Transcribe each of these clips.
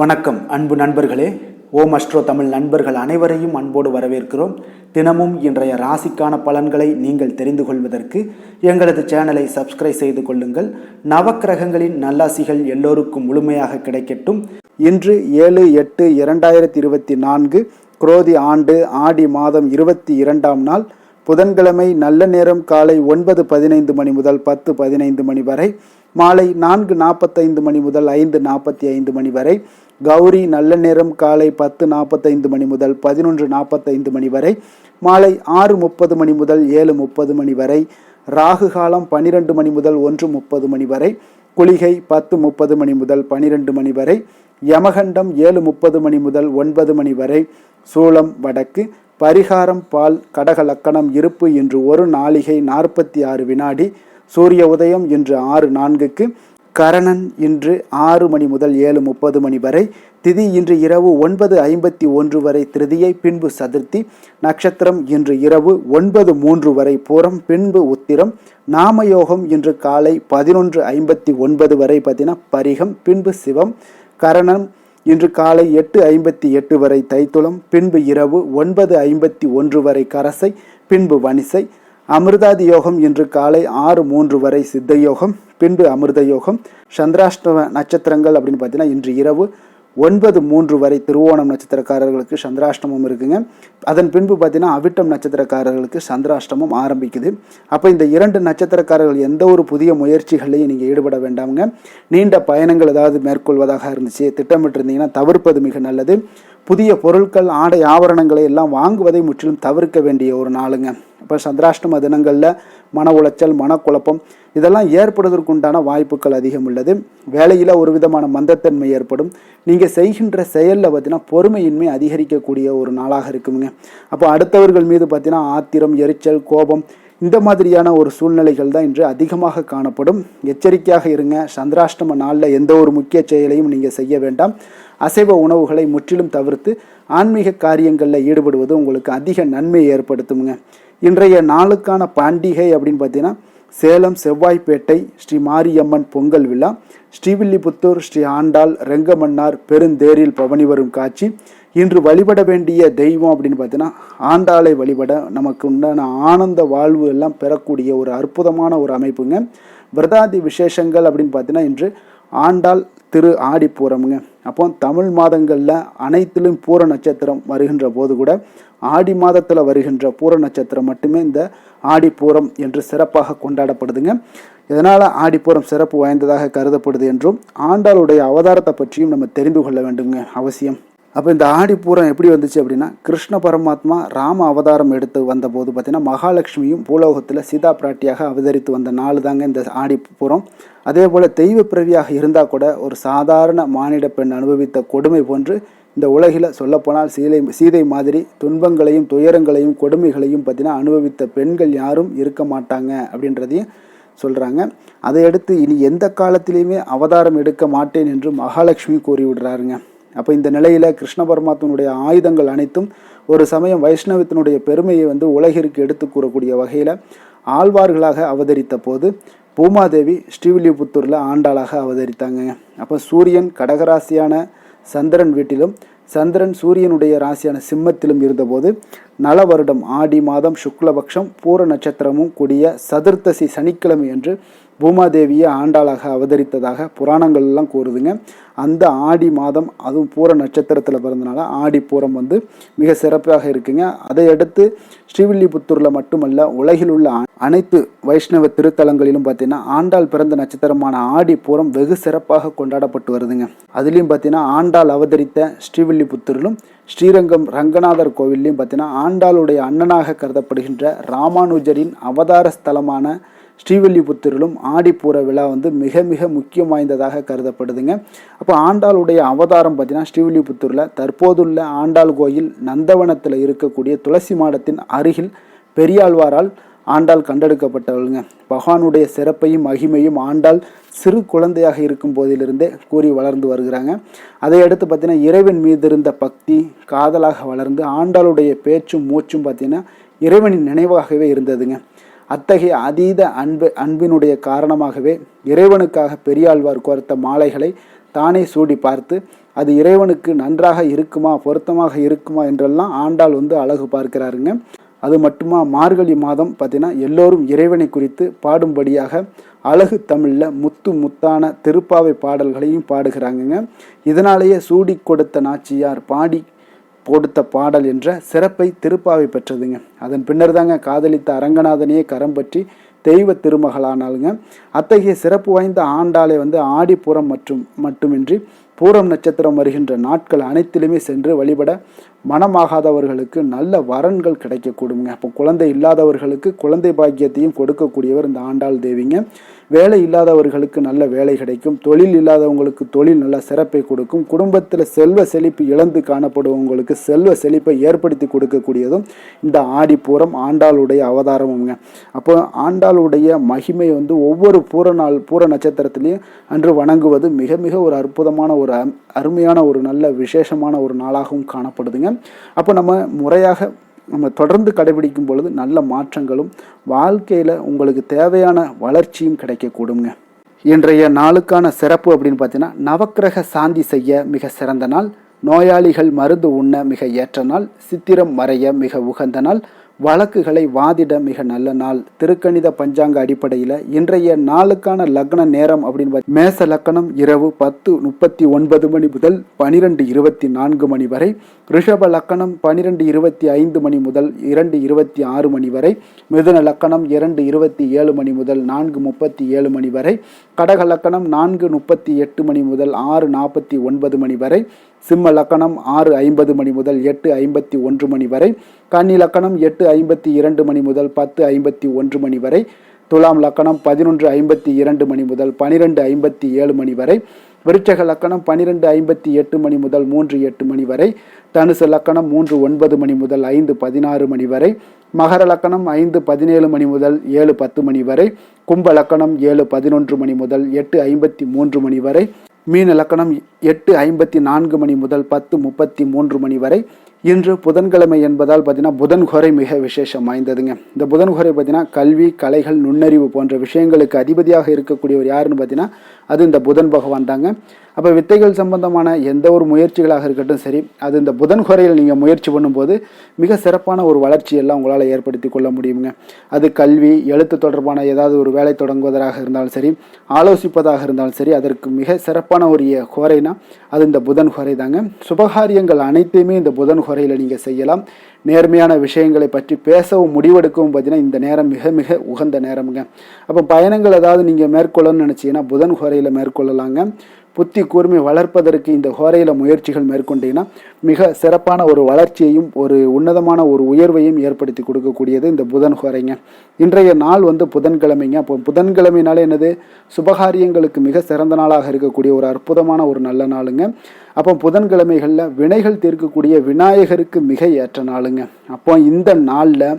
வணக்கம் அன்பு நண்பர்களே. ஓம் அஸ்ட்ரோ தமிழ் நண்பர்கள் அனைவரையும் அன்போடு வரவேற்கிறோம். தினமும் இன்றைய ராசிக்கான பலன்களை நீங்கள் தெரிந்து கொள்வதற்கு எங்களது சேனலை சப்ஸ்கிரைப் செய்து நவக்கிரகங்களின் நல்லாசிகள் எல்லோருக்கும் முழுமையாக கிடைக்கட்டும். இன்று 7/8/2024 குரோதி ஆண்டு ஆடி மாதம் 22ஆம் நாள் புதன்கிழமை. நல்ல நேரம் காலை 9:15 மணி முதல் 10:15 மணி வரை, மாலை 4:45 மணி முதல் 5:45 மணி வரை. கௌரி நல்ல நேரம் காலை 10:45 மணி முதல் 11:45 மணி வரை, மாலை 6:30 மணி முதல் 7:30 மணி வரை. ராகு காலம் 12 மணி முதல் 1:30 மணி வரை. குளிகை 10:30 மணி முதல் 12 மணி வரை. யமகண்டம் 7:30 மணி முதல் 9 மணி வரை. சூலம் வடக்கு. பரிகாரம் பால். கடக லக்கணம் இருப்பு இன்று 1 நாழிகை 46 வினாடி. சூரிய உதயம் இன்று 6:04. கரணன் இன்று 6 மணி முதல் 7:30 மணி வரை. திதி இன்று இரவு 9:51 வரை திருதியை, பின்பு சதுர்த்தி. நட்சத்திரம் இன்று இரவு 9:03 வரை பூரம், பின்பு உத்திரம். நாமயோகம் இன்று காலை 11:59 வரை பரிகம், பின்பு சிவம். கரணம் இன்று காலை 8:58 வரை தைத்துளம், பின்பு இரவு 9:51 வரை கரசை, பின்பு வனிசை. அமிர்தாதி யோகம் இன்று காலை 6:03 வரை சித்த யோகம், பின்பு அமிர்த யோகம். சந்திராஷ்டம நட்சத்திரங்கள் அப்படின்னு இன்று இரவு 9:03 வரை திருவோணம் நட்சத்திரக்காரர்களுக்கு சந்திராஷ்டமம் இருக்குங்க. அதன் பின்பு அவிட்டம் நட்சத்திரக்காரர்களுக்கு சந்திராஷ்டமம் ஆரம்பிக்குது. அப்போ இந்த 2 நட்சத்திரக்காரர்கள் எந்த ஒரு புதிய முயற்சிகளையும் நீங்கள் ஈடுபட வேண்டாமுங்க. நீண்ட பயணங்கள் ஏதாவது மேற்கொள்வதாக இருந்துச்சு திட்டமிட்டு இருந்தீங்கன்னா தவிர்ப்பது மிக நல்லது. புதிய பொருட்கள், ஆடை, ஆபரணங்களை எல்லாம் வாங்குவதை முற்றிலும் தவிர்க்க வேண்டிய ஒரு நாளுங்க. இப்போ சந்திராஷ்டம தினங்களில் மன உளைச்சல், மனக்குழப்பம் இதெல்லாம் ஏற்படுவதற்குண்டான வாய்ப்புகள் அதிகம் உள்ளது. வேலையில் ஒரு விதமான மந்தத்தன்மை ஏற்படும். நீங்கள் செய்கின்ற செயலில் பொறுமையின்மை அதிகரிக்கக்கூடிய ஒரு நாளாக இருக்குங்க. அப்போ அடுத்தவர்கள் மீது ஆத்திரம், எரிச்சல், கோபம் இந்த மாதிரியான ஒரு சூழ்நிலைகள் தான் இன்று அதிகமாக காணப்படும். எச்சரிக்கையாக இருங்க. சந்திராஷ்டம நாளில் எந்த ஒரு முக்கிய செயலையும் நீங்கள் செய்ய வேண்டாம். அசைவ உணவுகளை முற்றிலும் தவிர்த்து ஆன்மீக காரியங்களில் ஈடுபடுவது உங்களுக்கு அதிக நன்மையை ஏற்படுத்துங்க. இன்றைய நாளுக்கான பண்டிகை அப்படின்னு சேலம் செவ்வாய்ப்பேட்டை ஸ்ரீ மாரியம்மன் பொங்கல் விழா, ஸ்ரீவில்லிபுத்தூர் ஸ்ரீ ஆண்டாள் ரெங்கமன்னார் பெருந்தேரில் பவனி வரும் காட்சி. இன்று வழிபட வேண்டிய தெய்வம் அப்படின்னு ஆண்டாளை வழிபட நமக்கு உண்டான ஆனந்த வாழ்வு எல்லாம் பெறக்கூடிய ஒரு அற்புதமான ஒரு அமைப்புங்க. விரதாதி விசேஷங்கள் அப்படின்னு இன்று ஆண்டாள் திரு ஆடிப்பூரமுங்க. அப்போ தமிழ் மாதங்களில் அனைத்திலும் பூர நட்சத்திரம் வருகின்ற போது கூட ஆடி மாதத்தில் வருகின்ற பூர நட்சத்திரம் மட்டுமே இந்த ஆடிப்பூரம் என்று சிறப்பாக கொண்டாடப்படுதுங்க. இதனால் ஆடிப்பூரம் சிறப்பு வாய்ந்ததாக கருதப்படுது என்றும் ஆண்டாளுடைய அவதாரத்தை பற்றியும் நம்ம தெரிந்து கொள்ள வேண்டுங்க அவசியம். அப்போ இந்த ஆடிப்பூரம் எப்படி வந்துச்சு அப்படின்னா, கிருஷ்ண பரமாத்மா ராம அவதாரம் எடுத்து வந்தபோது மகாலட்சுமியும் பூலோகத்தில் சீதா பிராட்டியாக அவதரித்து வந்த நாள் தாங்க இந்த ஆடிப்பூரம். அதே போல் தெய்வ பிறவியாக இருந்தால் கூட ஒரு சாதாரண மானிட பெண் அனுபவித்த கொடுமை போன்று இந்த உலகில் சொல்லப்போனால் சீதை மாதிரி துன்பங்களையும் துயரங்களையும் கொடுமைகளையும் அனுபவித்த பெண்கள் யாரும் இருக்க மாட்டாங்க அப்படின்றதையும் சொல்கிறாங்க. அதையடுத்து இனி எந்த காலத்திலையுமே அவதாரம் எடுக்க மாட்டேன் என்று மகாலட்சுமி கூறிவிடுறாருங்க. அப்போ இந்த நிலையில் கிருஷ்ண பரமாத்மனுடைய ஆயுதங்கள் அனைத்தும் ஒரு சமயம் வைஷ்ணவத்தினுடைய பெருமையை உலகிற்கு எடுத்து கூறக்கூடிய வகையில் ஆழ்வார்களாக அவதரித்த போது பூமாதேவி ஸ்ரீவில்லிபுத்தூரில் ஆண்டாளாக அவதரித்தாங்க. அப்போ சூரியன் கடகராசியான சந்திரன் வீட்டிலும் சந்திரன் சூரியனுடைய ராசியான சிம்மத்திலும் இருந்தபோது நல வருடம் ஆடி மாதம் சுக்லபக்ஷம் பூர நட்சத்திரமும் கூடிய சதுர்த்தசி சனிக்கிழமை என்று பூமாதேவியை ஆண்டாளாக அவதரித்ததாக புராணங்கள் எல்லாம் கூறுதுங்க. அந்த ஆடி மாதம் அதுவும் பூர நட்சத்திரத்தில் பிறந்தனால ஆடிப்பூரம் மிக சிறப்பாக இருக்குங்க. அதையடுத்து ஸ்ரீவில்லிபுத்தூரில் மட்டுமல்ல உலகில் உள்ள அனைத்து வைஷ்ணவ திருத்தலங்களிலும் ஆண்டாள் பிறந்த நட்சத்திரமான ஆடிப்பூரம் வெகு சிறப்பாக கொண்டாடப்பட்டு வருதுங்க. அதுலேயும் ஆண்டாள் அவதரித்த ஸ்ரீவில்லிபுத்தூரிலும் ஸ்ரீரங்கம் ரங்கநாதர் கோவில்லையும் ஆண்டாளுடைய அண்ணனாக கருதப்படுகின்ற ராமானுஜரின் அவதார ஸ்தலமான ஸ்ரீவில்லிபுத்தூரிலும் ஆடிப்பூர விழா மிக மிக முக்கியம் வாய்ந்ததாக கருதப்படுதுங்க. அப்போ ஆண்டாளுடைய அவதாரம் ஸ்ரீவில்லிபுத்தூரில் தற்போதுள்ள ஆண்டாள் கோயில் நந்தவனத்தில் இருக்கக்கூடிய துளசி மாடத்தின் அருகில் பெரியாழ்வாரால் ஆண்டாள் கண்டெடுக்கப்பட்டவளுங்க. பகவானுடைய சிறப்பையும் மகிமையும் ஆண்டாள் சிறு குழந்தையாக இருக்கும் போதிலிருந்தே கூறி வளர்ந்து வருகிறாங்க. அதையடுத்து இறைவன் மீது இருந்த பக்தி காதலாக வளர்ந்து ஆண்டாளுடைய பேச்சும் மூச்சும் இறைவனின் நினைவாகவே இருந்ததுங்க. அத்தகைய அதீத அன்பினுடைய காரணமாகவே இறைவனுக்காக பெரியாழ்வார் கோர்த்த மாலைகளை தானே சூடி பார்த்து அது இறைவனுக்கு நன்றாக இருக்குமா, பொருத்தமாக இருக்குமா என்றெல்லாம் ஆண்டாள் வந்து அழகு பார்க்கிறாருங்க. அது மட்டுமா, மார்கழி மாதம் பார்த்தீங்கன்னா எல்லோரும் இறைவனை குறித்து பாடும்படியாக அழகு தமிழில் முத்து முத்தான திருப்பாவை பாடல்களையும் பாடுகிறாங்கங்க. இதனாலேயே சூடி கொடுத்த நாச்சியார் பாடி கொடுத்த பாடல் என்ற சிறப்பை திருப்பாவை பெற்றதுங்க. அதன் பின்னர் தாங்க காதலித்த அரங்கநாதனையே கரம் பற்றி தெய்வ திருமகளானாலுங்க. அத்தகைய சிறப்பு வாய்ந்த ஆண்டாளை வந்து ஆடிப்பூரம் மட்டுமின்றி பூரம் நட்சத்திரம் வருகின்ற நாட்கள் அனைத்திலுமே சென்று வழிபட மனமாகாதவர்களுக்கு நல்ல வரன்கள் கிடைக்கக்கூடுங்க. அப்போ குழந்தை இல்லாதவர்களுக்கு குழந்தை பாக்கியத்தையும் கொடுக்கக்கூடியவர் இந்த ஆண்டாள் தேவிங்க. வேலை இல்லாதவர்களுக்கு நல்ல வேலை கிடைக்கும். தொழில் இல்லாதவங்களுக்கு தொழில் நல்ல சிறப்பை கொடுக்கும். குடும்பத்தில் செல்வ செழிப்பு இழந்து காணப்படுவவங்களுக்கு செல்வ செழிப்பை ஏற்படுத்தி கொடுக்கக்கூடியதும் இந்த ஆடிப்பூரம் ஆண்டாளுடைய அவதாரமுங்க. அப்போ ஆண்டாளுடைய மகிமை வந்து ஒவ்வொரு பூர நட்சத்திரத்திலையும் அன்று வணங்குவது மிக மிக ஒரு அற்புதமான ஒரு அருமையான ஒரு நல்ல விசேஷமான ஒரு நாளாகவும் காணப்படுதுங்க. அப்போ நம்ம தொடர்ந்து கடைபிடிக்கும் பொழுது நல்ல மாற்றங்களும் வாழ்க்கையில் உங்களுக்கு தேவையான வளர்ச்சியும் கிடைக்கக்கூடுங்க. இன்றைய நாளுக்கான சிறப்பு அப்படின்னு பார்த்தீங்கன்னா, நவக்கிரக சாந்தி செய்ய மிக சிறந்த நாள், நோயாளிகள் மருந்து உண்ண மிக ஏற்ற நாள், சித்திரம் வரைய மிக உகந்த நாள், வழக்குகளை வாதிட மிக நல்ல நாள். திருக்கணித பஞ்சாங்க அடிப்படையில் இன்றைய நாளுக்கான லக்ன நேரம் அப்படின்னு மேச லக்கணம் இரவு 10:39 மணி முதல் 12:24 மணி வரை, ரிஷப லக்கணம் 12:25 மணி முதல் 2:26 மணி வரை, மிதுன லக்கணம் 2:27 மணி முதல் 4:37 மணி வரை, கடக லக்கணம் 4:38 மணி முதல் 6:49 மணி வரை, சிம்ம லக்கணம் 6:50 மணி முதல் 8:51 மணி வரை, கன்னி லக்கணம் 8:52 மணி முதல் 10:51 மணி வரை, துலாம் லக்கணம் 11:52 மணி முதல் 12:57 மணி வரை, விருச்சக லக்கணம் 12:58 மணி முதல் 3:08 மணி வரை, தனுசு லக்கணம் 3:09 மணி முதல் 5:16 மணி வரை, மகர லக்கணம் 5:17 மணி முதல் 7:10 மணி வரை, கும்ப லக்கணம் 7:11 மணி முதல் 8:53 மணி வரை, மீன லக்கணம் 8:54 மணி முதல் 10:33 மணி வரை. இன்று புதன்கிழமை என்பதால் பார்த்தீங்கன்னா புதன்கொரை மிக விசேஷம் வாய்ந்ததுங்க. இந்த புதன்கொரை பார்த்தீங்கன்னா கல்வி, கலைகள், நுண்ணறிவு போன்ற விஷயங்களுக்கு அதிபதியாக இருக்கக்கூடியவர் யாருன்னு பார்த்தீங்கன்னா அது இந்த புதன் பகவான் தாங்க. அப்போ வித்தைகள் சம்பந்தமான எந்த ஒரு முயற்சிகளாக இருக்கட்டும் சரி, அது இந்த புதன்கொரையில் நீங்கள் முயற்சி பண்ணும்போது மிக சிறப்பான ஒரு வளர்ச்சியெல்லாம் உங்களால் ஏற்படுத்தி கொள்ள முடியுங்க. அது கல்வி, எழுத்து தொடர்பான ஏதாவது ஒரு வேலை தொடங்குவதாக இருந்தாலும் சரி, ஆலோசிப்பதாக இருந்தாலும் சரி, அதற்கு மிக சிறப்பான ஒரு கொரைனா அது இந்த புதன் கொரை தாங்க. சுபகாரியங்கள் அனைத்தையுமே இந்த புதன் கொரையில் நீங்கள் செய்யலாம். நேர்மையான விஷயங்களை பற்றி பேசவும் முடிவெடுக்கவும் பார்த்தீங்கன்னா இந்த நேரம் மிக மிக உகந்த நேரம்ங்க. அப்போ பயணங்கள் ஏதாவது நீங்கள் மேற்கொள்ளணும்னு நினச்சிங்கன்னா புதன் கொரையில் மேற்கொள்ளலாங்க. புத்தி கூர்மை வளர்ப்பதற்கு இந்த ஹோரையில் முயற்சிகள் மேற்கொண்டீங்கன்னா மிக சிறப்பான ஒரு வளர்ச்சியையும் ஒரு உன்னதமான ஒரு உயர்வையும் ஏற்படுத்தி கொடுக்கக்கூடியது இந்த புதன் ஹோரைங்க. இன்றைய நாள் வந்து புதன்கிழமைங்க. அப்போ புதன்கிழமைனாலே என்னது, சுபகாரியங்களுக்கு மிக சிறந்த நாளாக இருக்கக்கூடிய ஒரு அற்புதமான ஒரு நல்ல நாளுங்க. அப்போ புதன்கிழமைகளில் வினைகள் தீர்க்கக்கூடிய விநாயகருக்கு மிக ஏற்ற நாளுங்க. அப்போ இந்த நாளில்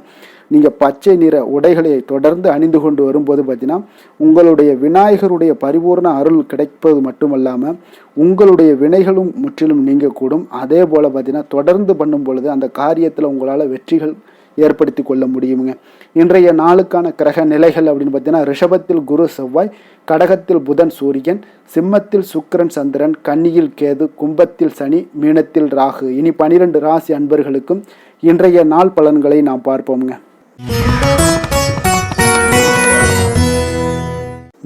நீங்கள் பச்சை நிற உடைகளை தொடர்ந்து அணிந்து கொண்டு வரும்போது பார்த்தீங்கன்னா உங்களுடைய விநாயகருடைய பரிபூர்ண அருள் கிடைப்பது மட்டுமல்லாமல் உங்களுடைய வினைகளும் முற்றிலும் நீங்கக்கூடும். அதே போல் பார்த்தீங்கன்னா தொடர்ந்து பண்ணும் பொழுது அந்த காரியத்தில் உங்களால் வெற்றிகள் ஏற்படுத்தி கொள்ள முடியுங்க. இன்றைய நாளுக்கான கிரக நிலைகள் அப்படின்னு பார்த்தீங்கன்னா ரிஷபத்தில் குரு செவ்வாய், கடகத்தில் புதன் சூரியன், சிம்மத்தில் சுக்கிரன் சந்திரன், கன்னியில் கேது, கும்பத்தில் சனி, மீனத்தில் ராகு. இனி 12 ராசி அன்பர்களுக்கும் இன்றைய நாள் பலன்களை நாம் பார்ப்போம்ங்க.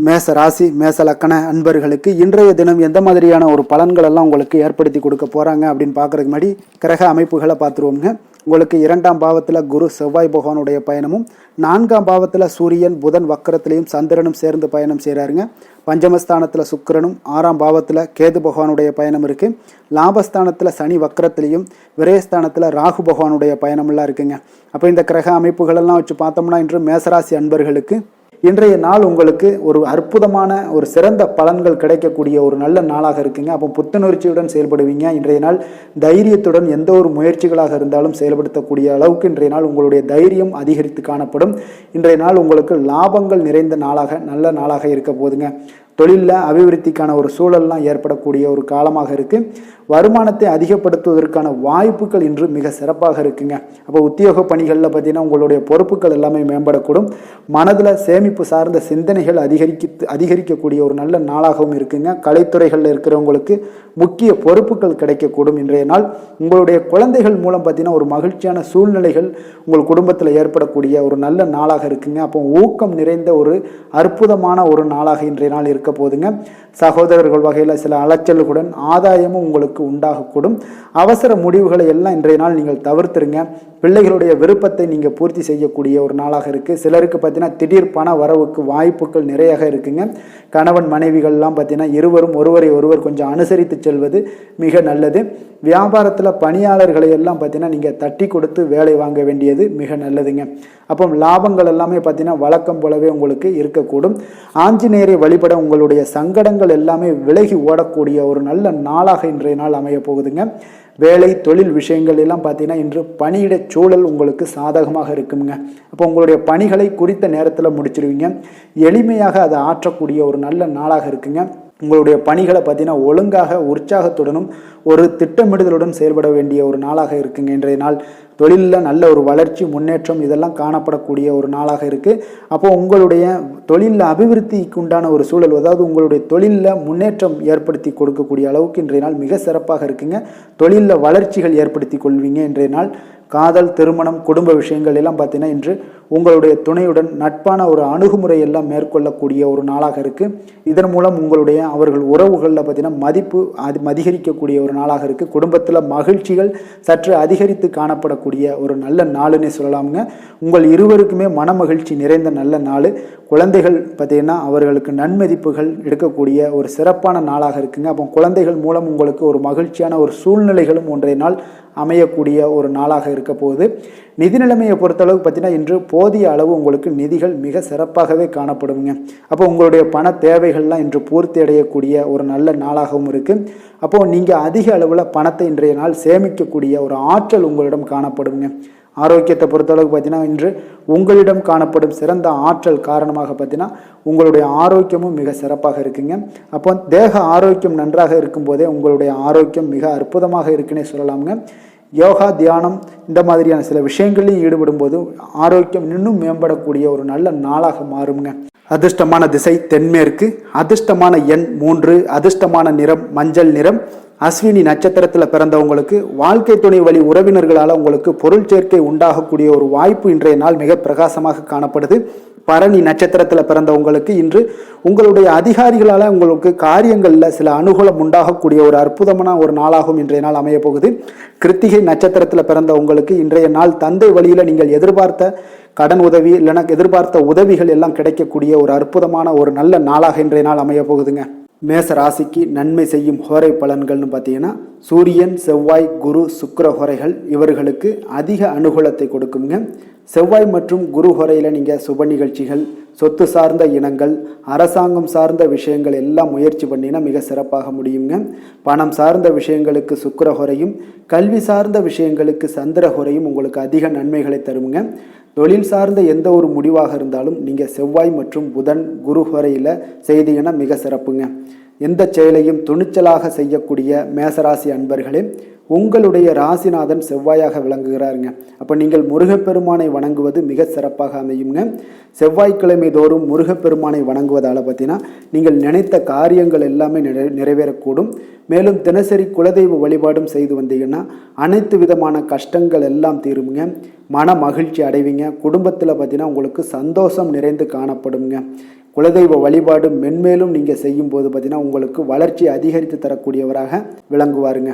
மேச ராசி மேச லக்கண அன்பர்களுக்கு இன்றைய தினம் எந்த மாதிரியான ஒரு பலன்கள் எல்லாம் உங்களுக்கு ஏற்படுத்தி கொடுக்க போறாங்க அப்படின்னு பார்க்கறதுக்கு முன்னாடி கிரக அமைப்புகளை பார்த்துருவோங்க. உங்களுக்கு 2ஆம் பாவத்தில் குரு செவ்வாய் பகவானுடைய பயணமும், 4ஆம் பாவத்தில் சூரியன் புதன் வக்கரத்திலையும் சந்திரனும் சேர்ந்து பயணம் செய்கிறாருங்க. பஞ்சமஸ்தானத்தில் சுக்கிரனும், 6ஆம் பாவத்தில் கேது பகவானுடைய பயணம் இருக்குது. லாபஸ்தானத்தில் சனி வக்கரத்திலையும், விரயஸ்தானத்தில் ராகு பகவானுடைய பயணமெல்லாம் இருக்குங்க. அப்போ இந்த கிரக அமைப்புகளெல்லாம் வச்சு பார்த்தோம்னா இன்று மேசராசி அன்பர்களுக்கு இன்றைய நாள் உங்களுக்கு ஒரு அற்புதமான ஒரு சிறந்த பலன்கள் கிடைக்கக்கூடிய ஒரு நல்ல நாளாக இருக்குங்க. அப்போ புத்துணர்ச்சியுடன் செயல்படுவீங்க. இன்றைய நாள் தைரியத்துடன் எந்த ஒரு முயற்சிகளாக இருந்தாலும் செயல்படுத்தக்கூடிய அளவுக்கு இன்றைய நாள் உங்களுடைய தைரியம் அதிகரித்து காணப்படும். இன்றைய நாள் உங்களுக்கு லாபங்கள் நிறைந்த நாளாக நல்ல நாளாக இருக்க போதுங்க. தொழிலில் அபிவிருத்திக்கான ஒரு சூழல்லாம் ஏற்படக்கூடிய ஒரு காலமாக இருக்குது. வருமானத்தை அதிகப்படுத்துவதற்கான வாய்ப்புகள் இன்று மிக சிறப்பாக இருக்குங்க. அப்போ உத்தியோக பணிகளில் பார்த்தீங்கன்னா உங்களுடைய பொறுப்புகள் எல்லாமே மேம்படக்கூடும். மனதில் சேமிப்பு சார்ந்த சிந்தனைகள் அதிகரிக்கக்கூடிய ஒரு நல்ல நாளாகவும் இருக்குங்க. கலைத்துறைகளில் இருக்கிறவங்களுக்கு முக்கிய பொறுப்புகள் கிடைக்கக்கூடும் இன்றைய நாள். உங்களுடைய குழந்தைகள் மூலம் பார்த்தீங்கன்னா ஒரு மகிழ்ச்சியான சூழ்நிலைகள் உங்கள் குடும்பத்தில் ஏற்படக்கூடிய ஒரு நல்ல நாளாக இருக்குங்க. அப்போ ஊக்கம் நிறைந்த ஒரு அற்புதமான ஒரு நாளாக இன்றைய நாள் இருக்க போதுங்க. சகோதரர்கள் வகையில் சில அலைச்சல்களுடன் ஆதாயமும் உங்களுக்கு உண்டாகக்கூடும். அவசர முடிவுகளை எல்லாம் இன்றைய நாள் நீங்கள் தவிர்த்துருங்க. பிள்ளைகளுடைய விருப்பத்தை நீங்கள் பூர்த்தி செய்யக்கூடிய ஒரு நாளாக இருக்குது. சிலருக்கு பார்த்தீங்கன்னா திடீர் பண வரவுக்கு வாய்ப்புகள் நிறையாக இருக்குங்க. கணவன் மனைவிகள்லாம் பார்த்தீங்கன்னா இருவரும் ஒருவர் கொஞ்சம் அனுசரித்து செல்வது மிக நல்லது. வியாபாரத்தில் பணியாளர்களை எல்லாம் பார்த்தீங்கன்னா நீங்கள் தட்டி கொடுத்து வேலை வாங்க வேண்டியது மிக நல்லதுங்க. அப்போ லாபங்கள் எல்லாமே பார்த்தீங்கன்னா வழக்கம் போலவே உங்களுக்கு இருக்கக்கூடும். ஆஞ்சநேயரை வழிபட உங்களுடைய சங்கடங்கள் எல்லாமே விலகி ஓடக்கூடிய ஒரு நல்ல நாளாக இன்றைய நாள் அமைய போகுதுங்க. வேலை தொழில் விஷயங்கள் எல்லாம் பார்த்தீங்கன்னா இன்று பணியிட சூழல் உங்களுக்கு சாதகமாக இருக்குங்க. அப்போ உங்களுடைய பணிகளை குறித்த நேரத்தில் முடிச்சிருவீங்க. எளிமையாக அதை ஆற்றக்கூடிய ஒரு நல்ல நாளாக இருக்குங்க. உங்களுடைய பணிகளை பார்த்தீங்கன்னா ஒழுங்காக உற்சாகத்துடனும் ஒரு திட்டமிடுதலுடன் செயல்பட வேண்டிய ஒரு நாளாக இருக்குங்க இன்றைய நாள். தொழிலில் நல்ல ஒரு வளர்ச்சி முன்னேற்றம் இதெல்லாம் காணப்படக்கூடிய ஒரு நாளாக இருக்குது. அப்போ உங்களுடைய தொழிலில் அபிவிருத்திக்கு உண்டான ஒரு சூழல், அதாவது உங்களுடைய தொழிலில் முன்னேற்றம் ஏற்படுத்தி கொடுக்கக்கூடிய அளவுக்கு இன்றைய நாள் மிக சிறப்பாக இருக்குங்க. தொழிலில் வளர்ச்சிகள் ஏற்படுத்தி கொள்வீங்க இன்றைய நாள். காதல், திருமணம், குடும்ப விஷயங்கள் எல்லாம் பார்த்தீங்கன்னா இன்று உங்களுடைய துணையுடன் நட்பான ஒரு அணுகுமுறை எல்லாம் மேற்கொள்ளக்கூடிய ஒரு நாளாக இருக்குது. இதன் மூலம் உங்களுடைய அவர்கள் உறவுகளில் பார்த்தீங்கன்னா மதிப்பு அதிகரிக்கக்கூடிய ஒரு நாளாக இருக்குது. குடும்பத்தில் மகிழ்ச்சிகள் சற்று அதிகரித்து காணப்படக்கூடிய ஒரு நல்ல நாளுன்னே சொல்லலாமுங்க. உங்கள் இருவருக்குமே மன மகிழ்ச்சி நிறைந்த நல்ல நாள். குழந்தைகள் பார்த்தீங்கன்னா அவர்களுக்கு நன்மதிப்புகள் எடுக்கக்கூடிய ஒரு சிறப்பான நாளாக இருக்குங்க. அப்போ குழந்தைகள் மூலம் உங்களுக்கு ஒரு மகிழ்ச்சியான ஒரு சூழ்நிலைகளும் ஒன்றைய நாள் அமையக்கூடிய ஒரு நாளாக இருக்க போகுது. நிதி நிலைமையை பொறுத்தளவுக்கு பார்த்தீங்கன்னா இன்று போதிய அளவு உங்களுக்கு நிதிகள் மிக சிறப்பாகவே காணப்படுங்க. அப்போ உங்களுடைய பண தேவைகள்லாம் இன்று பூர்த்தி அடையக்கூடிய ஒரு நல்ல நாளாகவும் இருக்குது. அப்போது நீங்கள் அதிக அளவில் பணத்தை இன்றைய நாள் சேமிக்கக்கூடிய ஒரு ஆற்றல் உங்களிடம் காணப்படுங்க. ஆரோக்கியத்தை பொறுத்தளவுக்கு பார்த்தீங்கன்னா இன்று உங்களிடம் காணப்படும் சிறந்த ஆற்றல் காரணமாக பார்த்தீங்கன்னா உங்களுடைய ஆரோக்கியமும் மிக சிறப்பாக இருக்குங்க. அப்போ தேக ஆரோக்கியம் நன்றாக இருக்கும்போதே உங்களுடைய ஆரோக்கியம் மிக அற்புதமாக இருக்குன்னே சொல்லலாமுங்க. யோகா, தியானம் இந்த மாதிரியான சில விஷயங்களையும் ஈடுபடும் போது ஆரோக்கியம் இன்னும் மேம்படக்கூடிய ஒரு நல்ல நாளாக மாறுங்க. அதிர்ஷ்டமான திசை தென்மேற்கு, அதிர்ஷ்டமான எண் 3, அதிர்ஷ்டமான நிறம் மஞ்சள் நிறம். அஸ்வினி நட்சத்திரத்தில் பிறந்தவங்களுக்கு வாழ்க்கை துணை வழி உறவினர்களால் உங்களுக்கு பொருள் சேர்க்கை உண்டாகக்கூடிய ஒரு வாய்ப்பு இன்றைய நாள் மிக பிரகாசமாக காணப்படுது. பரணி நட்சத்திரத்தில் பிறந்தவங்களுக்கு இன்று உங்களுடைய அதிகாரிகளால் உங்களுக்கு காரியங்களில் சில அனுகூலம் உண்டாகக்கூடிய ஒரு அற்புதமான ஒரு நாளாகவும் இன்றைய நாள் அமைய போகுது. கிருத்திகை நட்சத்திரத்தில் பிறந்தவங்களுக்கு இன்றைய நாள் தந்தை வழியில் நீங்கள் எதிர்பார்த்த கடன் உதவி இல்லைன்னா எதிர்பார்த்த உதவிகள் எல்லாம் கிடைக்கக்கூடிய ஒரு அற்புதமான ஒரு நல்ல நாளாக இன்றைய நாள் அமைய போகுதுங்க. மேச ராசிக்கு நன்மை செய்யும் ஹோரை பலன்கள்னு பார்த்தீங்கன்னா சூரியன், செவ்வாய், குரு, சுக்கிர ஹோரைகள் இவர்களுக்கு அதிக அனுகூலத்தை கொடுக்குங்க. செவ்வாய் மற்றும் குரு ஹோரையில் நீங்கள் சுப நிகழ்ச்சிகள், சொத்து சார்ந்த இனங்கள், அரசாங்கம் சார்ந்த விஷயங்கள் எல்லாம் முயற்சி பண்ணினா மிக சிறப்பாக முடியுங்க. பணம் சார்ந்த விஷயங்களுக்கு சுக்கிர ஹோரையும், கல்வி சார்ந்த விஷயங்களுக்கு சந்திர ஹோரையும் உங்களுக்கு அதிக நன்மைகளை தருங்க. தொழில் சார்ந்த எந்த ஒரு முடிவாக இருந்தாலும் நீங்கள் செவ்வாய் மற்றும் புதன், குரு ஹோரையில் செய்தீங்கன்னா மிக சிறப்புங்க. எந்த செயலையும் துணிச்சலாக செய்யக்கூடிய மேசராசி அன்பர்களே, உங்களுடைய ராசிநாதன் செவ்வாயாக விளங்குகிறாருங்க. அப்போ நீங்கள் முருகப்பெருமானை வணங்குவது மிக சிறப்பாக அமையுங்க. செவ்வாய்க்கிழமை தோறும் முருகப்பெருமானை வணங்குவதால் பார்த்தீங்கன்னா நீங்கள் நினைத்த காரியங்கள் எல்லாமே நிறைவேறக்கூடும். மேலும் தினசரி குலதெய்வ வழிபாடும் செய்து வந்தீங்கன்னா அனைத்து விதமான கஷ்டங்கள் எல்லாம் தீருங்க. மன மகிழ்ச்சி அடைவீங்க. குடும்பத்தில் பார்த்தீங்கன்னா உங்களுக்கு சந்தோஷம் நிறைந்து காணப்படுங்க. குலதெய்வ வழிபாடு மென்மேலும் நீங்கள் செய்யும் போது பார்த்தீங்கன்னா உங்களுக்கு வளர்ச்சி அதிகரித்து தரக்கூடியவராக விளங்குவாருங்க.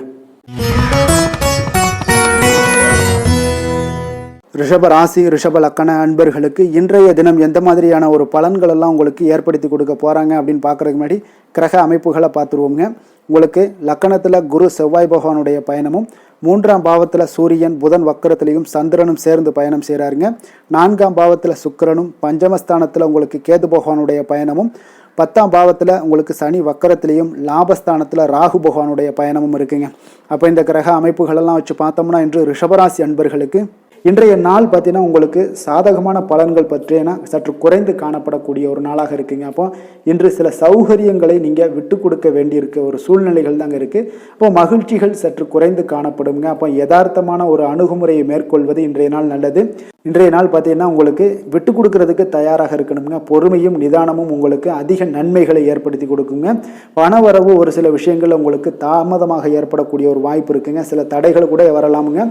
ரிஷப ராசி, ரிஷப லக்கண அன்பர்களுக்கு இன்றைய தினம் எந்த மாதிரியான ஒரு பலன்கள் எல்லாம் உங்களுக்கு ஏற்படுத்தி கொடுக்க போகிறாங்க அப்படின்னு பார்க்குறதுக்கு முன்னாடி கிரக அமைப்புகளை பார்த்துருவோங்க. உங்களுக்கு லக்கணத்தில் குரு செவ்வாய் பகவானுடைய பயணமும், 3ஆம் பாவத்தில் சூரியன் புதன் வக்கரத்திலையும் சந்திரனும் சேர்ந்து பயணம் செய்கிறாருங்க. 4ஆம் பாவத்தில் சுக்கிரனும், பஞ்சமஸ்தானத்தில் உங்களுக்கு கேது பகவானுடைய பயணமும், 10ஆம் பாவத்தில் உங்களுக்கு சனி வக்கரத்திலையும், லாபஸ்தானத்தில் ராகு பகவானுடைய பயணமும் இருக்குங்க. அப்போ இந்த கிரக அமைப்புகளெல்லாம் வச்சு பார்த்தோம்னா இன்று ரிஷபராசி அன்பர்களுக்கு இன்றைய நாள் பார்த்தீங்கன்னா உங்களுக்கு சாதகமான பலன்கள் பற்றின சற்று குறைந்து காணப்படக்கூடிய ஒரு நாளாக இருக்குங்க. அப்போ இன்று சில சௌகரியங்களை நீங்கள் விட்டு கொடுக்க வேண்டியிருக்க ஒரு சூழ்நிலைகள் தாங்க இருக்குது. அப்போ மகிழ்ச்சிகள் சற்று குறைந்து காணப்படுங்க. அப்போ யதார்த்தமான ஒரு அணுகுமுறையை மேற்கொள்வது இன்றைய நாள் நல்லது. இன்றைய நாள் பார்த்தீங்கன்னா உங்களுக்கு விட்டு கொடுக்கறதுக்கு தயாராக இருக்கணுங்க. பொறுமையும் நிதானமும் உங்களுக்கு அதிக நன்மைகளை ஏற்படுத்தி கொடுக்குங்க. பணவரவு ஒரு சில விஷயங்கள் உங்களுக்கு தாமதமாக ஏற்படக்கூடிய ஒரு வாய்ப்பு இருக்குங்க. சில தடைகள் கூட வரலாமுங்க.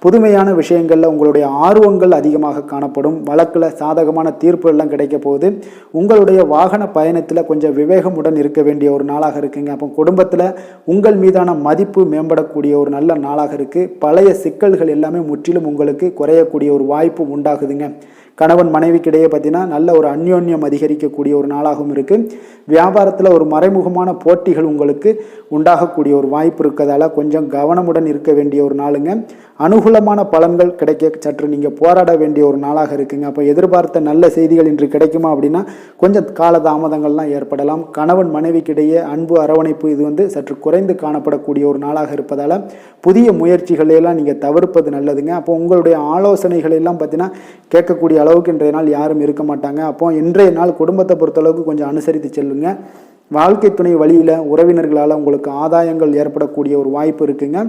புதுமையான விஷயங்களில் உங்களுடைய ஆர்வங்கள் அதிகமாக காணப்படும். வழக்கில் சாதகமான தீர்ப்பு எல்லாம் கிடைக்க போகுது. உங்களுடைய வாகன பயணத்தில் கொஞ்சம் விவேகமுடன் இருக்க வேண்டிய ஒரு நாளாக இருக்குங்க. அப்போ குடும்பத்தில் உங்கள் மீதான மதிப்பு மேம்படக்கூடிய ஒரு நல்ல நாளாக இருக்குது. பழைய சிக்கல்கள் எல்லாமே முற்றிலும் உங்களுக்கு குறையக்கூடிய ஒரு வாய்ப்பு உண்டாகுதுங்க. கணவன் மனைவிக்கிடையே பார்த்தீங்கன்னா நல்ல ஒரு அந்யோன்யம் அதிகரிக்கக்கூடிய ஒரு நாளாகவும் இருக்குது. வியாபாரத்தில் ஒரு மறைமுகமான போட்டிகள் உங்களுக்கு உண்டாகக்கூடிய ஒரு வாய்ப்பு இருக்கிறதால கொஞ்சம் கவனமுடன் இருக்க வேண்டிய ஒரு நாளுங்க. அனுகூலமான பலன்கள் கிடைக்க சற்று நீங்கள் போராட வேண்டிய ஒரு நாளாக இருக்குங்க. அப்போ எதிர்பார்த்த நல்ல செய்திகள் இன்று கிடைக்குமா அப்படின்னா கொஞ்சம் காலதாமதங்கள்லாம் ஏற்படலாம். கணவன் மனைவிக்கிடையே அன்பு அரவணைப்பு இது சற்று குறைந்து காணப்படக்கூடிய ஒரு நாளாக இருப்பதால் புதிய முயற்சிகளையெல்லாம் நீங்கள் தவிர்ப்பது நல்லதுங்க. அப்போ உங்களுடைய ஆலோசனைகள் எல்லாம் பார்த்தீங்கன்னா கேட்கக்கூடிய அளவுக்கு இன்றைய நாள் யாரும் இருக்க மாட்டாங்க. அப்போ இன்றைய நாள் குடும்பத்தை பொறுத்தளவுக்கு கொஞ்சம் அனுசரித்து செல்லுங்க. வாழ்க்கை துணை வழியில் உறவினர்களால் உங்களுக்கு ஆதாயங்கள் ஏற்படக்கூடிய ஒரு வாய்ப்பு இருக்குங்க.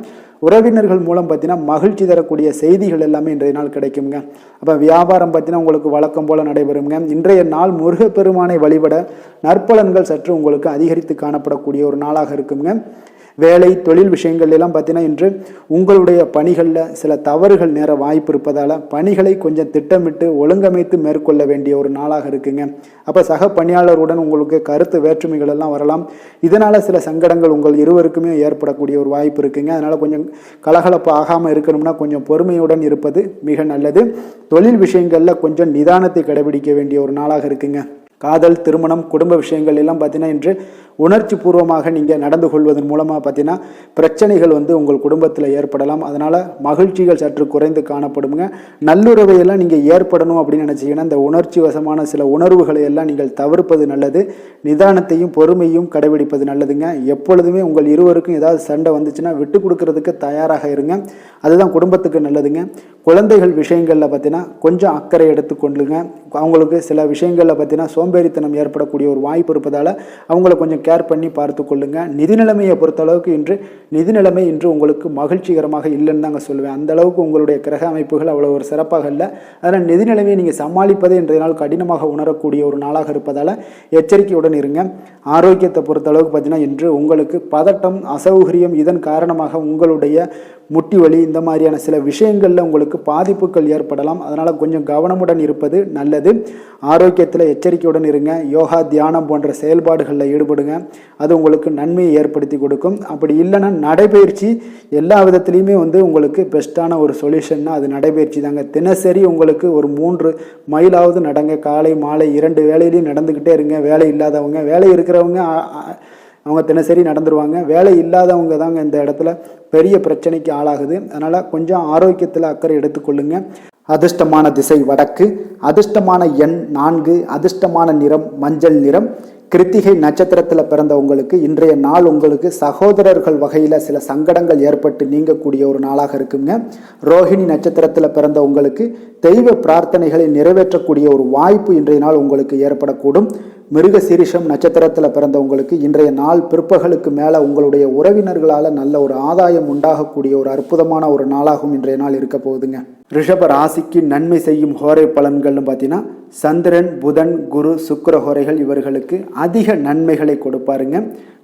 உறவினர்கள் மூலம் பார்த்தீங்கன்னா மகிழ்ச்சி தரக்கூடிய செய்திகள் எல்லாமே இன்றைய நாள் கிடைக்குங்க. அப்போ வியாபாரம் பார்த்தீங்கன்னா உங்களுக்கு வழக்கம் போல நடைபெறுங்க. இன்றைய நாள் முருகப்பெருமானை வழிபட நற்பலன்கள் சற்று உங்களுக்கு அதிகரித்து காணப்படக்கூடிய ஒரு நாளாக இருக்குங்க. வேலை தொழில் விஷயங்கள் எல்லாம் பார்த்தீங்கன்னா இன்று உங்களுடைய பணிகளில் சில தவறுகள் நேர வாய்ப்பு இருப்பதால் பணிகளை கொஞ்சம் திட்டமிட்டு ஒழுங்கமைத்து மேற்கொள்ள வேண்டிய ஒரு நாளாக இருக்குங்க. அப்போ சக பணியாளருடன் உங்களுக்கு கருத்து வேற்றுமைகள் எல்லாம் வரலாம். இதனால் சில சங்கடங்கள் உங்கள் இருவருக்குமே ஏற்படக்கூடிய ஒரு வாய்ப்பு இருக்குங்க. அதனால் கொஞ்சம் கலகலப்பு ஆகாமல் இருக்கணும்னா கொஞ்சம் பொறுமையுடன் இருப்பது மிக நல்லது. தொழில் விஷயங்களில் கொஞ்சம் நிதானத்தை கடைபிடிக்க வேண்டிய ஒரு நாளாக இருக்குங்க. காதல், திருமணம், குடும்ப விஷயங்கள் எல்லாம் பார்த்தீங்கன்னா இன்று உணர்ச்சி பூர்வமாக நீங்கள் நடந்து கொள்வதன் மூலமாக பார்த்தீங்கன்னா பிரச்சனைகள் உங்கள் குடும்பத்தில் ஏற்படலாம். அதனால் மகிழ்ச்சிகள் சற்று குறைந்து காணப்படுங்க. நல்லுறவையெல்லாம் நீங்கள் ஏற்படணும் அப்படின்னு நினச்சிங்கன்னா இந்த உணர்ச்சி வசமான சில உணர்வுகளை எல்லாம் நீங்கள் தவிர்ப்பது நல்லது. நிதானத்தையும் பொறுமையும் கடைபிடிப்பது நல்லதுங்க. எப்பொழுதுமே உங்கள் இருவருக்கும் ஏதாவது சண்டை வந்துச்சுன்னா விட்டு கொடுக்கறதுக்கு தயாராக இருங்க. அதுதான் குடும்பத்துக்கு நல்லதுங்க. குழந்தைகள் விஷயங்களில் பார்த்தீங்கன்னா கொஞ்சம் அக்கறை எடுத்துக்கொள்ளுங்க. அவங்களுக்கு சில விஷயங்களில் பார்த்தீங்கன்னா சோம்பேறித்தனம் ஏற்படக்கூடிய ஒரு வாய்ப்பு இருப்பதால் அவங்கள கொஞ்சம் கேர் பண்ணி பார்த்து கொள்ளுங்க. நிதி நிலைமையை பொறுத்தளவுக்கு நிதி நிலைமை இன்று உங்களுக்கு மகிழ்ச்சிகரமாக இல்லைன்னு தாங்க சொல்லுவேன். அந்த அளவுக்கு உங்களுடைய கிரக அமைப்புகள் அவ்வளோ ஒரு சிறப்பாக இல்லை. அதனால் நிதி நிலைமையை நீங்கள் சமாளிப்பதே இன்றைய நாள் கடினமாக உணரக்கூடிய ஒரு நாளாக இருப்பதால் எச்சரிக்கையுடன் இருங்க. ஆரோக்கியத்தை பொறுத்தளவுக்கு பார்த்தீங்கன்னா இன்று உங்களுக்கு பதட்டம், அசௌகரியம் இதன் காரணமாக உங்களுடைய முட்டி வலி இந்த மாதிரியான சில விஷயங்களில் உங்களுக்கு பாதிப்புகள் ஏற்படலாம். அதனால் கொஞ்சம் கவனமுடன் இருப்பது நல்லது. ஆரோக்கியத்தில் எச்சரிக்கையுடன் இருங்க. யோகா, தியானம் போன்ற செயல்பாடுகளில் ஈடுபடுங்க. அது உங்களுக்கு நன்மையை ஏற்படுத்தி கொடுக்கும். அப்படி இல்லைன்னா நடைபயிற்சி எல்லா விதத்துலேயுமே உங்களுக்கு பெஸ்ட்டான ஒரு சொல்யூஷன்னா அது நடைபயிற்சி தாங்க. தினசரி உங்களுக்கு ஒரு 3 மைலாவது நடங்க. காலை மாலை 2 வேளையிலையும் நடந்துக்கிட்டே இருங்க. வேலை இல்லாதவங்க, வேலை இருக்கிறவங்க அவங்க தினசரி நடந்துருவாங்க. வேலை இல்லாதவங்க தாங்க இந்த இடத்துல பெரிய பிரச்சனைக்கு ஆளாகுது. அதனால் கொஞ்சம் ஆரோக்கியத்தில் அக்கறை எடுத்துக்கொள்ளுங்க. அதிர்ஷ்டமான திசை வடக்கு, அதிர்ஷ்டமான எண் 4, அதிர்ஷ்டமான நிறம் மஞ்சள் நிறம். கிருத்திகை நட்சத்திரத்தில் பிறந்த உங்களுக்கு இன்றைய நாள் உங்களுக்கு சகோதரர்கள் வகையில் சில சங்கடங்கள் ஏற்பட்டு நீங்கக்கூடிய ஒரு நாளாக இருக்குங்க. ரோஹிணி நட்சத்திரத்தில் பிறந்த உங்களுக்கு தெய்வ பிரார்த்தனைகளை நிறைவேற்றக்கூடிய ஒரு வாய்ப்பு இன்றைய நாள் உங்களுக்கு ஏற்படக்கூடும். மிருக சீரிஷம் நட்சத்திரத்தில் பிறந்த உங்களுக்கு இன்றைய நாள் பிற்பகலுக்கு மேலே உங்களுடைய உறவினர்களால் நல்ல ஒரு ஆதாயம் உண்டாகக்கூடிய ஒரு அற்புதமான ஒரு நாளாகவும் இன்றைய நாள் இருக்க போகுதுங்க. ரிஷப ராசிக்கு நன்மை செய்யும் ஹோரை பலன்கள்னு பார்த்தீங்கன்னா சந்திரன், புதன், குரு, சுக்கிர ஹோரைகள் இவர்களுக்கு அதிக நன்மைகளை கொடுப்பாருங்க.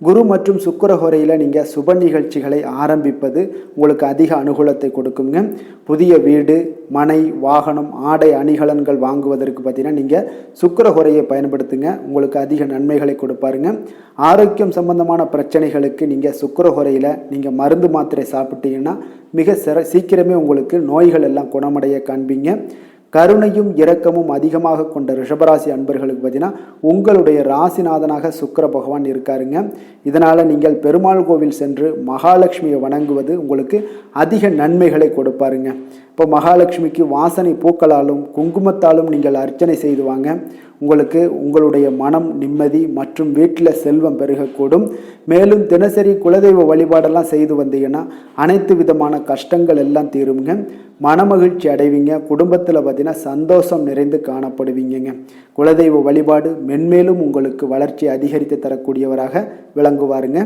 குரு மற்றும் சுக்கிர ஹோரையில் நீங்கள் சுப நிகழ்ச்சிகளை ஆரம்பிப்பது உங்களுக்கு அதிக அனுகூலத்தை கொடுக்குங்க. புதிய வீடு, மனை, வாகனம், ஆடை அணிகலன்கள் வாங்குவதற்கு பார்த்தீங்கன்னா நீங்கள் சுக்கிர ஹோரையை பயன்படுத்துங்க. உங்களுக்கு அதிக நன்மைகளை கொடுப்பாருங்க. ஆரோக்கியம் சம்பந்தமான பிரச்சனைகளுக்கு நீங்கள் சுக்கிர ஹோரையில் நீங்கள் மருந்து மாத்திரை சாப்பிட்டீங்கன்னா மிக சீக்கிரமே உங்களுக்கு நோய்கள் எல்லாம் குணமடைய காண்பீங்க. கருணையும் இரக்கமும் அதிகமாக கொண்ட ரிஷபராசி அன்பர்களுக்கு பார்த்தீங்கன்னா உங்களுடைய ராசிநாதனாக சுக்கிர பகவான் இருக்காருங்க. இதனால் நீங்கள் பெருமாள் கோவில் சென்று மகாலட்சுமியை வணங்குவது உங்களுக்கு அதிக நன்மைகளை கொடுப்பாருங்க. இப்போ மகாலட்சுமிக்கு வாசனை பூக்களாலும் குங்குமத்தாலும் நீங்கள் அர்ச்சனை செய்து வாங்க. உங்களுக்கு உங்களுடைய மனம் நிம்மதி மற்றும் வீட்டில் செல்வம் பெருகக்கூடும். மேலும் தினசரி குலதெய்வ வழிபாடெல்லாம் செய்து வந்தீங்கன்னா அனைத்து விதமான கஷ்டங்கள் எல்லாம் தீருங்க. மனமகிழ்ச்சி அடைவீங்க. குடும்பத்தில் பார்த்தீங்கன்னா சந்தோஷம் நிறைந்து காணப்படுவீங்க. குலதெய்வ வழிபாடு மென்மேலும் உங்களுக்கு வளர்ச்சி அதிகரித்து தரக்கூடியவராக விளங்குவாருங்க.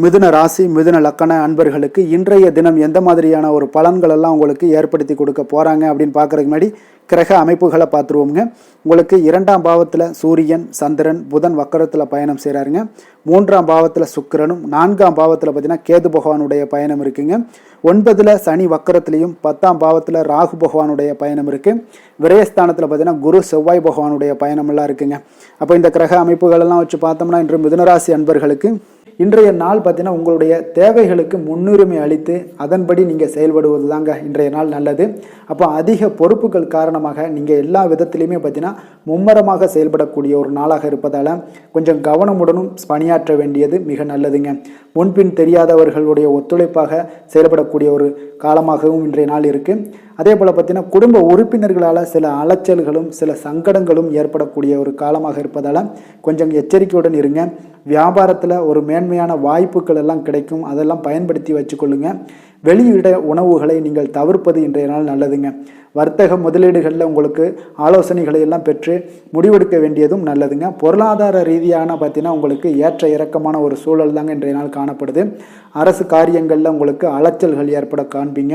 மிதுன ராசி மிதுன லக்கண அன்பர்களுக்கு இன்றைய தினம் எந்த மாதிரியான ஒரு பலன்கள் எல்லாம் உங்களுக்கு ஏற்படுத்தி கொடுக்க போகிறாங்க அப்படின்னு பார்க்குறதுக்கு முன்னாடி கிரக அமைப்புகளை பார்த்துருவோங்க. உங்களுக்கு 2ஆம் பாவத்தில் சூரியன் சந்திரன் புதன் வக்கரத்தில் பயணம் செய்கிறாருங்க. 3ஆம் பாவத்தில் சுக்கிரனும் 4ஆம் பாவத்தில் பார்த்தீங்கன்னா கேது பகவானுடைய பயணம் இருக்குங்க. 9ல் சனி வக்கரத்துலேயும் 10ஆம் பாவத்தில் ராகு பகவானுடைய பயணம் இருக்குது. விரயஸ்தானத்தில் பார்த்தீங்கன்னா குரு செவ்வாய் பகவானுடைய பயணமெல்லாம் இருக்குங்க. அப்போ இந்த கிரக அமைப்புகளெல்லாம் வச்சு பார்த்தோம்னா இன்று மிதுனராசி அன்பர்களுக்கு இன்றைய நாள் பார்த்தீங்கன்னா உங்களுடைய தேவைகளுக்கு முன்னுரிமை அளித்து அதன்படி நீங்கள் செயல்படுவது தாங்க இன்றைய நாள் நல்லது. அப்போ அதிக பொறுப்புகள் காரணமாக நீங்கள் எல்லா விதத்திலையுமே பார்த்தீங்கன்னா மும்மரமாக செயல்படக்கூடிய ஒரு நாளாக இருப்பதால் கொஞ்சம் கவனமுடனும் பணியாற்ற வேண்டியது மிக நல்லதுங்க. முன்பின் தெரியாதவர்களுடைய ஒத்துழைப்பாக செயல்படக்கூடிய ஒரு காலமாகவும் இன்றைய நாள் இருக்குது. அதே போல் பார்த்தீங்கன்னா குடும்ப உறுப்பினர்களால் சில அலைச்சல்களும் சில சங்கடங்களும் ஏற்படக்கூடிய ஒரு காலமாக இருப்பதால் கொஞ்சம் எச்சரிக்கையுடன் இருங்க. வியாபாரத்தில் ஒரு மேன்மையான வாய்ப்புகள் எல்லாம் கிடைக்கும், அதெல்லாம் பயன்படுத்தி வச்சுக்கொள்ளுங்க. வெளியிட உணவுகளை நீங்கள் தவிர்ப்பது இன்றைய நாள் நல்லதுங்க. வர்த்தக முதலீடுகளில் உங்களுக்கு ஆலோசனைகளை எல்லாம் பெற்று முடிவெடுக்க வேண்டியதும் நல்லதுங்க. பொருளாதார ரீதியான பார்த்தீங்கன்னா உங்களுக்கு ஏற்ற இறக்கமான ஒரு சூழல் தாங்க இன்றைய நாள் காணப்படுது. அரசு காரியங்களில் உங்களுக்கு அலைச்சல்கள் ஏற்பட காண்பீங்க.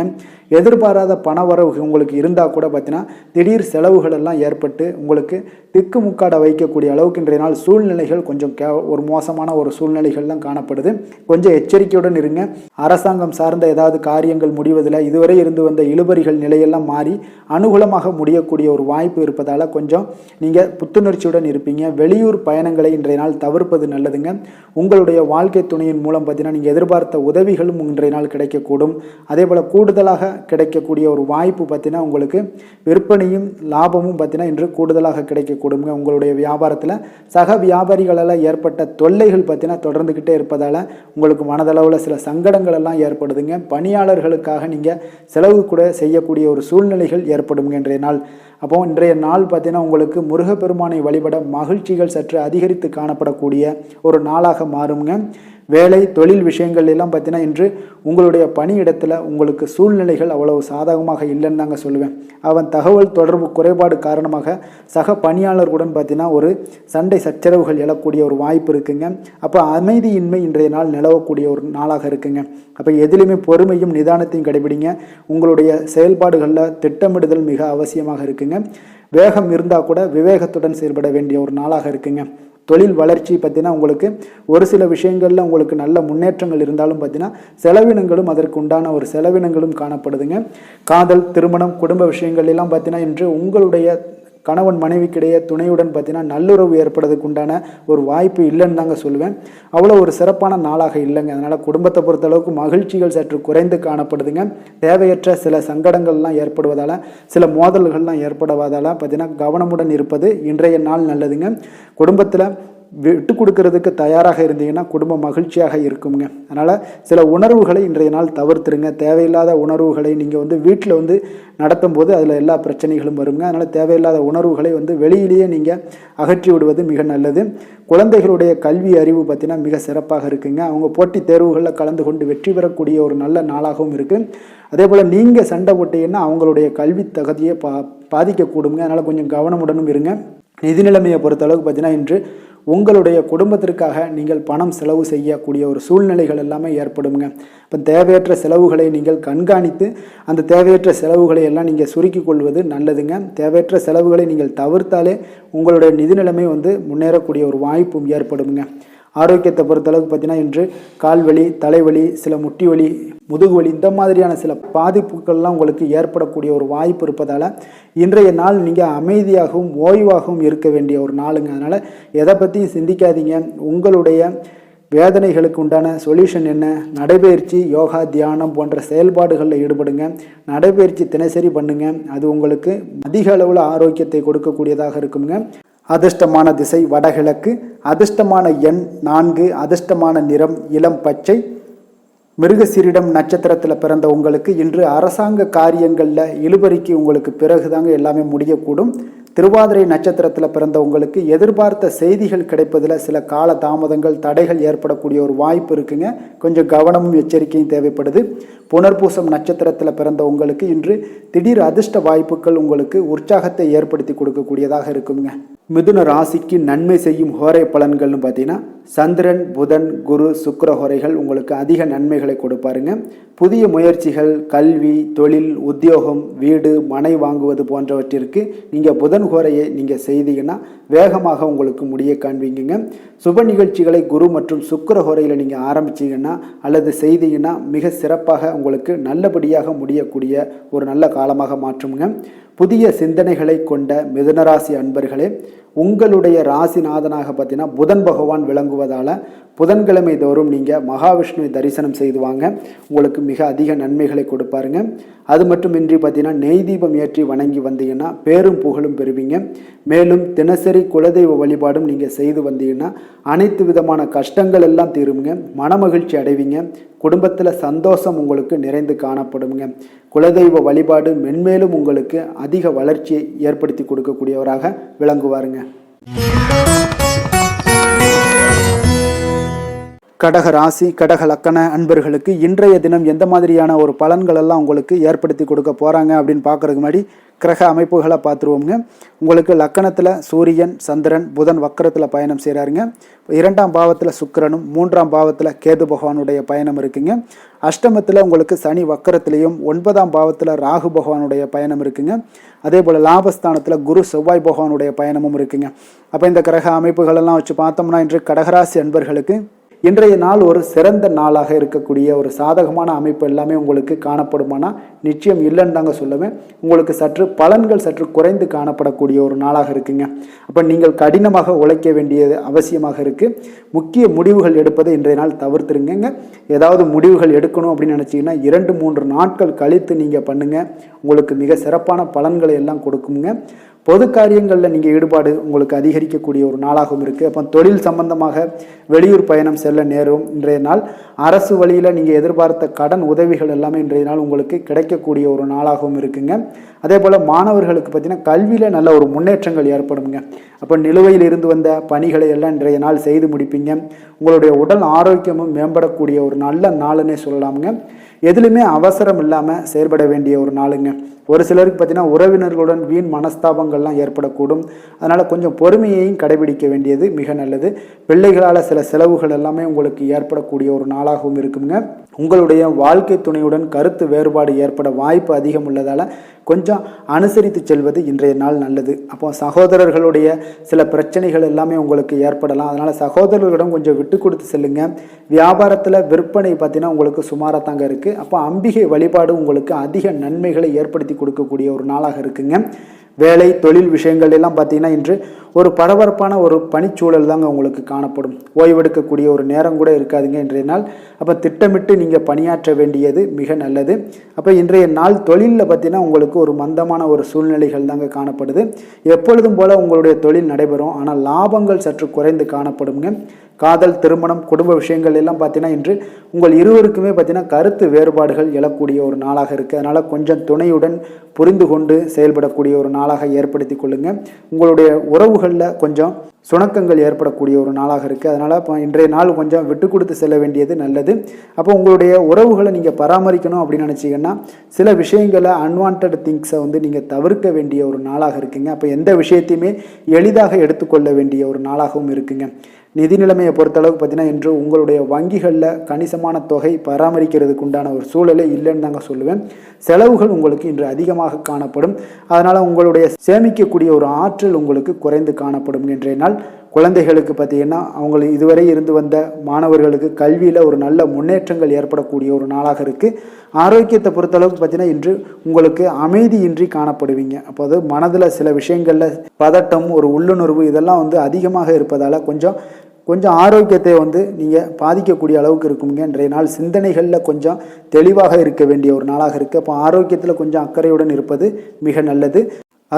எதிர்பாராத பணவரவு உங்களுக்கு இருந்தால் கூட பார்த்தீங்கன்னா திடீர் செலவுகள் எல்லாம் ஏற்பட்டு உங்களுக்கு திக்குமுக்காட வைக்கக்கூடிய அளவுக்கு இன்றைய நாள் சூழ்நிலைகள் கொஞ்சம் ஒரு மோசமான ஒரு சூழ்நிலைகள் தான் காணப்படுது. கொஞ்சம் எச்சரிக்கையுடன் இருங்க. அரசாங்கம் சார்ந்த ஏதாவது காரியங்கள் முடிவதில் இதுவரை இருந்து வந்த இழுபறிகள் நிலையெல்லாம் மாறி அனுகூலமாக முடியக்கூடிய ஒரு வாய்ப்பு இருப்பதால் கொஞ்சம் நீங்கள் புத்துணர்ச்சியுடன் இருப்பீங்க. வெளியூர் பயணங்களை இன்றைய நாள் தவிர்ப்பது நல்லதுங்க. உங்களுடைய வாழ்க்கை துணையின் மூலம் பார்த்தீங்கன்னா நீங்கள் எதிர்பார்த்த உதவிகளும் இன்றைய நாள் கிடைக்கக்கூடும். அதே போல் கூடுதலாக கிடைக்கக்கூடிய ஒரு வாய்ப்பு பார்த்தீங்கன்னா உங்களுக்கு விற்பனையும் லாபமும் பார்த்தீங்கன்னா இன்று கூடுதலாக கிடைக்கக்கூடுங்க. உங்களுடைய வியாபாரத்தில் சக வியாபாரிகளால் ஏற்பட்ட தொல்லைகள் பார்த்தீங்கன்னா தொடர்ந்துக்கிட்டே இருப்பதால் உங்களுக்கு மனதளவில் சில சங்கடங்கள் எல்லாம் ஏற்படுதுங்க. பணியாளர்களுக்காக நீங்கள் செலவு கூட செய்யக்கூடிய ஒரு சூழ்நிலைகள் ஏற்படும் இன்றைய நாள். அப்போ இன்றைய நாள் பார்த்தீங்கன்னா உங்களுக்கு முருகப்பெருமானை வழிபட மகிழ்ச்சிகள் சற்று அதிகரித்து காணப்படக்கூடிய ஒரு நாளாக மாறுங்க. வேலை தொழில் விஷயங்கள் எல்லாம் பார்த்தீங்கன்னா இன்று உங்களுடைய பணியிடத்தில் உங்களுக்கு சூழ்நிலைகள் அவ்வளவு சாதகமாக இல்லைன்னு தாங்க சொல்லுவேன். அவன் தகவல் தொடர்பு குறைபாடு காரணமாக சக பணியாளர்களுடன் பார்த்தீங்கன்னா ஒரு சண்டை சச்சரவுகள் எழக்கூடிய ஒரு வாய்ப்பு இருக்குங்க. அப்போ அமைதியின்மை இன்றைய நாள் நிலவக்கூடிய ஒரு நாளாக இருக்குங்க. அப்போ எதிலுமே பொறுமையும் நிதானத்தையும் கடைபிடிங்க. உங்களுடைய செயல்பாடுகளில் திட்டமிடுதல் மிக அவசியமாக இருக்குங்க. வேகம் இருந்தால் கூட விவேகத்துடன் செயல்பட வேண்டிய ஒரு நாளாக இருக்குங்க. தொழில் வளர்ச்சி பார்த்தீங்கன்னா உங்களுக்கு ஒரு சில விஷயங்களில் உங்களுக்கு நல்ல முன்னேற்றங்கள் இருந்தாலும் பார்த்தீங்கன்னா செலவினங்களும் அதற்கு உண்டான ஒரு செலவினங்களும் காணப்படுதுங்க. காதல் திருமணம் குடும்ப விஷயங்கள் எல்லாம் பார்த்தீங்கன்னா இன்று உங்களுடைய கணவன் மனைவிக்கிடையே துணையுடன் பார்த்தீங்கன்னா நல்லுறவு ஏற்படுறதுக்கு உண்டான ஒரு வாய்ப்பு இல்லைன்னு தாங்க சொல்லுவேன். அவ்வளோ ஒரு சிறப்பான நாளாக இல்லைங்க. அதனால் குடும்பத்தை பொறுத்தளவுக்கு மகிழ்ச்சிகள் சற்று குறைந்து காணப்படுதுங்க. தேவையற்ற சில சங்கடங்கள்லாம் ஏற்படுவதால் சில மோதல்கள்லாம் ஏற்படுவதால் பார்த்தீங்கன்னா கவனமுடன் இருப்பது இன்றைய நாள் நல்லதுங்க. குடும்பத்தில் விட்டு கொடுக்கறதுக்கு தயாராக இருந்தீங்கன்னா குடும்பம் மகிழ்ச்சியாக இருக்குங்க. அதனால் சில உணர்வுகளை இன்றைய நாள் தவிர்த்துருங்க. தேவையில்லாத உணர்வுகளை நீங்கள் வீட்டில் நடத்தும் போது அதில் எல்லா பிரச்சனைகளும் வருங்க. அதனால் தேவையில்லாத உணர்வுகளை வெளியிலேயே நீங்கள் அகற்றி விடுவது மிக நல்லது. குழந்தைகளுடைய கல்வி அறிவு பார்த்தீங்கன்னா மிக சிறப்பாக இருக்குங்க. அவங்க போட்டித் தேர்வுகளில் கலந்து கொண்டு வெற்றி பெறக்கூடிய ஒரு நல்ல நாளாகவும் இருக்குது. அதே போல் நீங்கள் சண்டை போட்டீங்கன்னா அவங்களுடைய கல்வி தகுதியை பாதிக்கக்கூடுங்க. அதனால் கொஞ்சம் கவனமுடனும் இருங்க. நிதி நிலைமையை பொறுத்தளவுக்கு பார்த்தீங்கன்னா இன்று உங்களுடைய குடும்பத்திற்காக நீங்கள் பணம் செலவு செய்யக்கூடிய ஒரு சூழ்நிலைகள் எல்லாமே ஏற்படுங்க. இப்போ தேவையற்ற செலவுகளை நீங்கள் கண்காணித்து அந்த தேவையற்ற செலவுகளை எல்லாம் நீங்கள் சுருக்கிக் கொள்வது நல்லதுங்க. தேவையற்ற செலவுகளை நீங்கள் தவிர்த்தாலே உங்களுடைய நிதி நிலைமை முன்னேறக்கூடிய ஒரு வாய்ப்பும் ஏற்படுங்க. ஆரோக்கியத்தை பொறுத்தளவுக்கு பார்த்தீங்கன்னா இன்று கால்வலி தலைவலி சில முட்டி வலி முதுகுவலி இந்த மாதிரியான சில பாதிப்புகள்லாம் உங்களுக்கு ஏற்படக்கூடிய ஒரு வாய்ப்பு இருப்பதால் இன்றைய நாள் நீங்கள் அமைதியாகவும் ஓய்வாகவும் இருக்க வேண்டிய ஒரு நாளுங்க. அதனால் எதை பற்றியும் சிந்திக்காதீங்க. உங்களுடைய வேதனைகளுக்கு உண்டான சொல்யூஷன் என்ன? நடைபயிற்சி, யோகா, தியானம் போன்ற செயல்பாடுகளில் ஈடுபடுங்க. நடைபயிற்சி தினசரி பண்ணுங்க. அது உங்களுக்கு அதிக அளவில் ஆரோக்கியத்தை கொடுக்கக்கூடியதாக இருக்குங்க. அதிர்ஷ்டமான திசை வடகிழக்கு, அதிர்ஷ்டமான எண் 4, அதிர்ஷ்டமான நிறம் இளம் பச்சை. மிருகசீரிடம் நட்சத்திரத்தில் பிறந்த உங்களுக்கு இன்று அரசாங்க காரியங்களில் இழுபறிக்கு உங்களுக்கு பிறகுதாங்க எல்லாமே முடியக்கூடும். திருவாதிரை நட்சத்திரத்தில் பிறந்த உங்களுக்கு எதிர்பார்த்த செய்திகள் கிடைப்பதில் சில கால தாமதங்கள், தடைகள் ஏற்படக்கூடிய ஒரு வாய்ப்பு இருக்குங்க. கொஞ்சம் கவனமும் எச்சரிக்கையும் தேவைப்படுது. புனர்பூசம் நட்சத்திரத்தில் பிறந்த உங்களுக்கு இன்று திடீர் அதிர்ஷ்ட வாய்ப்புகள் உங்களுக்கு உற்சாகத்தை ஏற்படுத்தி கொடுக்கக்கூடியதாக இருக்குங்க. மிதுன ராசிக்கு நன்மை செய்யும் ஹோரை பலன்கள்னு பார்த்தீங்கன்னா சந்திரன், புதன், குரு, சுக்கிர ஹோரைகள் உங்களுக்கு அதிக நன்மைகளை கொடுப்பாருங்க. புதிய முயற்சிகள், கல்வி, தொழில், உத்தியோகம், வீடு, மனை வாங்குவது போன்றவற்றிற்கு நீங்கள் புதன் ஹோரையை நீங்கள் செய்தீங்கன்னா வேகமாக உங்களுக்கு முடிய காண்பீங்க. சுப நிகழ்ச்சிகளை குரு மற்றும் சுக்கிர ஹோரையில் நீங்கள் ஆரம்பிச்சிங்கன்னா அல்லது செய்தீங்கன்னா மிக சிறப்பாக உங்களுக்கு நல்லபடியாக முடியக்கூடிய ஒரு நல்ல காலமாக மாற்றுங்க. புதிய சிந்தனைகளை கொண்ட மிதுனராசி அன்பர்களே, உங்களுடைய ராசிநாதனாக பார்த்தீங்கன்னா புதன் பகவான் விளங்குவதால் புதன்கிழமை தோறும் நீங்கள் மகாவிஷ்ணுவை தரிசனம் செய்து வாங்க. உங்களுக்கு மிக அதிக நன்மைகளை கொடுப்பாருங்க. அது மட்டுமின்றி பார்த்தீங்கன்னா நெய் தீபம் ஏற்றி வணங்கி வந்தீங்கன்னா பேரும் புகழும் பெறுவீங்க. மேலும் தினசரி குலதெய்வ வழிபாடும் நீங்கள் செய்து வந்தீங்கன்னா அனைத்து விதமான கஷ்டங்கள் எல்லாம் தீருங்க. மனமகிழ்ச்சி அடைவீங்க. குடும்பத்தில் சந்தோஷம் உங்களுக்கு நிறைந்து காணப்படுங்க. குலதெய்வ வழிபாடு மென்மேலும் உங்களுக்கு அதிக வளர்ச்சியை ஏற்படுத்தி கொடுக்கக்கூடியவராக விளங்குவாருங்க. கடக ராசி, கடக லக்கண அன்பர்களுக்கு இன்றைய தினம் எந்த மாதிரியான ஒரு பலன்கள் எல்லாம் உங்களுக்கு ஏற்படுத்தி கொடுக்க போகிறாங்க அப்படின்னு பார்க்குறதுக்கு முன்னாடி கிரக அமைப்புகளை பார்த்துருவோங்க. உங்களுக்கு லக்கணத்தில் சூரியன், சந்திரன், புதன் வக்கரத்தில் பயணம் செய்கிறாருங்க. 2ஆம் பாவத்தில் சுக்கிரனும், 3ஆம் பாவத்தில் கேது பகவானுடைய பயணம் இருக்குங்க. அஷ்டமத்தில் உங்களுக்கு சனி வக்கரத்திலையும், 9ஆம் பாவத்தில் ராகு பகவானுடைய பயணம் இருக்குங்க. அதே போல் லாபஸ்தானத்தில் குரு செவ்வாய் பகவானுடைய பயணமும் இருக்குங்க. அப்போ இந்த கிரக அமைப்புகளெல்லாம் வச்சு பார்த்தோம்னா இன்று கடகராசி அன்பர்களுக்கு இன்றைய நாள் ஒரு சிறந்த நாளாக இருக்கக்கூடிய ஒரு சாதகமான அமைப்பு எல்லாமே உங்களுக்கு காணப்படுமானா நிச்சயம் இல்லைன்னு தாங்க சொல்லுவேன். உங்களுக்கு பலன்கள் சற்று குறைந்து காணப்படக்கூடிய ஒரு நாளாக இருக்குங்க. அப்போ நீங்கள் கடினமாக உழைக்க வேண்டியது அவசியமாக இருக்குது. முக்கிய முடிவுகள் எடுப்பதை இன்றைய நாள் தவிர்த்துருங்க. ஏதாவது முடிவுகள் எடுக்கணும் அப்படின்னு நினச்சிங்கன்னா 2-3 நாட்கள் கழித்து நீங்கள் பண்ணுங்கள். உங்களுக்கு மிக சிறப்பான பலன்களை எல்லாம் கொடுக்குங்க. பொது காரியங்களில் நீங்கள் ஈடுபாடு உங்களுக்கு அதிகரிக்கக்கூடிய ஒரு நாளாகவும் இருக்குது. அப்போ தொழில் சம்பந்தமாக வெளியூர் பயணம் செல்ல நேரும் இன்றைய நாள். அரசு வழியில் நீங்கள் எதிர்பார்த்த கடன் உதவிகள் எல்லாமே இன்றைய நாள் உங்களுக்கு கிடைக்கக்கூடிய ஒரு நாளாகவும் இருக்குங்க. அதே போல் மாணவர்களுக்கு பார்த்தீங்கன்னா கல்வியில் நல்ல ஒரு முன்னேற்றங்கள் ஏற்படுங்க. அப்போ நிலுவையில் இருந்து வந்த பணிகளை எல்லாம் இன்றைய நாள் செய்து முடிப்பீங்க. உங்களுடைய உடல் ஆரோக்கியமும் மேம்படக்கூடிய ஒரு நல்ல நாளுன்னே சொல்லலாமுங்க. எதுலையுமே அவசரம் இல்லாமல் செயல்பட வேண்டிய ஒரு நாளுங்க. ஒரு சிலருக்கு பார்த்தீங்கன்னா உறவினர்களுடன் வீண் மனஸ்தாபங்கள்லாம் ஏற்படக்கூடும். அதனால் கொஞ்சம் பொறுமையையும் கடைபிடிக்க வேண்டியது மிக நல்லது. பிள்ளைகளால் சில செலவுகள் எல்லாமே உங்களுக்கு ஏற்படக்கூடிய ஒரு நாளாகவும் இருக்குங்க. உங்களுடைய வாழ்க்கை துணையுடன் கருத்து வேறுபாடு ஏற்பட வாய்ப்பு அதிகம் உள்ளதால் கொஞ்சம் அனுசரித்து செல்வது இன்றைய நாள் நல்லது. அப்போ சகோதரர்களுடைய சில பிரச்சனைகள் எல்லாமே உங்களுக்கு ஏற்படலாம். அதனால் சகோதரர்களிடம் கொஞ்சம் விட்டு கொடுத்து செல்லுங்க. வியாபாரத்தில் விற்பனை பார்த்தீங்கன்னா உங்களுக்கு சுமாராக தாங்க இருக்குது. அப்போ அம்பிகை வழிபாடு உங்களுக்கு அதிக நன்மைகளை ஏற்படுத்தி கொடுக்கக்கூடிய ஒரு நாளாக இருக்குங்க. வேலை, தொழில் விஷயங்கள் எல்லாம் பார்த்தீங்கன்னா இன்று ஒரு பரபரப்பான ஒரு பணிச்சூழல் தாங்க உங்களுக்கு காணப்படும். ஓய்வெடுக்கக்கூடிய ஒரு நேரம் கூட இருக்காதுங்க இன்றைய நாள். அப்போ திட்டமிட்டு நீங்கள் பணியாற்ற வேண்டியது மிக நல்லது. அப்போ இன்றைய நாள் தொழிலில் பார்த்தீங்கன்னா உங்களுக்கு ஒரு மந்தமான ஒரு சூழ்நிலைகள் தாங்க காணப்படுது. எப்பொழுதும் போல் உங்களுடைய தொழில் நடைபெறும். ஆனால் லாபங்கள் சற்று குறைந்து காணப்படுங்க. காதல், திருமணம், குடும்ப விஷயங்கள் எல்லாம் பார்த்தீங்கன்னா இன்று உங்கள் இருவருக்குமே பார்த்தீங்கன்னா கருத்து வேறுபாடுகள் எழக்கூடிய ஒரு நாளாக இருக்குது. அதனால் கொஞ்சம் துணையுடன் புரிந்து கொண்டு செயல்படக்கூடிய ஒரு நாளாக ஏற்படுத்தி கொள்ளுங்க. உங்களுடைய உறவுகளில் கொஞ்சம் சுணக்கங்கள் ஏற்படக்கூடிய ஒரு நாளாக இருக்குது. அதனால் இப்போ இன்றைய நாள் கொஞ்சம் விட்டு கொடுத்து செல்ல வேண்டியது நல்லது. அப்போ உங்களுடைய உறவுகளை நீங்கள் பராமரிக்கணும் அப்படின்னு நினச்சிங்கன்னா சில விஷயங்களை அன்வான்ட் திங்ஸை நீங்கள் தவிர்க்க வேண்டிய ஒரு நாளாக இருக்குங்க. அப்போ எந்த விஷயத்தையுமே எளிதாக எடுத்துக்கொள்ள வேண்டிய ஒரு நாளாகவும் இருக்குங்க. நிதி நிலைமையை பொறுத்தளவுக்கு பார்த்தீங்கன்னா இன்று உங்களுடைய வங்கிகளில் கணிசமான தொகை பராமரிக்கிறதுக்கு உண்டான ஒரு சூழலே இல்லைன்னு தாங்க சொல்லுவேன். செலவுகள் உங்களுக்கு இன்று அதிகமாக காணப்படும். அதனால் உங்களுடைய சேமிக்கக்கூடிய ஒரு ஆற்றல் உங்களுக்கு குறைந்து காணப்படும். இன்றைய நாள் குழந்தைகளுக்கு பார்த்தீங்கன்னா அவங்களுக்கு இதுவரை இருந்து வந்த மாணவர்களுக்கு கல்வியில் ஒரு நல்ல முன்னேற்றங்கள் ஏற்படக்கூடிய ஒரு நாளாக இருக்குது. ஆரோக்கியத்தை பொறுத்தளவுக்கு பார்த்தீங்கன்னா இன்று உங்களுக்கு அமைதியின்றி காணப்படுவீங்க. அப்போது மனதில் சில விஷயங்களில் பதட்டம், ஒரு உள்ளுணர்வு இதெல்லாம் அதிகமாக இருப்பதால் கொஞ்சம் கொஞ்சம் ஆரோக்கியத்தை நீங்கள் பாதிக்கக்கூடிய அளவுக்கு இருக்குங்க. இன்றைய நாள் சிந்தனைகளில் கொஞ்சம் தெளிவாக இருக்க வேண்டிய ஒரு நாளாக இருக்குது. அப்போ ஆரோக்கியத்தில் கொஞ்சம் அக்கறையுடன் இருப்பது மிக நல்லது.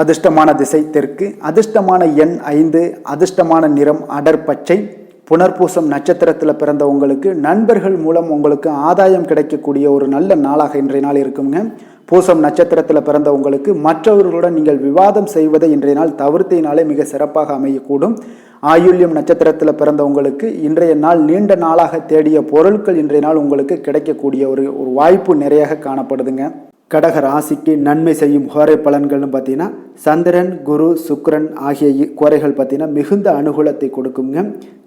அதிர்ஷ்டமான திசை தெற்கு, அதிர்ஷ்டமான எண் 5, அதிர்ஷ்டமான நிறம் அடர் பச்சை. புனர்பூசம் நட்சத்திரத்தில் பிறந்த உங்களுக்கு நண்பர்கள் மூலம் உங்களுக்கு ஆதாயம் கிடைக்கக்கூடிய ஒரு நல்ல நாளாக இன்றைய நாள் இருக்குங்க. பூசம் நட்சத்திரத்தில் பிறந்த உங்களுக்கு மற்றவர்களுடன் நீங்கள் விவாதம் செய்வதை இன்றைய நாள் தவிர்த்தினாலே மிக சிறப்பாக அமையக்கூடும். ஆயுள்யம் நட்சத்திரத்தில் பிறந்த உங்களுக்கு இன்றைய நாள் நீண்ட நாளாக தேடிய பொருட்கள் இன்றைய நாள் உங்களுக்கு கிடைக்கக்கூடிய ஒரு வாய்ப்பு நிறைய காணப்படுதுங்க. கடக ராசிக்கு நன்மை செய்யும் கோரை பலன்கள்னு பார்த்தீங்கன்னா சந்திரன், குரு, சுக்கிரன் ஆகிய கோரைகள் பார்த்தீங்கன்னா மிகுந்த அனுகூலத்தை கொடுக்குங்க.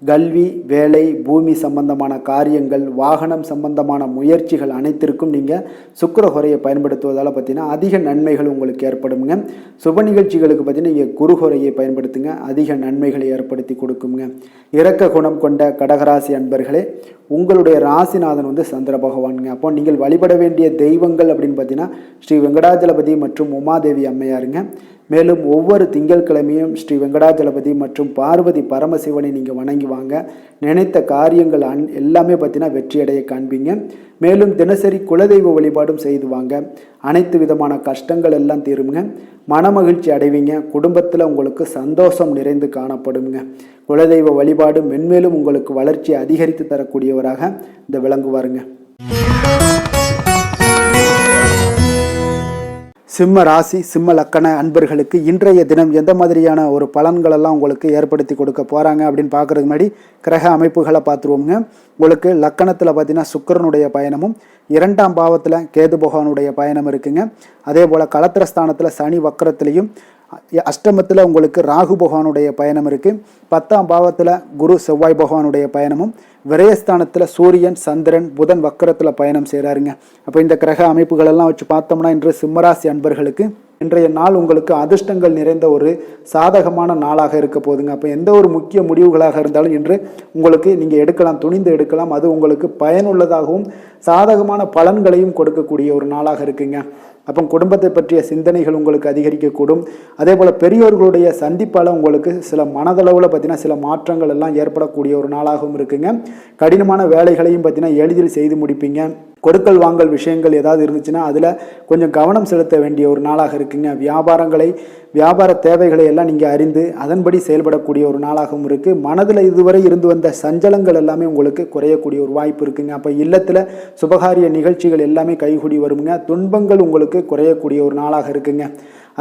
கல்வி, வேலை, பூமி சம்பந்தமான காரியங்கள், வாகனம் சம்பந்தமான முயற்சிகள் அனைத்திற்கும் நீங்கள் சுக்கிர கோரையை பயன்படுத்துவதால் பார்த்தீங்கன்னா அதிக நன்மைகள் உங்களுக்கு ஏற்படுங்க. சுப நிகழ்ச்சிகளுக்கு பார்த்தீங்கன்னா நீங்கள் குரு கோரையை பயன்படுத்துங்க, அதிக நன்மைகளை ஏற்படுத்தி கொடுக்குங்க. இரக்க குணம் கொண்ட கடகராசி அன்பர்களே, உங்களுடைய ராசிநாதன் சந்திர பகவானுங்க. அப்போ நீங்கள் வழிபட வேண்டிய தெய்வங்கள் அப்படின்னு பார்த்தீங்கன்னா ஸ்ரீ வெங்கடாஜலபதி மற்றும் உமாதேவி அம்மையாருங்க. மேலும் ஒவ்வொரு திங்கட்கிழமையும் ஸ்ரீ வெங்கடாஜலபதி மற்றும் பார்வதி பரமசிவனை நீங்கள் வணங்கி வாங்க. நினைத்த காரியங்கள் எல்லாமே பார்த்தீங்கன்னா வெற்றியடைய காண்பீங்க. மேலும் தினசரி குலதெய்வ வழிபாடும் செய்து வாங்க. அனைத்து விதமான கஷ்டங்கள் எல்லாம் தீருங்க. மனமகிழ்ச்சி அடைவீங்க. குடும்பத்தில் உங்களுக்கு சந்தோஷம் நிறைந்து காணப்படுங்க. குலதெய்வ வழிபாடு மென்மேலும் உங்களுக்கு வளர்ச்சி அதிகரித்து தரக்கூடியவராக இந்த விளங்குவாருங்க. சிம்ம ராசி, சிம்ம லக்கண அன்பர்களுக்கு இன்றைய தினம் எந்த மாதிரியான ஒரு பலன்களெல்லாம் உங்களுக்கு ஏற்படுத்தி கொடுக்க போகிறாங்க அப்படின்னு பார்க்குறதுக்கு முன்னாடி கிரக அமைப்புகளை பார்த்துருவோங்க. உங்களுக்கு லக்கணத்தில் பார்த்தீங்கன்னா சுக்கிரனுடைய பயணமும், 2ஆம் பாவத்தில் கேது பகவானுடைய பயணம் இருக்குங்க. அதே போல் களத்திரஸ்தானத்தில் சனி வக்கரத்திலையும், அஷ்டமத்தில் உங்களுக்கு ராகு பகவானுடைய பயணம் இருக்குது. 10ஆம் பாவத்தில் குரு செவ்வாய் பகவானுடைய பயணமும், விரயஸ்தானத்தில் சூரியன், சந்திரன், புதன் வக்கரத்தில் பயணம் செய்கிறாருங்க. அப்போ இந்த கிரக அமைப்புகளெல்லாம் வச்சு பார்த்தோம்னா இன்று சிம்மராசி அன்பர்களுக்கு இன்றைய நாள் உங்களுக்கு அதிர்ஷ்டங்கள் நிறைந்த ஒரு சாதகமான நாளாக இருக்க போகுதுங்க. அப்போ எந்த ஒரு முக்கிய முடிவுகளாக இருந்தாலும் இன்று உங்களுக்கு நீங்கள் எடுக்கலாம், துணிந்து எடுக்கலாம். அது உங்களுக்கு பயனுள்ளதாகவும் சாதகமான பலன்களையும் கொடுக்கக்கூடிய ஒரு நாளாக இருக்குங்க. அப்போ குடும்பத்தை பற்றிய சிந்தனைகள் உங்களுக்கு அதிகரிக்கக்கூடும். அதே போல் பெரியோர்களுடைய சந்திப்பால் உங்களுக்கு சில மனதளவில் பார்த்தீங்கன்னா சில மாற்றங்கள் எல்லாம் ஏற்படக்கூடிய ஒரு நாளாகவும் இருக்குங்க. கடினமான வேலைகளையும் பார்த்தீங்கன்னா எளிதில் செய்து முடிப்பீங்க. கொடுக்கல் வாங்கல் விஷயங்கள் ஏதாவது இருந்துச்சுன்னா அதில் கொஞ்சம் கவனம் செலுத்த வேண்டிய ஒரு நாளாக இருக்குங்க. வியாபார தேவைகளை எல்லாம் நீங்கள் அறிந்து அதன்படி செயல்படக்கூடிய ஒரு நாளாகவும் இருக்குது. மனதில் இதுவரை இருந்து வந்த சஞ்சலங்கள் எல்லாமே உங்களுக்கு குறையக்கூடிய ஒரு வாய்ப்பு இருக்குங்க. அப்போ இல்லத்தில் சுபகாரிய நிகழ்ச்சிகள் எல்லாமே கைகூடி வருங்க. துன்பங்கள் உங்களுக்கு குறையக்கூடிய ஒரு நாளாக இருக்குங்க.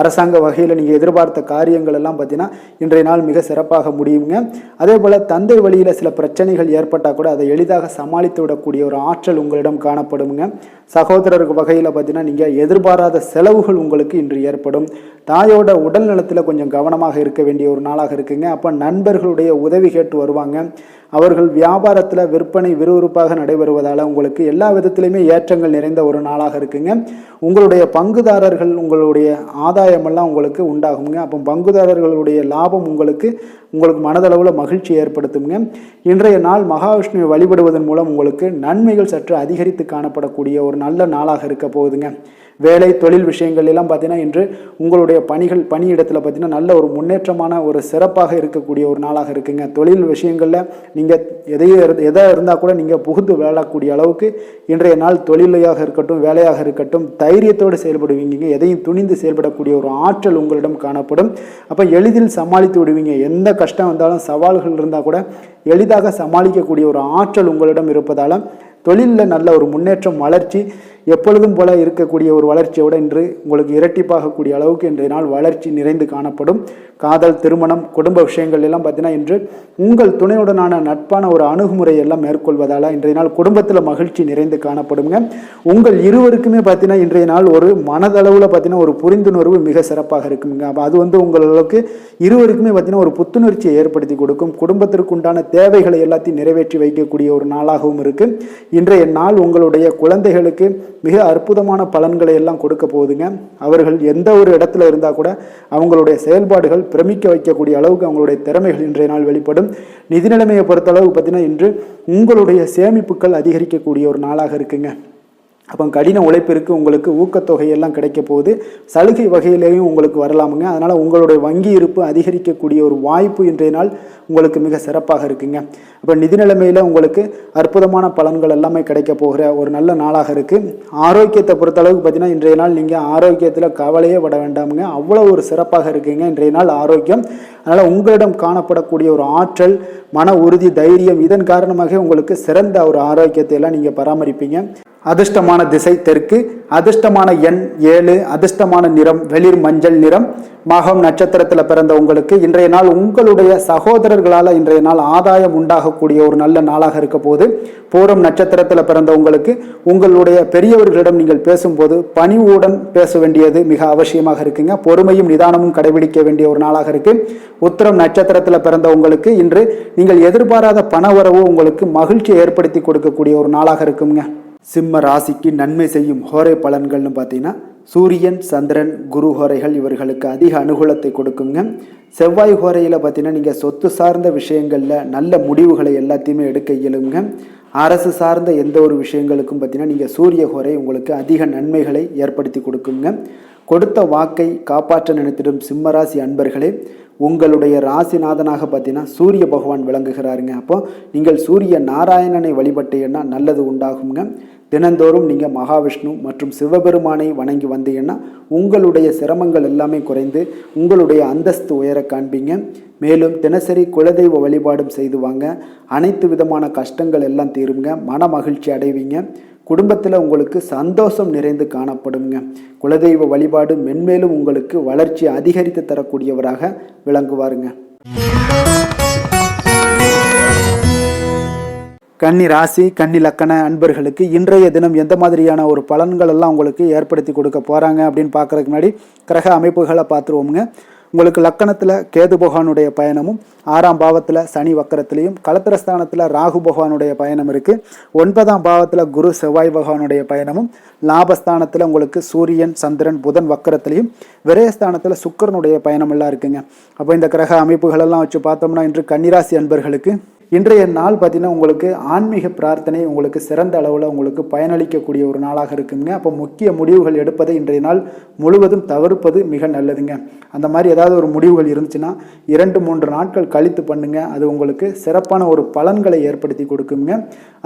அரசாங்க வகையில் நீங்கள் எதிர்பார்த்த காரியங்கள் எல்லாம் பார்த்தீங்கன்னா இன்றைய நாள் மிக சிறப்பாக முடியுங்க. அதே போல் தந்தை வழியில் சில பிரச்சனைகள் ஏற்பட்டால் கூட அதை எளிதாக சமாளித்து விடக்கூடிய ஒரு ஆற்றல் உங்களிடம் காணப்படுங்க. சகோதரர் வகையில் பார்த்தீங்கன்னா நீங்கள் எதிர்பாராத செலவுகள் உங்களுக்கு இன்று ஏற்படும். தாயோட உடல் நலத்தில் கொஞ்சம் கவனமாக இருக்க வேண்டிய ஒரு நாளாக இருக்குங்க. அப்போ நண்பர்களுடைய உதவி கேட்டு வருவாங்க. அவர்கள் வியாபாரத்தில் விற்பனை விறுவிறுப்பாக நடைபெறுவதால் உங்களுக்கு எல்லா விதத்திலையுமே ஏற்றங்கள் நிறைந்த ஒரு நாளாக இருக்குங்க. உங்களுடைய பங்குதாரர்கள் உங்களுடைய ஆதாயமெல்லாம் உங்களுக்கு உண்டாகுங்க. அப்போ பங்குதாரர்களுடைய லாபம் உங்களுக்கு மனதளவில் மகிழ்ச்சி ஏற்படுத்துங்க. இன்றைய நாள் மகாவிஷ்ணுவை வழிபடுவதன் மூலம் உங்களுக்கு நன்மைகள் சற்று அதிகரித்து காணப்படக்கூடிய ஒரு நல்ல நாளாக இருக்க போகுதுங்க. வேலை தொழில் விஷயங்கள் எல்லாம் பார்த்தீங்கன்னா இன்று உங்களுடைய பணியிடத்தில் பார்த்தீங்கன்னா நல்ல ஒரு முன்னேற்றமான ஒரு சிறப்பாக இருக்கக்கூடிய ஒரு நாளாக இருக்குங்க. தொழில் விஷயங்களில் நீங்கள் எதாக இருந்தால் கூட நீங்கள் புகுந்து விளையாடக்கூடிய அளவுக்கு இன்றைய நாள் தொழிலையாக இருக்கட்டும் வேலையாக இருக்கட்டும் தைரியத்தோடு செயல்படுவீங்க. எதையும் துணிந்து செயல்படக்கூடிய ஒரு ஆற்றல் உங்களிடம் காணப்படும். அப்போ எளிதில் சமாளித்து விடுவீங்க. எந்த கஷ்டம் வந்தாலும் சவால்கள் இருந்தால் கூட எளிதாக சமாளிக்கக்கூடிய ஒரு ஆற்றல் உங்களிடம் இருப்பதால் தொழிலில் நல்ல ஒரு முன்னேற்றம் வளர்ச்சி எப்பொழுதும் போல இருக்கக்கூடிய ஒரு வளர்ச்சியோடு இன்று உங்களுக்கு இரட்டிப்பாகக்கூடிய அளவுக்கு இன்றைய நாள் வளர்ச்சி நிறைந்து காணப்படும். காதல், திருமணம், குடும்ப விஷயங்கள் எல்லாம் பார்த்தீங்கன்னா இன்று உங்கள் துணையுடனான நட்பான ஒரு அணுகுமுறை எல்லாம் மேற்கொள்வதால் இன்றைய நாள் குடும்பத்தில் மகிழ்ச்சி நிறைந்து காணப்படுங்க. உங்கள் இருவருக்குமே பார்த்தீங்கன்னா இன்றைய நாள் ஒரு மனதளவில் பார்த்தீங்கன்னா ஒரு புரிந்துணர்வு மிக சிறப்பாக இருக்குங்க. அப்போ அது உங்களுக்கு இருவருக்குமே பார்த்தீங்கன்னா ஒரு புத்துணர்ச்சியை ஏற்படுத்தி கொடுக்கும். குடும்பத்திற்கு உண்டான தேவைகளை எல்லாத்தையும் நிறைவேற்றி வைக்கக்கூடிய ஒரு நாளாகவும் இருக்கு. இன்றைய நாள் உங்களுடைய குழந்தைகளுக்கு மிக அற்புதமான பலன்களை எல்லாம் கொடுக்க போகுதுங்க. அவர்கள் எந்த ஒரு இடத்துல இருந்தால் கூட அவங்களுடைய செயல்பாடுகள் பிரமிக்க வைக்கக்கூடிய அளவுக்கு அவங்களுடைய திறமைகள் இன்றைய நாள் வெளிப்படும். நிதி நிலைமையை பொறுத்த அளவுக்கு பார்த்தீங்கன்னா இன்று உங்களுடைய சேமிப்புகள் அதிகரிக்கக்கூடிய ஒரு நாளாக இருக்குங்க. அப்போ கடின உழைப்பிற்கு உங்களுக்கு ஊக்கத்தொகையெல்லாம் கிடைக்க போகுது. சலுகை வகையிலேயும் உங்களுக்கு வரலாமுங்க. அதனால் உங்களுடைய வங்கி இருப்பு அதிகரிக்கக்கூடிய ஒரு வாய்ப்பு இன்றைய நாள் உங்களுக்கு மிக சிறப்பாக இருக்குங்க. அப்போ நிதி நிலைமையில் உங்களுக்கு அற்புதமான பலன்கள் எல்லாமே கிடைக்க போகிற ஒரு நல்ல நாளாக இருக்குது. ஆரோக்கியத்தை பொறுத்தளவுக்கு பார்த்தீங்கன்னா இன்றைய நாள் நீங்கள் ஆரோக்கியத்தில் கவலையே பட வேண்டாமுங்க. அவ்வளோ ஒரு சிறப்பாக இருக்குங்க இன்றைய நாள் ஆரோக்கியம். அதனால் உங்களிடம் காணப்படக்கூடிய ஒரு ஆற்றல், மன உறுதி, தைரியம் இதன் காரணமாக உங்களுக்கு சிறந்த ஒரு ஆரோக்கியத்தை எல்லாம் நீங்கள் பராமரிப்பீங்க. அதிர்ஷ்டமான திசை தெற்கு, அதிர்ஷ்டமான எண் 7, அதிர்ஷ்டமான நிறம் வெளிர் மஞ்சள் நிறம். மகம் நட்சத்திரத்தில் பிறந்த உங்களுக்கு இன்றைய நாள் உங்களுடைய சகோதரர்களால் இன்றைய நாள் ஆதாயம் உண்டாகக்கூடிய ஒரு நல்ல நாளாக இருக்க போது. பூரம் நட்சத்திரத்தில் பிறந்த உங்களுக்கு உங்களுடைய பெரியவர்களிடம் நீங்கள் பேசும்போது பணிவுடன் பேச வேண்டியது மிக அவசியமாக இருக்குங்க. பொறுமையும் நிதானமும் கடைபிடிக்க வேண்டிய ஒரு நாளாக இருக்கு. உத்திரம் நட்சத்திரத்தில் பிறந்த உங்களுக்கு இன்று நீங்கள் எதிர்பாராத பணவரவு உங்களுக்கு மகிழ்ச்சியை ஏற்படுத்தி கொடுக்கக்கூடிய ஒரு நாளாக இருக்குங்க. சிம்ம ராசிக்கு நன்மை செய்யும் ஹோரை பலன்கள்னு பார்த்தீங்கன்னா சூரியன், சந்திரன், குரு ஹோரைகள் இவர்களுக்கு அதிக அனுகூலத்தை கொடுக்குங்க. செவ்வாய் ஹோரையில் பார்த்தீங்கன்னா நீங்கள் சொத்து சார்ந்த விஷயங்களில் நல்ல முடிவுகளை எல்லாத்தையுமே எடுக்க இயலுங்க. அரசு சார்ந்த எந்த ஒரு விஷயங்களுக்கும் பார்த்தீங்கன்னா நீங்கள் சூரிய ஹோரை உங்களுக்கு அதிக நன்மைகளை ஏற்படுத்தி கொடுக்குங்க. கொடுத்த வாக்கை காப்பாற்ற நினைத்திடும் சிம்மராசி அன்பர்களே, உங்களுடைய ராசிநாதனாக பார்த்தீங்கன்னா சூரிய பகவான் விளங்குகிறாருங்க. அப்போ நீங்கள் சூரிய நாராயணனை வழிபட்டீங்கன்னா நல்லது உண்டாகுங்க. தினந்தோறும் நீங்கள் மகாவிஷ்ணு மற்றும் சிவபெருமானை வணங்கி வந்தீங்கன்னா உங்களுடைய சிரமங்கள் எல்லாமே குறைந்து உங்களுடைய அந்தஸ்து உயர காண்பீங்க. மேலும் தினசரி குலதெய்வ வழிபாடும் செய்து வாங்க. அனைத்து விதமான கஷ்டங்கள் எல்லாம் தீருங்க. மன மகிழ்ச்சி அடைவீங்க. குடும்பத்தில் உங்களுக்கு சந்தோஷம் நிறைந்து காணப்படுங்க. குலதெய்வ வழிபாடு மென்மேலும் உங்களுக்கு வளர்ச்சி அதிகரித்து தரக்கூடியவராக விளங்குவாருங்க. கன்னி ராசி, கன்னி லக்கண அன்பர்களுக்கு இன்றைய தினம் எந்த மாதிரியான ஒரு பலன்கள் எல்லாம் உங்களுக்கு ஏற்படுத்தி கொடுக்க போகிறாங்க அப்படின்னு பார்க்குறதுக்கு முன்னாடி கிரக அமைப்புகளை பார்த்துருவோமுங்க. உங்களுக்கு லக்கணத்தில் கேது பகவானுடைய பயணமும், 6ஆம் பாவத்தில் சனி வக்கரத்திலையும், களத்திரஸ்தானத்தில் ராகு பகவானுடைய பயணம் இருக்குது. 9ஆம் பாவத்தில் குரு செவ்வாய் பகவானுடைய பயணமும், லாபஸ்தானத்தில் உங்களுக்கு சூரியன், சந்திரன், புதன் வக்கரத்திலையும், விரயஸ்தானத்தில் சுக்கிரனுடைய பயணம் எல்லாம் இருக்குங்க. அப்போ இந்த கிரக அமைப்புகளெல்லாம் வச்சு பார்த்தோம்னா இன்று கன்னிராசி அன்பர்களுக்கு இன்றைய நாள் பார்த்தீங்கன்னா உங்களுக்கு ஆன்மீக பிரார்த்தனை உங்களுக்கு சிறந்த அளவில் உங்களுக்கு பயனளிக்கக்கூடிய ஒரு நாளாக இருக்குங்க. அப்போ முக்கிய முடிவுகள் எடுப்பதை இன்றைய நாள் முழுவதும் தவிர்ப்பது மிக நல்லதுங்க. அந்த மாதிரி ஏதாவது ஒரு முடிவுகள் இருந்துச்சுன்னா 2-3 நாட்கள் கழித்து பண்ணுங்க. அது உங்களுக்கு சிறப்பான ஒரு பலன்களை ஏற்படுத்தி கொடுக்குங்க.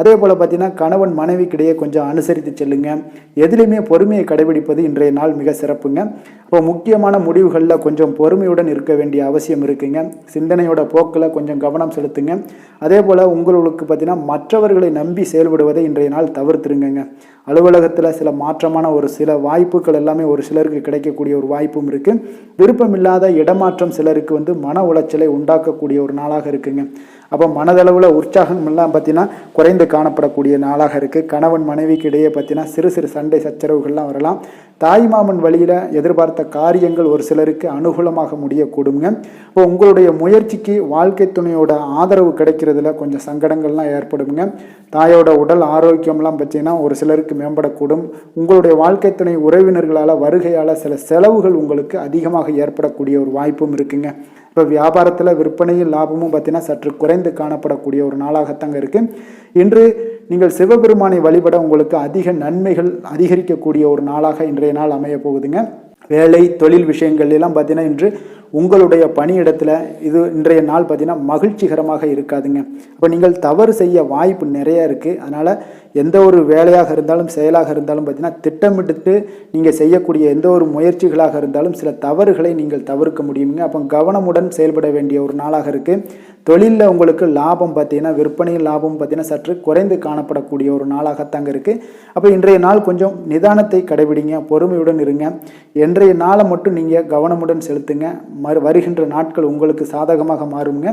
அதே போல் பார்த்தீங்கன்னா கணவன் மனைவிக்கிடையே கொஞ்சம் அனுசரித்து செல்லுங்க. எதிலுமே பொறுமையை கடைபிடிப்பது இன்றைய நாள் மிக சிறப்புங்க. இப்போ முக்கியமான முடிவுகளில் கொஞ்சம் பொறுமையுடன் இருக்க வேண்டிய அவசியம் இருக்குங்க. சிந்தனையோட போக்கில் கொஞ்சம் கவனம் செலுத்துங்க. அதே போல் உங்களுக்கு பார்த்தீங்கன்னா மற்றவர்களை நம்பி செயல்படுவதை இன்றைய நாள் தவிர்த்துருங்க. அலுவலகத்தில் சில மாற்றமான ஒரு சில வாய்ப்புகள் எல்லாமே ஒரு சிலருக்கு கிடைக்கக்கூடிய ஒரு வாய்ப்பும் இருக்குது. விருப்பமில்லாத இடமாற்றம் சிலருக்கு மன உளைச்சலை உண்டாக்கக்கூடிய ஒரு நாளாக இருக்குங்க. அப்போ மனதளவில் உற்சாகம் எல்லாம் பார்த்தீங்கன்னா குறைந்து காணப்படக்கூடிய நாளாக இருக்குது. கணவன் மனைவிக்கு இடையே பார்த்தீங்கன்னா சிறு சிறு சண்டை சச்சரவுகள்லாம் வரலாம். தாய்மாமன் வழியில் எதிர்பார்த்த காரியங்கள் ஒரு சிலருக்கு அனுகூலமாக முடியக்கூடுங்க. இப்போ உங்களுடைய முயற்சிக்கு வாழ்க்கை துணையோட ஆதரவு கிடைக்கிறதுல கொஞ்சம் சங்கடங்கள்லாம் ஏற்படுங்க. தாயோட உடல் ஆரோக்கியம்லாம் பார்த்தீங்கன்னா ஒரு சிலருக்கு மேம்படக்கூடும். உங்களுடைய வாழ்க்கை துணை உறவினர்களால் வருகையால் சில செலவுகள் உங்களுக்கு அதிகமாக ஏற்படக்கூடிய ஒரு வாய்ப்பும் இருக்குங்க. இப்போ வியாபாரத்தில் விற்பனையும் லாபமும் பார்த்தீங்கன்னா சற்று குறைந்து காணப்படக்கூடிய ஒரு நாளாகத்தாங்க இருக்குது. இன்று நீங்கள் சிவபெருமானை வழிபட உங்களுக்கு அதிக நன்மைகள் அதிகரிக்கக்கூடிய ஒரு நாளாக இன்றைய நாள் அமைய போகுதுங்க. வேலை தொழில் விஷயங்கள் எல்லாம் பார்த்தீங்கன்னா இன்று உங்களுடைய பணியிடத்தில் இது இன்றைய நாள் பார்த்தீங்கன்னா மகிழ்ச்சிகரமாக இருக்காதுங்க. அப்போ நீங்கள் தவறு செய்ய வாய்ப்பு நிறைய இருக்குது. அதனால் எந்த ஒரு வேலையாக இருந்தாலும் செயலாக இருந்தாலும் பார்த்தீங்கன்னா திட்டமிட்டு நீங்கள் செய்யக்கூடிய எந்த ஒரு முயற்சிகளாக இருந்தாலும் சில தவறுகளை நீங்கள் தவிர்க்க முடியுங்க. அப்போ கவனமுடன் செயல்பட வேண்டிய ஒரு நாளாக இருக்குது. தொழிலில் உங்களுக்கு லாபம் பார்த்தீங்கன்னா விற்பனையில் லாபம் பார்த்தீங்கன்னா சற்று குறைந்து காணப்படக்கூடிய ஒரு நாளாகத்தாங்க இருக்குது. அப்போ இன்றைய நாள் கொஞ்சம் நிதானத்தை கடைபிடிங்க, பொறுமையுடன் இருங்க. இன்றைய நாளை மட்டும் நீங்கள் கவனமுடன் செலுத்துங்க. வருகின்ற நாட்கள் உங்களுக்கு சாதகமாக மாறுங்க.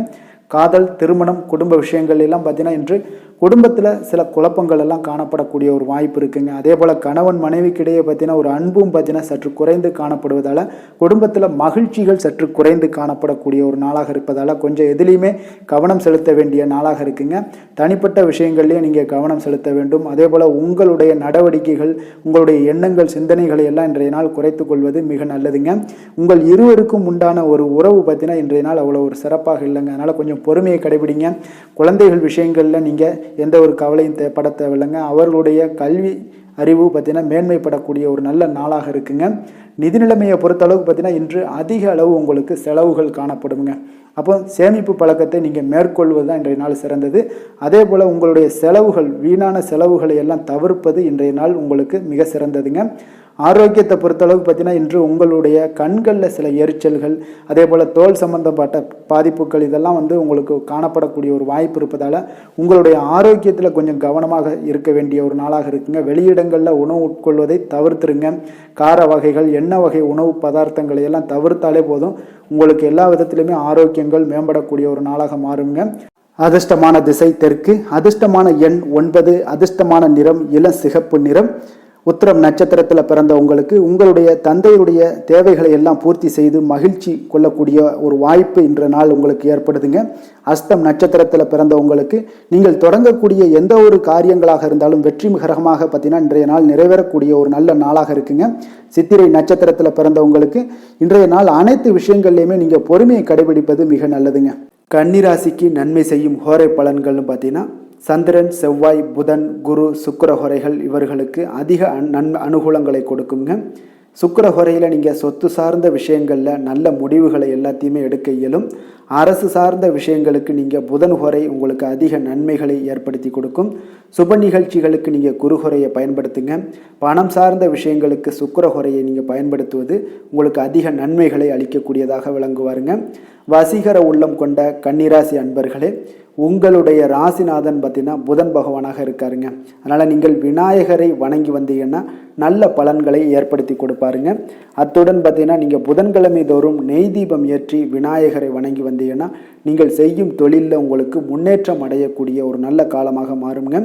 காதல், திருமணம், குடும்ப விஷயங்கள் எல்லாம் பார்த்தீங்கன்னா இன்று குடும்பத்தில் சில குழப்பங்கள் எல்லாம் காணப்படக்கூடிய ஒரு வாய்ப்பு இருக்குங்க. அதே போல் கணவன் மனைவிக்கிடையே பார்த்தீங்கன்னா ஒரு அன்பும் பார்த்தீங்கன்னா சற்று குறைந்து காணப்படுவதால் குடும்பத்தில் மகிழ்ச்சிகள் சற்று குறைந்து காணப்படக்கூடிய ஒரு நாளாக இருப்பதால் கொஞ்சம் எதிலையுமே கவனம் செலுத்த வேண்டிய நாளாக இருக்குங்க. தனிப்பட்ட விஷயங்கள்லேயே நீங்கள் கவனம் செலுத்த வேண்டும். அதே போல் உங்களுடைய நடவடிக்கைகள், உங்களுடைய எண்ணங்கள், சிந்தனைகளை எல்லாம் இன்றைய நாள் குறைத்து கொள்வது மிக நல்லதுங்க. உங்கள் இருவருக்கும் உண்டான ஒரு உறவு பார்த்தீங்கன்னா இன்றைய நாள் அவ்வளோ ஒரு சிறப்பாக இல்லைங்க. அதனால் கொஞ்சம் பொறுமையை கடைபிடிங்க. குழந்தைகள் விஷயங்களில் நீங்கள் எந்த ஒரு கவலையும் பட தேவையில்லைங்க. அவர்களுடைய கல்வி அறிவு பார்த்தீங்கன்னா மேன்மைப்படக்கூடிய ஒரு நல்ல நாளாக இருக்குங்க. நிதி நிலைமையை பொறுத்தளவுக்கு பார்த்தீங்கன்னா இன்று அதிக அளவு உங்களுக்கு செலவுகள் காணப்படுங்க. அப்போ சேமிப்பு பழக்கத்தை நீங்கள் மேற்கொள்வது தான் இன்றைய நாள் சிறந்தது. அதே போல் உங்களுடைய செலவுகள், வீணான செலவுகளை எல்லாம் தவிர்ப்பது இன்றைய நாள் உங்களுக்கு மிக சிறந்ததுங்க. ஆரோக்கியத்தை பொறுத்தளவுக்கு பார்த்தீங்கன்னா இன்று உங்களுடைய கண்களில் சில எரிச்சல்கள், அதே போல் தோல் சம்பந்தப்பட்ட பாதிப்புகள் இதெல்லாம் உங்களுக்கு காணப்படக்கூடிய ஒரு வாய்ப்பு இருப்பதால் உங்களுடைய ஆரோக்கியத்தில் கொஞ்சம் கவனமாக இருக்க வேண்டிய ஒரு நாளாக இருக்குங்க. வெளியிடங்களில் உணவு உட்கொள்வதை தவிர்த்துருங்க. கார வகைகள், எண்ணெய் வகை உணவு பதார்த்தங்களை எல்லாம் தவிர்த்தாலே போதும், உங்களுக்கு எல்லா விதத்திலுமே ஆரோக்கியங்கள் மேம்படக்கூடிய ஒரு நாளாக மாறுங்க. அதிர்ஷ்டமான திசை தெற்கு, அதிர்ஷ்டமான எண் 9, அதிர்ஷ்டமான நிறம் இளம் சிகப்பு நிறம். உத்திரம் நட்சத்திரத்தில் பிறந்த உங்களுடைய தந்தையுடைய தேவைகளை எல்லாம் பூர்த்தி செய்து மகிழ்ச்சி கொள்ளக்கூடிய ஒரு வாய்ப்பு இன்ற நாள் உங்களுக்கு ஏற்படுதுங்க. அஸ்தம் நட்சத்திரத்தில் பிறந்த நீங்கள் தொடங்கக்கூடிய எந்த ஒரு காரியங்களாக இருந்தாலும் வெற்றிகரமாக பார்த்தீங்கன்னா இன்றைய நாள் நிறைவேறக்கூடிய ஒரு நல்ல நாளாக இருக்குங்க. சித்திரை நட்சத்திரத்தில் பிறந்த இன்றைய நாள் அனைத்து விஷயங்கள்லையுமே நீங்கள் பொறுமையை கடைபிடிப்பது மிக நல்லதுங்க. கன்னிராசிக்கு நன்மை செய்யும் ஹோரை பலன்கள்னு பார்த்தீங்கன்னா சந்திரன், செவ்வாய், புதன், குரு, சுக்கிர ஹோரைகள் இவர்களுக்கு அதிக அனுகூலங்களை கொடுக்குங்க. சுக்கிர ஹோரையில் நீங்கள் சொத்து சார்ந்த விஷயங்களில் நல்ல முடிவுகளை எல்லாத்தையுமே எடுக்க இயலும். அரசு சார்ந்த விஷயங்களுக்கு நீங்கள் புதன் ஹோரை உங்களுக்கு அதிக நன்மைகளை ஏற்படுத்தி கொடுக்கும். சுப நிகழ்ச்சிகளுக்கு நீங்கள் குரு ஹோரையை பயன்படுத்துங்க. பணம் சார்ந்த விஷயங்களுக்கு சுக்கிர ஹோரையை நீங்கள் பயன்படுத்துவது உங்களுக்கு அதிக நன்மைகளை அளிக்கக்கூடியதாக விளங்குவாருங்க. வசீகர உள்ளம் கொண்ட கன்னிராசி அன்பர்களே, உங்களுடைய ராசிநாதன் பார்த்தீங்கன்னா புதன் பகவானாக இருக்காருங்க. அதனால் நீங்கள் விநாயகரை வணங்கி வந்தீங்கன்னா நல்ல பலன்களை ஏற்படுத்தி கொடுப்பாருங்க. அத்துடன் பார்த்தீங்கன்னா நீங்கள் புதன்கிழமை தோறும் நெய் தீபம் ஏற்றி விநாயகரை வணங்கி வந்தீங்கன்னா நீங்கள் செய்யும் தொழிலில் உங்களுக்கு முன்னேற்றம் அடையக்கூடிய ஒரு நல்ல காலமாக மாறுங்க.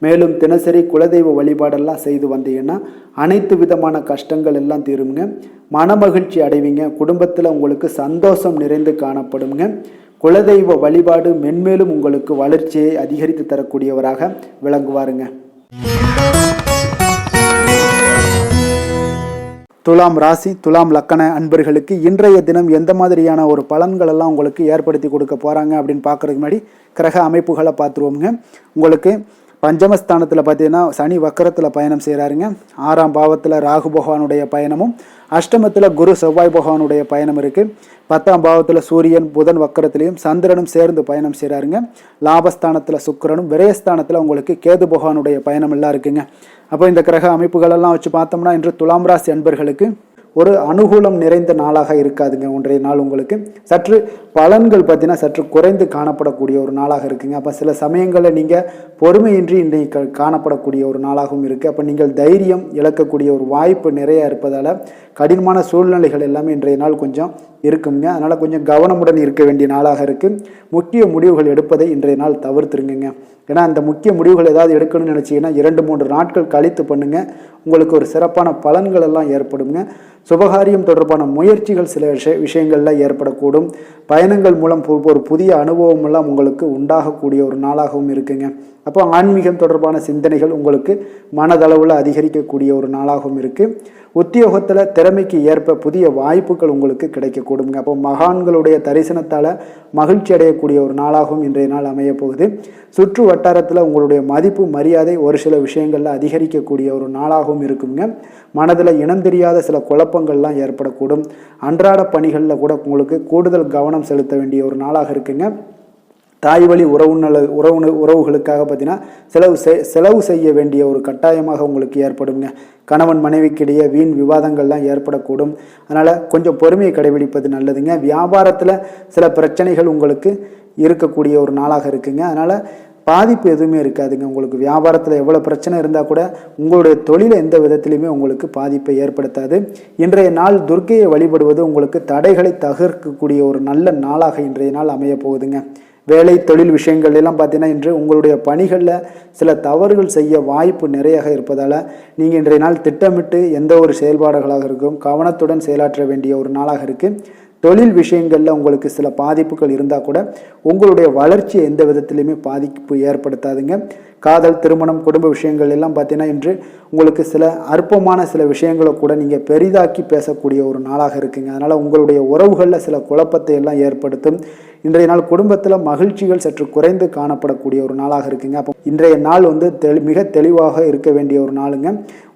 மேலும் தினசரி குலதெய்வ வழிபாடெல்லாம் செய்து வந்தீங்கன்னா அனைத்து விதமான கஷ்டங்கள் எல்லாம் தீருங்க. மனமகிழ்ச்சி அடைவீங்க. குடும்பத்தில் உங்களுக்கு சந்தோஷம் நிறைந்து காணப்படுங்க. குலதெய்வ வழிபாடு மென்மேலும் உங்களுக்கு வளர்ச்சியை அதிகரித்து தரக்கூடியவராக விளங்குவாருங்க. துலாம் ராசி, துலாம் லக்கண அன்பர்களுக்கு இன்றைய தினம் எந்த மாதிரியான ஒரு பலன்கள் எல்லாம் உங்களுக்கு ஏற்படுத்தி கொடுக்க போகிறாங்க அப்படின்னு பார்க்குறதுக்கு முன்னாடி கிரக அமைப்புகளை பார்த்துருவோங்க. உங்களுக்கு பஞ்சமஸ்தானத்தில் பார்த்தீங்கன்னா சனி வக்கரத்தில் பயணம் செய்கிறாருங்க. 6ஆம் பாவத்தில் ராகு பகவானுடைய பயணமும், அஷ்டமத்தில் குரு செவ்வாய் பகவானுடைய பயணம் இருக்குது. 10ஆம் பாவத்தில் சூரியன் புதன் வக்கரத்திலையும் சந்திரனும் சேர்ந்து பயணம் செய்கிறாருங்க. லாபஸ்தானத்தில் சுக்கிரனும், விரயஸ்தானத்தில் உங்களுக்கு கேது பகவானுடைய பயணம் எல்லாம் இருக்குங்க. அப்போ இந்த கிரக அமைப்புகளெல்லாம் வச்சு பார்த்தோம்னா இன்று துலாம் ராசி அன்பர்களுக்கு ஒரு அனுகூலம் நிறைந்த நாளாக இருக்காதுங்க. ஒன்றைய நாள் உங்களுக்கு சற்று பலன்கள் பார்த்தீங்கன்னா சற்று குறைந்து காணப்படக்கூடிய ஒரு நாளாக இருக்குங்க. அப்போ சில சமயங்களில் நீங்கள் பொறுமையின்றி இன்றைக்கு காணப்படக்கூடிய ஒரு நாளாகவும் இருக்குது. அப்போ நீங்கள் தைரியம் இழக்கக்கூடிய ஒரு வாய்ப்பு நிறைய இருப்பதால் கடினமான சூழ்நிலைகள் எல்லாமே இன்றைய நாள் கொஞ்சம் இருக்குங்க. அதனால் கொஞ்சம் கவனமுடன் இருக்க வேண்டிய நாளாக இருக்குது. முக்கிய முடிவுகள் எடுப்பதை இன்றைய நாள் தவிர்த்துருங்க. ஏன்னா அந்த முக்கிய முடிவுகள் ஏதாவது எடுக்கணும்னு நினச்சிங்கன்னா 2-3 நாட்கள் கழித்து பண்ணுங்கள். உங்களுக்கு ஒரு சிறப்பான பலன்கள் எல்லாம் ஏற்படுங்க. சுபகாரியம் தொடர்பான முயற்சிகள் சில விஷயங்களில் ஏற்படக்கூடும். பயணங்கள் மூலம் ஒரு புதிய அனுபவம் எல்லாம் உங்களுக்கு உண்டாகக்கூடிய ஒரு நாளாகவும் இருக்குங்க. அப்போ ஆன்மீகம் தொடர்பான சிந்தனைகள் உங்களுக்கு மனதளவில் அதிகரிக்கக்கூடிய ஒரு நாளாகவும் இருக்குது. உத்தியோகத்தில் திறமைக்கு ஏற்ப புதிய வாய்ப்புகள் உங்களுக்கு கிடைக்கக்கூடுங்க. அப்போ மகான்களுடைய தரிசனத்தால் மகிழ்ச்சி அடையக்கூடிய ஒரு நாளாகவும் இன்றைய நாள் அமைய போகுது. சுற்று வட்டாரத்தில் உங்களுடைய மதிப்பு மரியாதை ஒரு சில விஷயங்களில் அதிகரிக்கக்கூடிய ஒரு நாளாகவும் இருக்குங்க. மனதில் இனம் தெரியாத சில குழப்பங்கள்லாம் ஏற்படக்கூடும். அன்றாட பணிகளில் கூட உங்களுக்கு கூடுதல் கவனம் செலுத்த வேண்டிய ஒரு நாளாக இருக்குங்க. தாய் வழி உறவுகளுக்காக பார்த்தீங்கன்னா செலவு செய்ய வேண்டிய ஒரு கட்டாயமாக உங்களுக்கு ஏற்படுங்க. கணவன் மனைவிக்கிடையே வீண் விவாதங்கள்லாம் ஏற்படக்கூடும். அதனால் கொஞ்சம் பொறுமையை கடைபிடிப்பது நல்லதுங்க. வியாபாரத்தில் சில பிரச்சனைகள் உங்களுக்கு இருக்கக்கூடிய ஒரு நாளாக இருக்குங்க. அதனால் பாதிப்பு எதுவுமே இருக்காதுங்க. உங்களுக்கு வியாபாரத்தில் எவ்வளோ பிரச்சனை இருந்தால் கூட உங்களுடைய தொழிலை எந்த விதத்திலையுமே உங்களுக்கு பாதிப்பை ஏற்படுத்தாது. இன்றைய நாள் துர்க்கையை வழிபடுவது உங்களுக்கு தடைகளை தகர்க்கக்கூடிய ஒரு நல்ல நாளாக இன்றைய நாள் அமைய போகுதுங்க. வேலை தொழில் விஷயங்கள் எல்லாம் பார்த்தீங்கன்னா இன்று உங்களுடைய பணிகளில் சில தவறுகள் செய்ய வாய்ப்பு நிறையாக இருப்பதால் நீங்கள் இன்றைய நாள் திட்டமிட்டு எந்த ஒரு செயல்பாடுகளாக இருக்கும் கவனத்துடன் செயலாற்ற வேண்டிய ஒரு நாளாக இருக்குது. தொழில் விஷயங்களில் உங்களுக்கு சில பாதிப்புகள் இருந்தால் கூட உங்களுடைய வளர்ச்சியை எந்த விதத்திலையுமே பாதிப்பு ஏற்படுத்தாதுங்க. காதல், திருமணம், குடும்ப விஷயங்கள் எல்லாம் பார்த்தீங்கன்னா இன்று உங்களுக்கு சில அற்பமான சில விஷயங்களை கூட நீங்கள் பெரிதாக்கி பேசக்கூடிய ஒரு நாளாக இருக்குங்க. அதனால் உங்களுடைய உறவுகளில் சில குழப்பத்தை எல்லாம் ஏற்படுத்தும். இன்றைய நாள் குடும்பத்தில் மகிழ்ச்சிகள் சற்று குறைந்து காணப்படக்கூடிய ஒரு நாளாக இருக்குங்க. அப்போ இன்றைய நாள் வந்து மிக தெளிவாக இருக்க வேண்டிய ஒரு நாளுங்க.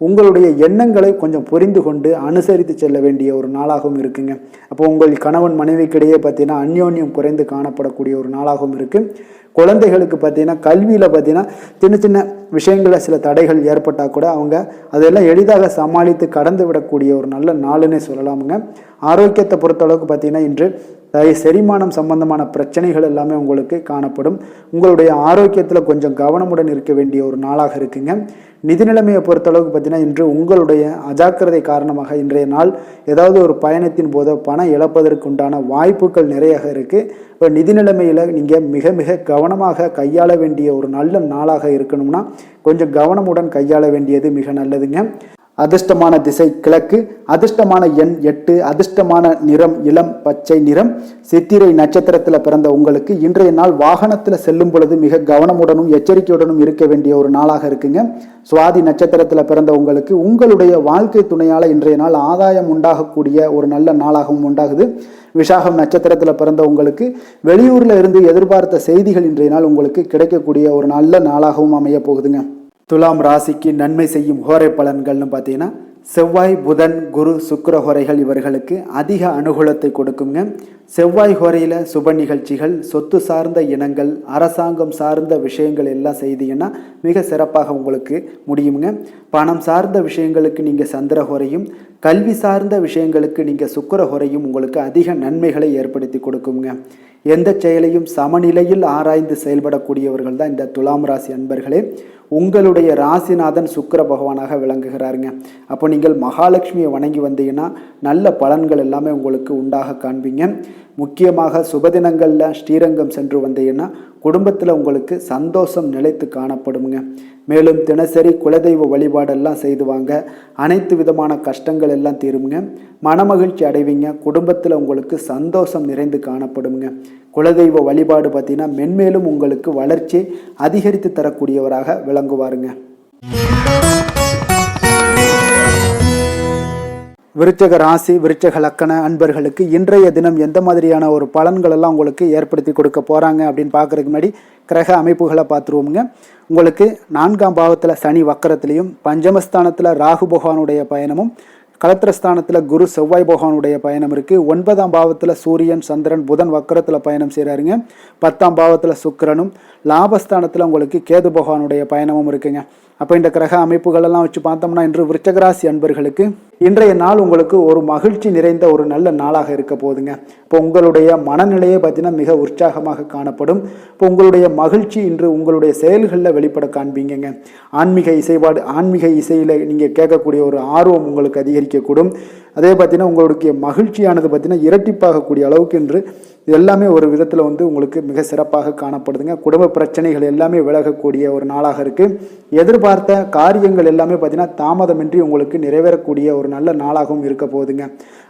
உங்களுடைய எண்ணங்களை கொஞ்சம் புரிந்து கொண்டு அனுசரித்து செல்ல வேண்டிய ஒரு நாளாகவும் இருக்குங்க. அப்போ உங்கள் கணவன் மனைவிக்கிடையே பார்த்தீங்கன்னா அந்யோன்யம் குறைந்து காணப்படக்கூடிய ஒரு நாளாகவும் இருக்குது. குழந்தைகளுக்கு பார்த்தீங்கன்னா கல்வியில் பார்த்தீங்கன்னா சின்ன சின்ன விஷயங்களில் சில தடைகள் ஏற்பட்டால் கூட அவங்க அதெல்லாம் எளிதாக சமாளித்து கடந்து விடக்கூடிய ஒரு நல்ல நாளுன்னே சொல்லலாமுங்க. ஆரோக்கியத்தை பொறுத்தளவுக்கு பார்த்தீங்கன்னா இன்று செரிமானம் சம்பந்தமான பிரச்சனைகள் எல்லாமே உங்களுக்கு காணப்படும். உங்களுடைய ஆரோக்கியத்தில் கொஞ்சம் கவனமுடன் இருக்க வேண்டிய ஒரு நாளாக இருக்குங்க. நிதி நிலைமையை பொறுத்தளவுக்கு பார்த்தீங்கன்னா இன்று உங்களுடைய அஜாக்கிரதை காரணமாக இன்றைய நாள் ஏதாவது ஒரு பயணத்தின் போது பணம் இழப்பதற்கு உண்டான வாய்ப்புகள் நிறைய இருக்குது. இப்போ நிதி நிலைமையில் நீங்கள் மிக மிக கவனமாக கையாள வேண்டிய ஒரு நல்ல நாளாக இருக்கணும்னா கொஞ்சம் கவனமுடன் கையாள வேண்டியது மிக நல்லதுங்க. அதிர்ஷ்டமான திசை கிழக்கு, அதிர்ஷ்டமான எண் 8, அதிர்ஷ்டமான நிறம் இளம் பச்சை நிறம். சித்திரை நட்சத்திரத்தில் பிறந்த உங்களுக்கு இன்றைய நாள் வாகனத்தில் செல்லும் பொழுது மிக கவனமுடனும் எச்சரிக்கையுடனும் இருக்க வேண்டிய ஒரு நாளாக இருக்குங்க. சுவாதி நட்சத்திரத்தில் பிறந்த உங்களுக்கு உங்களுடைய வாழ்க்கை துணையால் இன்றைய நாள் ஆதாயம் உண்டாகக்கூடிய ஒரு நல்ல நாளாகவும் உண்டாகுது. விசாகம் நட்சத்திரத்தில் பிறந்த உங்களுக்கு வெளியூரில் இருந்து எதிர்பார்த்த செய்திகள் இன்றைய நாள் உங்களுக்கு கிடைக்கக்கூடிய ஒரு நல்ல நாளாகவும் அமைய போகுதுங்க. துலாம் ராசிக்கு நன்மை செய்யும் ஹோரை பலன்கள்னு பார்த்தீங்கன்னா செவ்வாய், புதன், குரு, சுக்கிர ஹோரைகள் இவர்களுக்கு அதிக அனுகூலத்தை கொடுக்குங்க. செவ்வாய் ஹோரையில் சுப நிகழ்ச்சிகள், சொத்து சார்ந்த இனங்கள், அரசாங்கம் சார்ந்த விஷயங்கள் எல்லாம் செய்தீங்கன்னா மிக சிறப்பாக உங்களுக்கு முடியுங்க. பணம் சார்ந்த விஷயங்களுக்கு நீங்கள் சந்திர ஹோரையும், கல்வி சார்ந்த விஷயங்களுக்கு நீங்கள் சுக்கிர ஹோரையும் உங்களுக்கு அதிக நன்மைகளை ஏற்படுத்தி கொடுக்குங்க. எந்த செயலையும் சமநிலையில் ஆராய்ந்து செயல்படக்கூடியவர்கள் தான் இந்த துலாம் ராசி அன்பர்களே. உங்களுடைய ராசிநாதன் சுக்கிர பகவானாக விளங்குகிறாருங்க. அப்போ நீங்கள் மகாலட்சுமியை வணங்கி வந்தீங்கன்னா நல்ல பலன்கள் எல்லாமே உங்களுக்கு உண்டாக காண்பீங்க. முக்கியமாக சுபதினங்களில் ஸ்ரீரங்கம் சென்று வந்தீங்கன்னா குடும்பத்தில் உங்களுக்கு சந்தோஷம் நிலைத்து காணப்படுங்க. மேலும் தினசரி குலதெய்வ வழிபாடெல்லாம் செய்து வாங்க, அனைத்து விதமான கஷ்டங்கள் எல்லாம் தீருங்க, மனமகிழ்ச்சி அடைவீங்க, குடும்பத்தில் உங்களுக்கு சந்தோஷம் நிறைந்து காணப்படுங்க. குலதெய்வ வழிபாடு பார்த்தீங்கன்னா மென்மேலும் உங்களுக்கு வளர்ச்சி அதிகரித்து தரக்கூடியவராக விளங்குவாருங்க. விருச்சக ராசி, விருச்சக லக்கண அன்பர்களுக்கு இன்றைய தினம் எந்த மாதிரியான ஒரு பலன்கள் எல்லாம் உங்களுக்கு ஏற்படுத்தி கொடுக்க போகிறாங்க அப்படின்னு பார்க்குறதுக்கு முன்னாடி கிரக அமைப்புகளை பார்த்துருவோமுங்க. உங்களுக்கு 4ஆம் பாவத்தில் சனி வக்கரத்திலையும், பஞ்சமஸ்தானத்தில் ராகு பகவானுடைய பயணமும், கலத்திரஸ்தானத்தில் குரு செவ்வாய் பகவானுடைய பயணம் இருக்குது. 9ஆம் பாவத்தில் சூரியன், சந்திரன், புதன் வக்கரத்தில் பயணம் செய்கிறாருங்க. 10ஆம் பாவத்தில் சுக்கிரனும், லாபஸ்தானத்தில் உங்களுக்கு கேது பகவானுடைய பயணமும் இருக்குங்க. அப்போ இந்த கிரக அமைப்புகளெல்லாம் வச்சு பார்த்தோம்னா இன்று விருச்சகராசி அன்பர்களுக்கு இன்றைய நாள் உங்களுக்கு ஒரு மகிழ்ச்சி நிறைந்த ஒரு நல்ல நாளாக இருக்க போகுதுங்க. இப்போ உங்களுடைய மனநிலையை பார்த்தீங்கன்னா மிக உற்சாகமாக காணப்படும். இப்போ உங்களுடைய மகிழ்ச்சி இன்று உங்களுடைய செயல்களில் வெளிப்பட காண்பீங்க. ஆன்மீக இசையில் நீங்கள் கேட்கக்கூடிய ஒரு ஆர்வம் உங்களுக்கு அதிகரிக்கக்கூடும். அதே பார்த்தீங்கன்னா உங்களுடைய மகிழ்ச்சியானது பார்த்தீங்கன்னா இரட்டிப்பாகக்கூடிய அளவுக்கு இன்று எல்லாமே ஒரு விதத்தில் உங்களுக்கு மிக சிறப்பாக காணப்படுதுங்க. குடும்ப பிரச்சனைகள் எல்லாமே விலகக்கூடிய ஒரு நாளாக இருக்குது. எதிர்பார்த்த காரியங்கள் எல்லாமே பார்த்தீங்கன்னா தாமதமின்றி உங்களுக்கு நிறைவேறக்கூடிய ஒரு நல்ல நாளாகவும் இருக்க போகுதுங்க.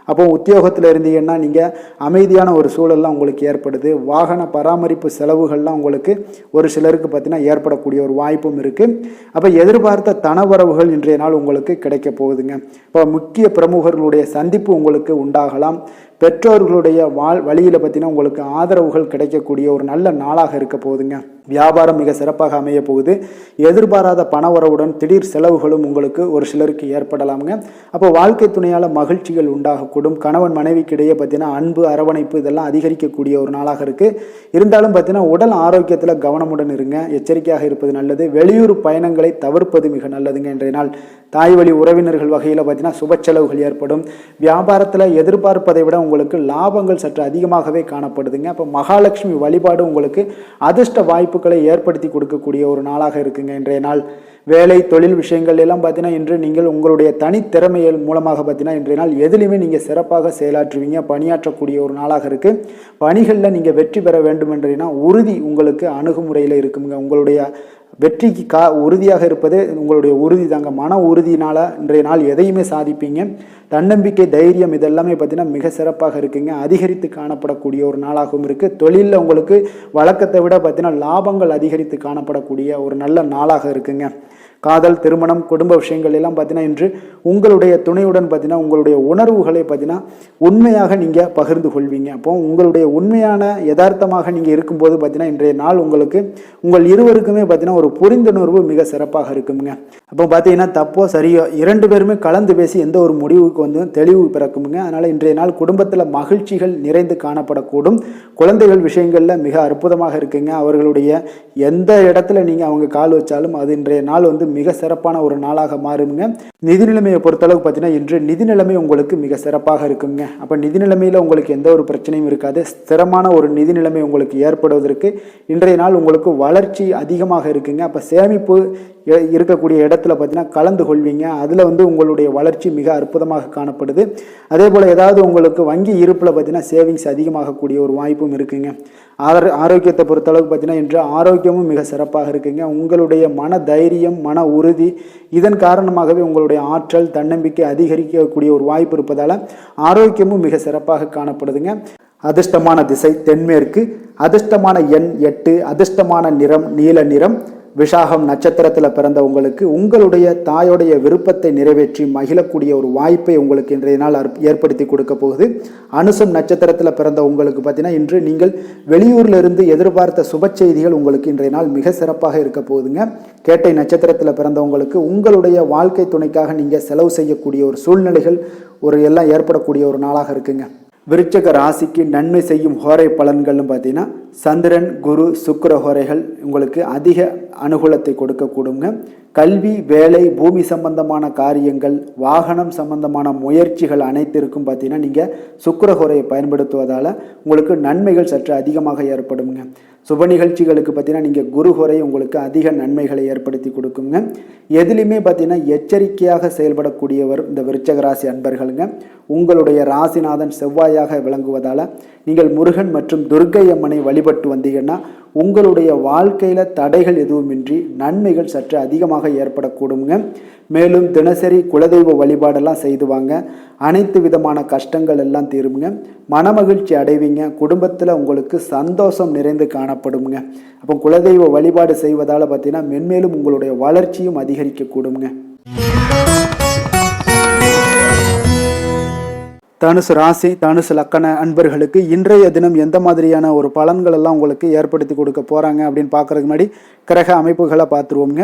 அப்போ உத்தியோகத்தில் இருந்தீங்கன்னா நீங்கள் அமைதியான ஒரு சூழல்லாம் உங்களுக்கு ஏற்படுது. வாகன பராமரிப்பு செலவுகள்லாம் உங்களுக்கு ஒரு சிலருக்கு பார்த்தீங்கன்னா ஏற்படக்கூடிய ஒரு வாய்ப்பும் இருக்குது. அப்போ எதிர்பார்த்த தனவரவுகள் இன்றைய நாள் உங்களுக்கு கிடைக்க போகுதுங்க. இப்போ முக்கிய பிரமுகர்களுடைய சந்திப்பு உங்களுக்கு உண்டாகலாம். பெற்றோர்களுடைய வழியில் பார்த்தீங்கன்னா உங்களுக்கு ஆதரவுகள் கிடைக்கக்கூடிய ஒரு நல்ல நாளாக இருக்க போகுதுங்க. வியாபாரம் மிக சிறப்பாக அமைய போகுது. எதிர்பாராத பணவரவுடன் திடீர் செலவுகளும் உங்களுக்கு ஒரு சிலருக்கு ஏற்படலாமுங்க. அப்போ வாழ்க்கை துணையால் மகிழ்ச்சிகள் உண்டாகக்கூடும். கணவன் மனைவிக்கிடையே பார்த்தீங்கன்னா அன்பு, அரவணைப்பு இதெல்லாம் அதிகரிக்கக்கூடிய ஒரு நாளாக இருக்குது. இருந்தாலும் பார்த்தீங்கன்னா உடல் ஆரோக்கியத்தில் கவனமுடன் இருங்க, எச்சரிக்கையாக இருப்பது நல்லது. வெளியூர் பயணங்களை தவிர்ப்பது மிக நல்லதுங்க. இன்றைய நாள் தாய் வழி உறவினர்கள் வகையில் பார்த்தீங்கன்னா சுப செலவுகள் ஏற்படும். வியாபாரத்தில் எதிர்பார்ப்பதை விட உங்களுக்கு லாபங்கள் சற்று அதிகமாகவே காணப்படுதுங்க. அப்போ மகாலட்சுமி வழிபாடு உங்களுக்கு அதிர்ஷ்ட வாய்ப்புகளை ஏற்படுத்தி கொடுக்கக்கூடிய ஒரு நாளாக இருக்குங்க. இன்றைய நாள் வேலை தொழில் விஷயங்கள் எல்லாம் பார்த்தீங்கன்னா இன்று நீங்கள் உங்களுடைய தனித்திறமைகள் மூலமாக பார்த்தீங்கன்னா இன்றைய நாள் எதிலுமே நீங்கள் சிறப்பாக செயலாற்றுவீங்க, பணியாற்றக்கூடிய ஒரு நாளாக இருக்குது. பணிகளில் நீங்கள் வெற்றி பெற வேண்டும் என்றீங்கன்னா உறுதி உங்களுக்கு அணுகுமுறையில் இருக்குங்க. உங்களுடைய வெற்றிக்கு உறுதியாக இருப்பது உங்களுடைய உறுதி தாங்க. மன உறுதியினால் இன்றைய நாள் எதையுமே சாதிப்பீங்க. தன்னம்பிக்கை, தைரியம் இதெல்லாமே பார்த்தீங்கன்னா மிக சிறப்பாக இருக்குங்க. அதிகரித்து காணப்படக்கூடிய ஒரு நாளாகவும் இருக்குது. தொழிலில் உங்களுக்கு வழக்கத்தை விட பார்த்தீங்கன்னா லாபங்கள் அதிகரித்து காணப்படக்கூடிய ஒரு நல்ல நாளாக இருக்குங்க. காதல், திருமணம், குடும்ப விஷயங்கள் எல்லாம் பார்த்தீங்கன்னா இன்று உங்களுடைய துணையுடன் பார்த்தீங்கன்னா உங்களுடைய உணர்வுகளை பார்த்தீங்கன்னா உண்மையாக நீங்கள் பகிர்ந்து கொள்வீங்க. அப்போ உங்களுடைய உண்மையான யதார்த்தமாக நீங்கள் இருக்கும்போது பார்த்தீங்கன்னா இன்றைய நாள் உங்களுக்கு உங்கள் இருவருக்குமே பார்த்தீங்கன்னா ஒரு புரிந்துணர்வு மிக சிறப்பாக இருக்குங்க. அப்போ பார்த்தீங்கன்னா தப்போ சரியோ 2 பேருமே கலந்து பேசி எந்த ஒரு முடிவுக்கு வந்து தெளிவு பிறக்குமுங்க. அதனால் இன்றைய நாள் குடும்பத்தில் மகிழ்ச்சிகள் நிறைந்து காணப்படக்கூடும். குழந்தைகள் விஷயங்களில் மிக அற்புதமாக இருக்குங்க. அவர்களுடைய எந்த இடத்துல நீங்கள் அவங்க கால் வச்சாலும் அது இன்றைய நாள் வந்து மிக சிறப்பான ஒரு நாளாக மாறுங்க. நிதி நிலைமையை பொறுத்தளவுக்கு பார்த்தீங்கன்னா இன்று நிதி நிலைமை உங்களுக்கு மிக சிறப்பாக இருக்குங்க. அப்போ நிதி நிலைமையில் உங்களுக்கு எந்த ஒரு பிரச்சனையும் இருக்காது. ஸ்திரமான ஒரு நிதி நிலைமை உங்களுக்கு ஏற்படுவதற்கு இன்றைய நாள் உங்களுக்கு வளர்ச்சி அதிகமாக இருக்குங்க. அப்போ சேமிப்பு இருக்கக்கூடிய இடத்துல பார்த்தீங்கன்னா கலந்து கொள்வீங்க. அதில் வந்து உங்களுடைய வளர்ச்சி மிக அற்புதமாக காணப்படுது. அதே போல் ஏதாவது உங்களுக்கு வங்கி இருப்பில் பார்த்தீங்கன்னா சேவிங்ஸ் அதிகமாகக்கூடிய ஒரு வாய்ப்பும் இருக்குங்க. ஆரோக்கியத்தை பொறுத்தளவுக்கு பார்த்தீங்கன்னா இன்று ஆரோக்கியமும் மிக சிறப்பாக இருக்குங்க. உங்களுடைய மன தைரியம், மன உறுதி இதன் காரணமாகவே உங்களுடைய ஆற்றல், தன்னம்பிக்கை அதிகரிக்கக்கூடிய ஒரு வாய்ப்பு இருப்பதால் ஆரோக்கியமும் மிக சிறப்பாக காணப்படுதுங்க. அதிர்ஷ்டமான திசை தென்மேற்கு, அதிர்ஷ்டமான எண் 8, அதிர்ஷ்டமான நிறம் நீல நிறம். விஷாகம் நட்சத்திரத்தில் பிறந்த உங்களுக்கு உங்களுடைய தாயோடைய விருப்பத்தை நிறைவேற்றி மகிழக்கூடிய ஒரு வாய்ப்பை உங்களுக்கு இன்றைய நாள் ஏற்படுத்தி கொடுக்க போகுது. அனுசம் நட்சத்திரத்தில் பிறந்த உங்களுக்கு பார்த்தீங்கன்னா இன்று நீங்கள் வெளியூர்ல இருந்து எதிர்பார்த்த சுப செய்திகள் உங்களுக்கு இன்றைய நாள் மிக சிறப்பாக இருக்க போகுதுங்க. கேட்டை நட்சத்திரத்தில் பிறந்தவங்களுக்கு உங்களுடைய வாழ்க்கை துணைக்காக நீங்கள் செலவு செய்யக்கூடிய ஒரு சூழ்நிலைகள் எல்லாம் ஏற்படக்கூடிய ஒரு நாளாக இருக்குங்க. விருச்சக ராசிக்கு நன்மை செய்யும் ஹோரை பலன்கள்னு பார்த்தீங்கன்னா சந்திரன், குரு, சுக்கிர ஹோரைகள் உங்களுக்கு அதிக அனுகூலத்தை கொடுக்கக்கூடுங்க. கல்வி, வேலை, பூமி சம்பந்தமான காரியங்கள், வாகனம் சம்பந்தமான முயற்சிகள் அனைத்திற்கும் பார்த்தீங்கன்னா நீங்கள் சுக்கிர ஹோரையை பயன்படுத்துவதால் உங்களுக்கு நன்மைகள் சற்று அதிகமாக ஏற்படுங்க. சுப நிகழ்ச்சிகளுக்கு பார்த்தீங்கன்னா நீங்கள் குரு ஹோரை உங்களுக்கு அதிக நன்மைகளை ஏற்படுத்தி கொடுக்குங்க. எதுலையுமே பார்த்தீங்கன்னா எச்சரிக்கையாக செயல்படக்கூடியவர் இந்த விருச்சக ராசி அன்பர்களுங்க. உங்களுடைய ராசிநாதன் செவ்வாயாக விளங்குவதால் நீங்கள் முருகன் மற்றும் துர்க்கை அம்மனை வழிபட்டு வந்தீங்கன்னா உங்களுடைய வாழ்க்கையில் தடைகள் எதுவுமின்றி நன்மைகள் சற்று அதிகமாக ஏற்படக்கூடுங்க. மேலும் தினசரி குலதெய்வ வழிபாடெல்லாம் செய்து வாங்க. அனைத்து விதமான கஷ்டங்கள் எல்லாம் தீருங்க. மனமகிழ்ச்சி அடைவீங்க. குடும்பத்தில் உங்களுக்கு சந்தோஷம் நிறைந்து காணப்படுங்க. அப்போ குலதெய்வ வழிபாடு செய்வதால் பார்த்தீங்கன்னா மென்மேலும் உங்களுடைய வளர்ச்சியும் அதிகரிக்கக்கூடுங்க. தனுசு ராசி, தனுசு லக்கண அன்பர்களுக்கு இன்றைய தினம் எந்த மாதிரியான ஒரு பலன்கள் எல்லாம் உங்களுக்கு ஏற்படுத்தி கொடுக்க போகிறாங்க அப்படின்னு பார்க்குறதுக்கு முன்னாடி கிரக அமைப்புகளை பார்த்துருவோங்க.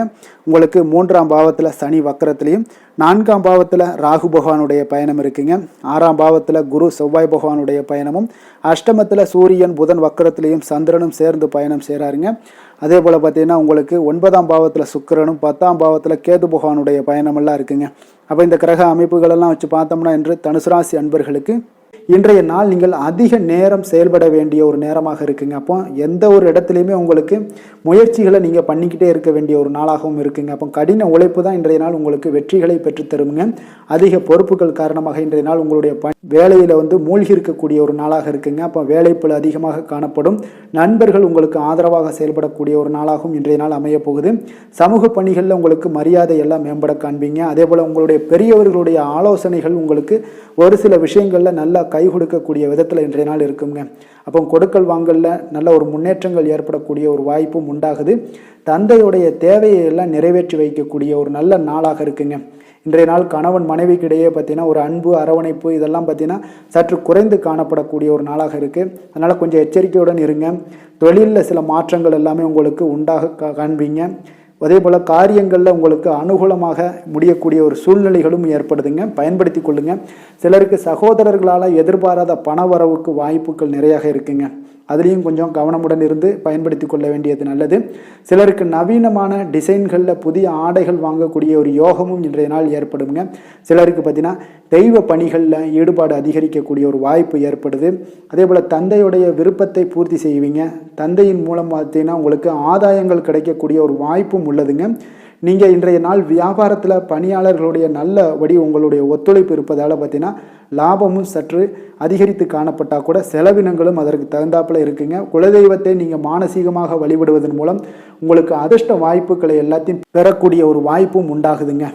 உங்களுக்கு 3ஆம் பாவத்தில் சனி வக்கரத்துலேயும், 4ஆம் பாவத்தில் ராகு பகவானுடைய பயணம் இருக்குங்க. 6ஆம் பாவத்தில் குரு செவ்வாய் பகவானுடைய பயணமும், அஷ்டமத்தில் சூரியன் புதன் வக்கரத்துலேயும் சந்திரனும் சேர்ந்து பயணம் செய்கிறாருங்க. அதே போல் பார்த்தீங்கன்னா உங்களுக்கு 9ஆம் பாவத்தில் சுக்கிரனும் 10ஆம் பாவத்தில் கேது பகவானுடைய பயணமெல்லாம் இருக்குங்க. அப்போ இந்த கிரக அமைப்புகளெல்லாம் வச்சு பார்த்தோம்னா இன்று தனுசு ராசி அன்பர்களுக்கு இன்றைய நாள் நீங்கள் அதிக நேரம் செயல்பட வேண்டிய ஒரு நேரமாக இருக்குங்க. அப்போ எந்த ஒரு இடத்துலையுமே உங்களுக்கு முயற்சிகளை நீங்கள் பண்ணிக்கிட்டே இருக்க வேண்டிய ஒரு நாளாகவும் இருக்குங்க. அப்போ கடின உழைப்பு தான் இன்றைய நாள் உங்களுக்கு வெற்றிகளை பெற்றுத்தருங்க. அதிக பொறுப்புகள் காரணமாக இன்றைய நாள் உங்களுடைய வேலையில் வந்து மூழ்கி இருக்கக்கூடிய ஒரு நாளாக இருக்குங்க. அப்போ வேலைப்பளு அதிகமாக காணப்படும். நண்பர்கள் உங்களுக்கு ஆதரவாக செயல்படக்கூடிய ஒரு நாளாகவும் இன்றைய நாள் அமைய போகுது. சமூக பணிகளில் உங்களுக்கு மரியாதை எல்லாம் மேம்பட காண்பீங்க. அதே போல் உங்களுடைய பெரியவர்களுடைய ஆலோசனைகள் உங்களுக்கு ஒரு சில விஷயங்களில் நல்லா கை கொடுக்கக்கூடிய விதத்தில் இன்றைய நாள் இருக்குங்க. அப்போ கொடுக்கல் வாங்கலில் நல்ல ஒரு முன்னேற்றங்கள் ஏற்படக்கூடிய ஒரு வாய்ப்பும் உண்டாகுது. தந்தையுடைய தேவையை எல்லாம் நிறைவேற்றி வைக்கக்கூடிய ஒரு நல்ல நாளாக இருக்குங்க. இன்றைய நாள் கணவன் மனைவிக்கிடையே பார்த்தீங்கன்னா ஒரு அன்பு, அரவணைப்பு இதெல்லாம் பார்த்தீங்கன்னா சற்று குறைந்து காணப்படக்கூடிய ஒரு நாளாக இருக்குது. அதனால் கொஞ்சம் எச்சரிக்கையுடன் இருங்க. தொழிலில் சில மாற்றங்கள் எல்லாமே உங்களுக்கு உண்டாக காண்பீங்க. அதே போல் காரியங்களில் உங்களுக்கு அனுகூலமாக முடியக்கூடிய ஒரு சூழ்நிலைகளும் ஏற்படுதுங்க. பயன்படுத்தி கொள்ளுங்க. சிலருக்கு சகோதரர்களால் எதிர்பாராத பண வரவுக்கு வாய்ப்புகள் நிறையாக இருக்குங்க. அதுலேயும் கொஞ்சம் கவனமுடன் இருந்து பயன்படுத்தி கொள்ள வேண்டியது நல்லது. சிலருக்கு நவீனமான டிசைன்களில் புதிய ஆடைகள் வாங்கக்கூடிய ஒரு யோகமும் இன்றைய நாள் ஏற்படுங்க. சிலருக்கு பார்த்தீங்கன்னா தெய்வ பணிகளில் ஈடுபாடு அதிகரிக்கக்கூடிய ஒரு வாய்ப்பு ஏற்படுது. அதே போல் தந்தையுடைய விருப்பத்தை பூர்த்தி செய்வீங்க. தந்தையின் மூலம் பார்த்தீங்கன்னா உங்களுக்கு ஆதாயங்கள் கிடைக்கக்கூடிய ஒரு வாய்ப்பும் உள்ளதுங்க. நீங்கள் இன்றைய நாள் வியாபாரத்தில் பணியாளர்களுடைய நல்லபடி உங்களுடைய ஒத்துழைப்பு இருப்பதால் பார்த்தீங்கன்னா லாபமும் சற்று அதிகரித்து காணப்பட்டால் கூட செலவினங்களும் அதற்கு தகுந்தாப்பில் இருக்குங்க. குலதெய்வத்தை நீங்கள் மானசீகமாக வழிபடுவதன் மூலம் உங்களுக்கு அதிர்ஷ்ட வாய்ப்புகளை எல்லாத்தையும் பெறக்கூடிய ஒரு வாய்ப்பும் உண்டாகுதுங்க.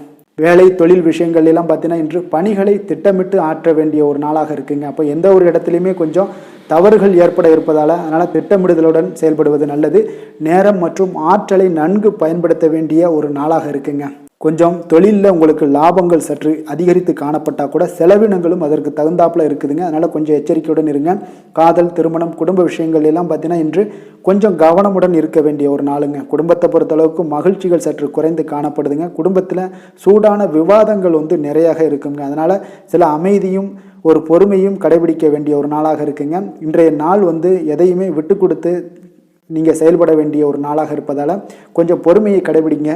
வேலை தொழில் விஷயங்கள் எல்லாம் பார்த்தீங்கன்னா இன்று பணிகளை திட்டமிட்டு ஆற்ற வேண்டிய ஒரு நாளாக இருக்குங்க. அப்போ எந்த ஒரு இடத்துலையுமே கொஞ்சம் தவறுகள் ஏற்பட இருப்பதால் அதனால் திட்டமிடுதலுடன் செயல்படுவது நல்லது. நேரம் மற்றும் ஆற்றலை நன்கு பயன்படுத்த வேண்டிய ஒரு நாளாக இருக்குங்க. கொஞ்சம் தொழிலில் உங்களுக்கு லாபங்கள் சற்று அதிகரித்து காணப்பட்டால் கூட செலவினங்களும் அதற்கு தகுந்தாப்புல இருக்குதுங்க. அதனால் கொஞ்சம் எச்சரிக்கையுடன் இருங்க. காதல், திருமணம், குடும்ப விஷயங்கள் எல்லாம் பார்த்தீங்கன்னா இன்று கொஞ்சம் கவனமுடன் இருக்க வேண்டிய ஒரு நாளுங்க. குடும்பத்தை பொறுத்தளவுக்கு மகிழ்ச்சிகள் சற்று குறைந்து காணப்படுதுங்க. குடும்பத்தில் சூடான விவாதங்கள் நிறையாக இருக்குங்க. அதனால் சில அமைதியும் ஒரு பொறுமையும் கடைபிடிக்க வேண்டிய ஒரு நாளாக இருக்குங்க. இன்றைய நாள் எதையுமே விட்டு கொடுத்து நீங்கள் செயல்பட வேண்டிய ஒரு நாளாக இருப்பதால் கொஞ்சம் பொறுமையை கடைபிடிங்க.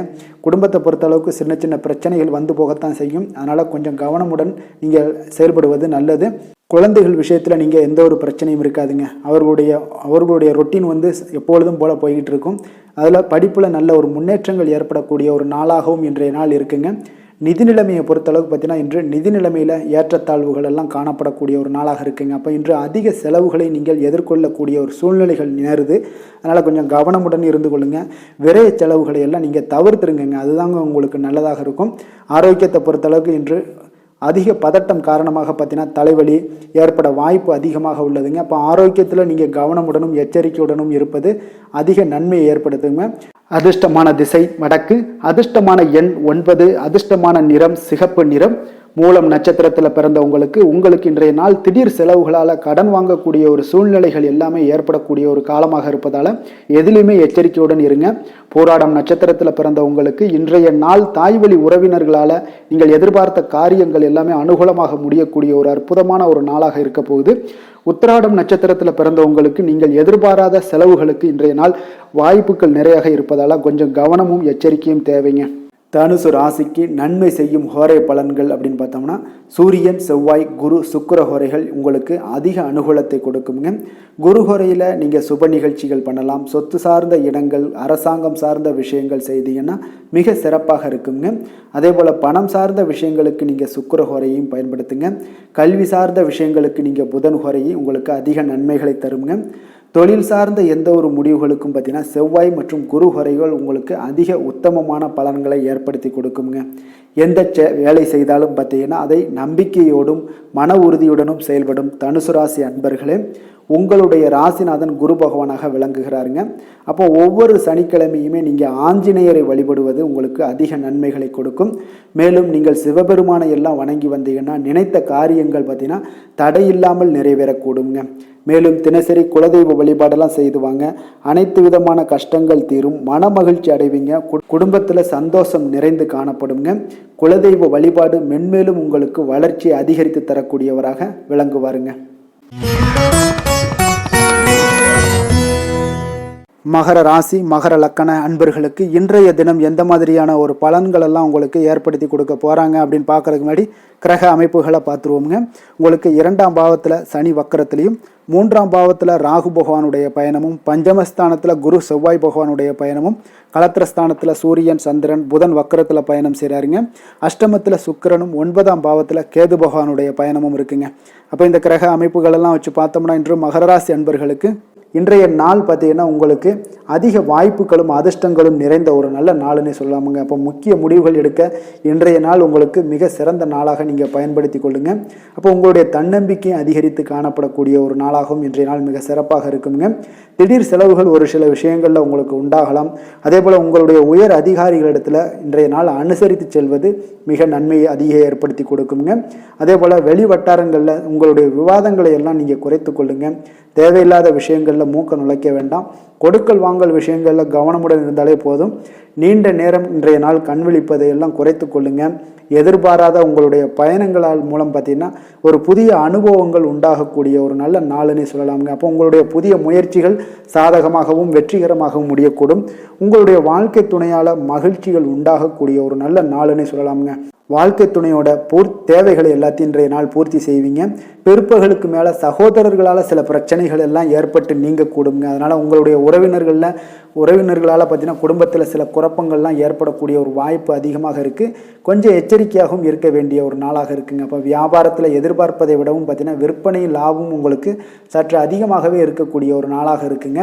குடும்பத்தை பொறுத்தளவுக்கு சின்ன சின்ன பிரச்சனைகள் போகத்தான் செய்யும். அதனால் கொஞ்சம் கவனமுடன் நீங்கள் செயல்படுவது நல்லது. குழந்தைகள் விஷயத்தில் நீங்கள் எந்த ஒரு பிரச்சனையும் இருக்காதுங்க. அவர்களுடைய ரொட்டீன் எப்பொழுதும் போல் போய்கிட்டு இருக்கும். அதில் படிப்பில் நல்ல ஒரு முன்னேற்றங்கள் ஏற்படக்கூடிய ஒரு நாளாகவும் இன்றைய நாள் இருக்குங்க. நிதி நிலைமையை பொறுத்தளவுக்கு பார்த்தீங்கன்னா இன்று நிதி நிலைமையில் ஏற்றத்தாழ்வுகள் எல்லாம் காணப்படக்கூடிய ஒரு நாளாக இருக்குங்க. அப்போ இன்று அதிக செலவுகளை நீங்கள் எதிர்கொள்ளக்கூடிய ஒரு சூழ்நிலைகள் நேருது. அதனால் கொஞ்சம் கவனமுடன் இருந்து கொள்ளுங்க. விரைய செலவுகளை எல்லாம் நீங்கள் தவிர்த்துருங்க. அதுதாங்க உங்களுக்கு நல்லதாக இருக்கும். ஆரோக்கியத்தை பொறுத்தளவுக்கு இன்று அதிக பதட்டம் காரணமாக பார்த்தீங்கன்னா தலைவலி ஏற்பட வாய்ப்பு அதிகமாக உள்ளதுங்க. அப்போ ஆரோக்கியத்தில் நீங்கள் கவனமுடனும் எச்சரிக்கையுடனும் இருப்பது அதிக நன்மையை ஏற்படுத்துங்க. அதிர்ஷ்டமான திசை வடக்கு, அதிர்ஷ்டமான எண் 9, அதிர்ஷ்டமான நிறம் சிகப்பு நிறம். மூலம் நட்சத்திரத்தில் பிறந்த உங்களுக்கு இன்றைய நாள் திடீர் செலவுகளால் கடன் வாங்கக்கூடிய ஒரு சூழ்நிலைகள் எல்லாமே ஏற்படக்கூடிய ஒரு காலமாக இருப்பதால் எதிலுமே எச்சரிக்கையுடன் இருங்க. போராடம் நட்சத்திரத்தில் பிறந்த இன்றைய நாள் தாய்வழி உறவினர்களால் நீங்கள் எதிர்பார்த்த காரியங்கள் எல்லாமே அனுகூலமாக முடியக்கூடிய ஒரு அற்புதமான ஒரு நாளாக இருக்க போகுது. உத்திராடம் நட்சத்திரத்தில் பிறந்த நீங்கள் எதிர்பாராத செலவுகளுக்கு இன்றைய நாள் வாய்ப்புகள் நிறையாக இருப்பதால் கொஞ்சம் கவனமும் எச்சரிக்கையும் தேவைங்க. தனுசு ராசிக்கு நன்மை செய்யும் ஹோரை பலன்கள் அப்படின்னு பார்த்தோம்னா சூரியன், செவ்வாய், குரு, சுக்கிர ஹோரைகள் உங்களுக்கு அதிக அனுகூலத்தை கொடுக்குங்க. குரு ஹோரையில் நீங்கள் சுப நிகழ்ச்சிகள் பண்ணலாம். சொத்து சார்ந்த இடங்கள், அரசாங்கம் சார்ந்த விஷயங்கள் செய்தீங்கன்னா மிக சிறப்பாக இருக்குங்க. அதே போல் பணம் சார்ந்த விஷயங்களுக்கு நீங்கள் சுக்கிர ஹோரையும் பயன்படுத்துங்க. கல்வி சார்ந்த விஷயங்களுக்கு நீங்கள் புதன் ஹோரையும் உங்களுக்கு அதிக நன்மைகளை தருங்க. தொழில் சார்ந்த எந்த ஒரு முடிவுகளுக்கும் பார்த்தீங்கன்னா செவ்வாய் மற்றும் குரு ஹோரைகள் உங்களுக்கு அதிக உத்தமமான பலன்களை ஏற்படுத்தி கொடுக்குங்க. எந்த வேலை செய்தாலும் பார்த்தீங்கன்னா அதை நம்பிக்கையோடும் மன உறுதியுடனும் செயல்படும் தனுசு ராசி அன்பர்களே, உங்களுடைய ராசிநாதன் குரு பகவானாக விளங்குகிறாருங்க. அப்போ ஒவ்வொரு சனிக்கிழமையுமே நீங்கள் ஆஞ்சநேயரை வழிபடுவது உங்களுக்கு அதிக நன்மைகளை கொடுக்கும். மேலும் நீங்கள் சிவபெருமானை எல்லாம் வணங்கி வந்தீங்கன்னா நினைத்த காரியங்கள் பார்த்தீங்கன்னா தடையில்லாமல் நிறைவேறக்கூடுங்க. மேலும் தினசரி குலதெய்வ வழிபாடெல்லாம் செய்துவாங்க. அனைத்து விதமான கஷ்டங்கள் தீரும், மன மகிழ்ச்சி அடைவீங்க. குடும்பத்தில் சந்தோஷம் நிறைந்து காணப்படுங்க. குலதெய்வ வழிபாடு மென்மேலும் உங்களுக்கு வளர்ச்சியை அதிகரித்து தரக்கூடியவராக விளங்குவாருங்க. மகர ராசி மகர லக்கண அன்பர்களுக்கு இன்றைய தினம் எந்த மாதிரியான ஒரு பலன்கள் எல்லாம் உங்களுக்கு ஏற்படுத்தி கொடுக்க போகிறாங்க அப்படின்னு பார்க்கறதுக்கு முன்னாடி கிரக அமைப்புகளை பார்த்துருவோங்க. உங்களுக்கு 2ஆம் பாவத்தில் சனி வக்கரத்திலையும், 3ஆம் பாவத்தில் ராகு பகவானுடைய பயணமும், பஞ்சமஸ்தானத்தில் குரு செவ்வாய் பகவானுடைய பயணமும், களத்திரஸ்தானத்தில் சூரியன் சந்திரன் புதன் வக்கரத்தில் பயணம் செய்கிறாருங்க. அஷ்டமத்தில் சுக்கிரனும், 9ஆம் பாவத்தில் கேது பகவானுடைய பயணமும் இருக்குங்க. அப்போ இந்த கிரக அமைப்புகளெல்லாம் வச்சு பார்த்தோம்னா இன்று மகர ராசி அன்பர்களுக்கு இன்றைய நாள் பார்த்தீங்கன்னா உங்களுக்கு அதிக வாய்ப்புகளும் அதிர்ஷ்டங்களும் நிறைந்த ஒரு நல்ல நாளுன்னு சொல்லலாமுங்க. அப்போ முக்கிய முடிவுகள் எடுக்க இன்றைய நாள் உங்களுக்கு மிக சிறந்த நாளாக நீங்கள் பயன்படுத்தி கொள்ளுங்க. அப்போ உங்களுடைய தன்னம்பிக்கையை அதிகரித்து காணப்படக்கூடிய ஒரு நாளாகவும் இன்றைய நாள் மிக சிறப்பாக இருக்குங்க. திடீர் செலவுகள் ஒரு சில விஷயங்களில் உங்களுக்கு உண்டாகலாம். அதே போல் உங்களுடைய உயர் அதிகாரிகளிடத்தில் இன்றைய நாள் அனுசரித்து செல்வது மிக நன்மையை அதிக ஏற்படுத்தி கொடுக்குங்க. அதே போல் வெளி வட்டாரங்களில் உங்களுடைய விவாதங்களை எல்லாம் நீங்கள் குறைத்து கொள்ளுங்க. தேவையில்லாத விஷயங்களில் மூக்க நுழைக்க வேண்டாம். கொடுக்கல் வாங்கல் விஷயங்களில் கவனமுடன் இருந்தாலே போதும். நீண்ட நேரம் இன்றைய நாள் கண் விழிப்பதை எல்லாம் குறைத்து கொள்ளுங்க. எதிர்பாராத உங்களுடைய பயணங்களால் மூலம் பார்த்தீங்கன்னா ஒரு புதிய அனுபவங்கள் உண்டாகக்கூடிய ஒரு நல்ல நாளுன்னு சொல்லலாமுங்க. அப்போ உங்களுடைய புதிய முயற்சிகள் சாதகமாகவும் வெற்றிகரமாகவும் முடியக்கூடும். உங்களுடைய வாழ்க்கை துணையால் மகிழ்ச்சிகள் உண்டாகக்கூடிய ஒரு நல்ல நாளுன்னு சொல்லலாமுங்க. வாழ்க்கை துணையோட தேவைகளை எல்லாத்தையும் இன்றைய நாள் பூர்த்தி செய்வீங்க. பிற்பகலுக்கு மேலே சகோதரர்களால் சில பிரச்சனைகள் எல்லாம் ஏற்பட்டு நீங்கக்கூடுங்க. அதனால் உங்களுடைய உறவினர்களால் பார்த்தீங்கன்னா குடும்பத்தில் சில குழப்பங்கள்லாம் ஏற்படக்கூடிய ஒரு வாய்ப்பு அதிகமாக இருக்குது. கொஞ்சம் எச்சரிக்கையாகவும் இருக்க வேண்டிய ஒரு நாளாக இருக்குங்க. அப்போ வியாபாரத்தில் எதிர்பார்ப்பதை விடவும் பார்த்தீங்கன்னா விற்பனை லாபம் உங்களுக்கு சற்று அதிகமாகவே இருக்கக்கூடிய ஒரு நாளாக இருக்குங்க.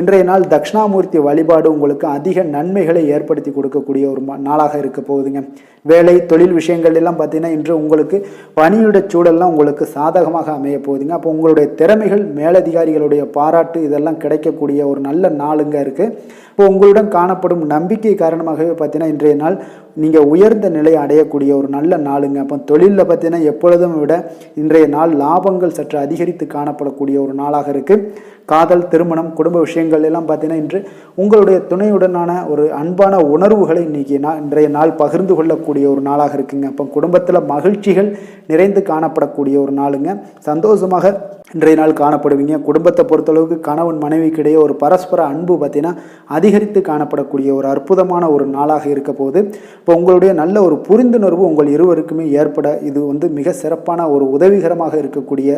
இன்றைய நாள் தட்சிணாமூர்த்தி வழிபாடு உங்களுக்கு அதிக நன்மைகளை ஏற்படுத்தி கொடுக்கக்கூடிய ஒரு நாளாக இருக்க போகுதுங்க. வேலை தொழில் தொழில் விஷயங்கள் எல்லாம் பார்த்தீங்கன்னா இன்று உங்களுக்கு பணியிட சூழல்லாம் உங்களுக்கு சாதகமாக அமைய போகுதுங்க. அப்போ உங்களுடைய திறமைகள் மேலதிகாரிகளுடைய பாராட்டு இதெல்லாம் கிடைக்கக்கூடிய ஒரு நல்ல நாளுங்க இருக்குது. இப்போ உங்களுடன் காணப்படும் நம்பிக்கை காரணமாகவே பார்த்தீங்கன்னா இன்றைய நாள் நீங்கள் உயர்ந்த நிலையை அடையக்கூடிய ஒரு நல்ல நாளுங்க. அப்போ தொழிலில் பார்த்தீங்கன்னா எப்பொழுதும் விட இன்றைய நாள் லாபங்கள் சற்று அதிகரித்து காணப்படக்கூடிய ஒரு நாளாக இருக்குது. காதல், திருமணம், குடும்ப விஷயங்கள் எல்லாம் பார்த்தீங்கன்னா இன்று உங்களுடைய துணையுடனான ஒரு அன்பான உணர்வுகளை இன்றைய நாள் பகிர்ந்து கொள்ளக்கூடிய ஒரு நாளாக இருக்குங்க. அப்போ குடும்பத்தில் மகிழ்ச்சிகள் நிறைந்து காணப்படக்கூடிய ஒரு நாளுங்க. சந்தோஷமாக இன்றைய நாள் காணப்படுவீங்க. குடும்பத்தை பொறுத்தளவுக்கு கணவன் மனைவிக்கு இடையே ஒரு பரஸ்பர அன்பு பார்த்தீங்கன்னா அதிகரித்து காணப்படக்கூடிய ஒரு அற்புதமான ஒரு நாளாக இருக்க போகுது. இப்போ உங்களுடைய நல்ல ஒரு புரிந்துணர்வு உங்கள் இருவருக்குமே ஏற்பட இது மிக சிறப்பான ஒரு உதவிகரமாக இருக்கக்கூடிய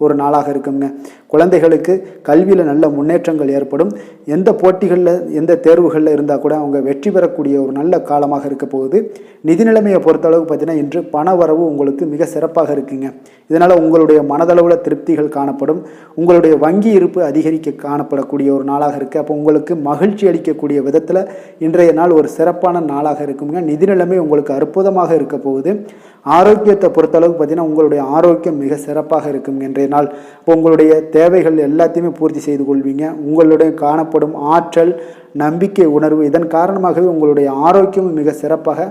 ஒரு நாளாக இருக்குங்க. குழந்தைகளுக்கு கல்வியில் நல்ல முன்னேற்றங்கள் ஏற்படும். எந்த போட்டிகளில் எந்த தேர்வுகளில் இருந்தால் கூட அவங்க வெற்றி பெறக்கூடிய ஒரு நல்ல காலமாக இருக்க போகுது. நிதி நிலைமையை பொறுத்தளவுக்கு பார்த்தீங்கன்னா இன்று பண வரவு உங்களுக்கு மிக சிறப்பாக இருக்குங்க. இதனால் உங்களுடைய மனதளவில் திருப்திகள் காணப்படும். உங்களுடைய வங்கி இருப்பு அதிகரிக்க காணப்படக்கூடிய ஒரு நாளாக இருக்குது. அப்போ உங்களுக்கு மகிழ்ச்சி அளிக்கக்கூடிய விதத்தில் இன்றைய நாள் ஒரு சிறப்பான நாளாக இருக்குங்க. நிதி நிலைமை உங்களுக்கு அற்புதமாக இருக்க போகுது. ஆரோக்கியத்தை பொறுத்தளவுக்கு பார்த்தீங்கன்னா உங்களுடைய ஆரோக்கியம் மிக சிறப்பாக இருக்குங்க இன்றைய நாள். இப்போ உங்களுடைய தேவைகள் எல்லாத்தையுமே பூர்த்தி செய்து கொள்வீங்க. உங்களுடைய காணப்படும் ஆற்றல், நம்பிக்கை, உணர்வு இதன் காரணமாகவே உங்களுடைய ஆரோக்கியமும் மிக சிறப்பாக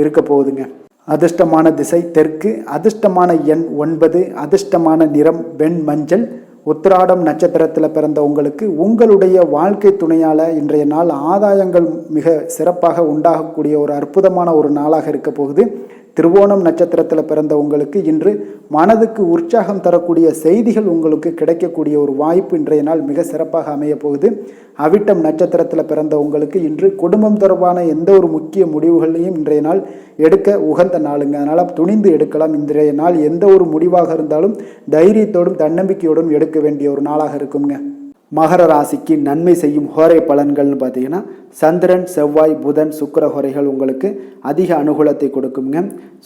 இருக்க போகுதுங்க. அதிர்ஷ்டமான திசை தெற்கு, அதிர்ஷ்டமான எண் 9, அதிர்ஷ்டமான நிறம் வெண் மஞ்சள். உத்திராடம் நட்சத்திரத்தில் பிறந்த உங்களுக்கு உங்களுடைய வாழ்க்கை துணையால் இன்றைய நாள் ஆதாயங்கள் மிக சிறப்பாக உண்டாகக்கூடிய ஒரு அற்புதமான ஒரு நாளாக இருக்க போகுது. திருவோணம் நட்சத்திரத்தில் பிறந்த உங்களுக்கு இன்று மனதுக்கு உற்சாகம் தரக்கூடிய செய்திகள் உங்களுக்கு கிடைக்கக்கூடிய ஒரு வாய்ப்பு இன்றைய நாள் மிக சிறப்பாக அமைய போகுது. அவிட்டம் நட்சத்திரத்தில் பிறந்த உங்களுக்கு இன்று குடும்பம் தொடர்பான எந்த ஒரு முக்கிய முடிவுகளையும் இன்றைய நாள் எடுக்க உகந்த நாளுங்க. அதனால் துணிந்து எடுக்கலாம். இன்றைய நாள் எந்த ஒரு முடிவாக இருந்தாலும் தைரியத்தோடும் தன்னம்பிக்கையோடும் எடுக்க வேண்டிய ஒரு நாளாக இருக்குங்க. மகர ராசிக்கு நன்மை செய்யும் ஹோரை பலன்கள்னு பார்த்தீங்கன்னா சந்திரன், செவ்வாய், புதன், சுக்கிர ஹோரைகள் உங்களுக்கு அதிக அனுகூலத்தை கொடுக்குங்க.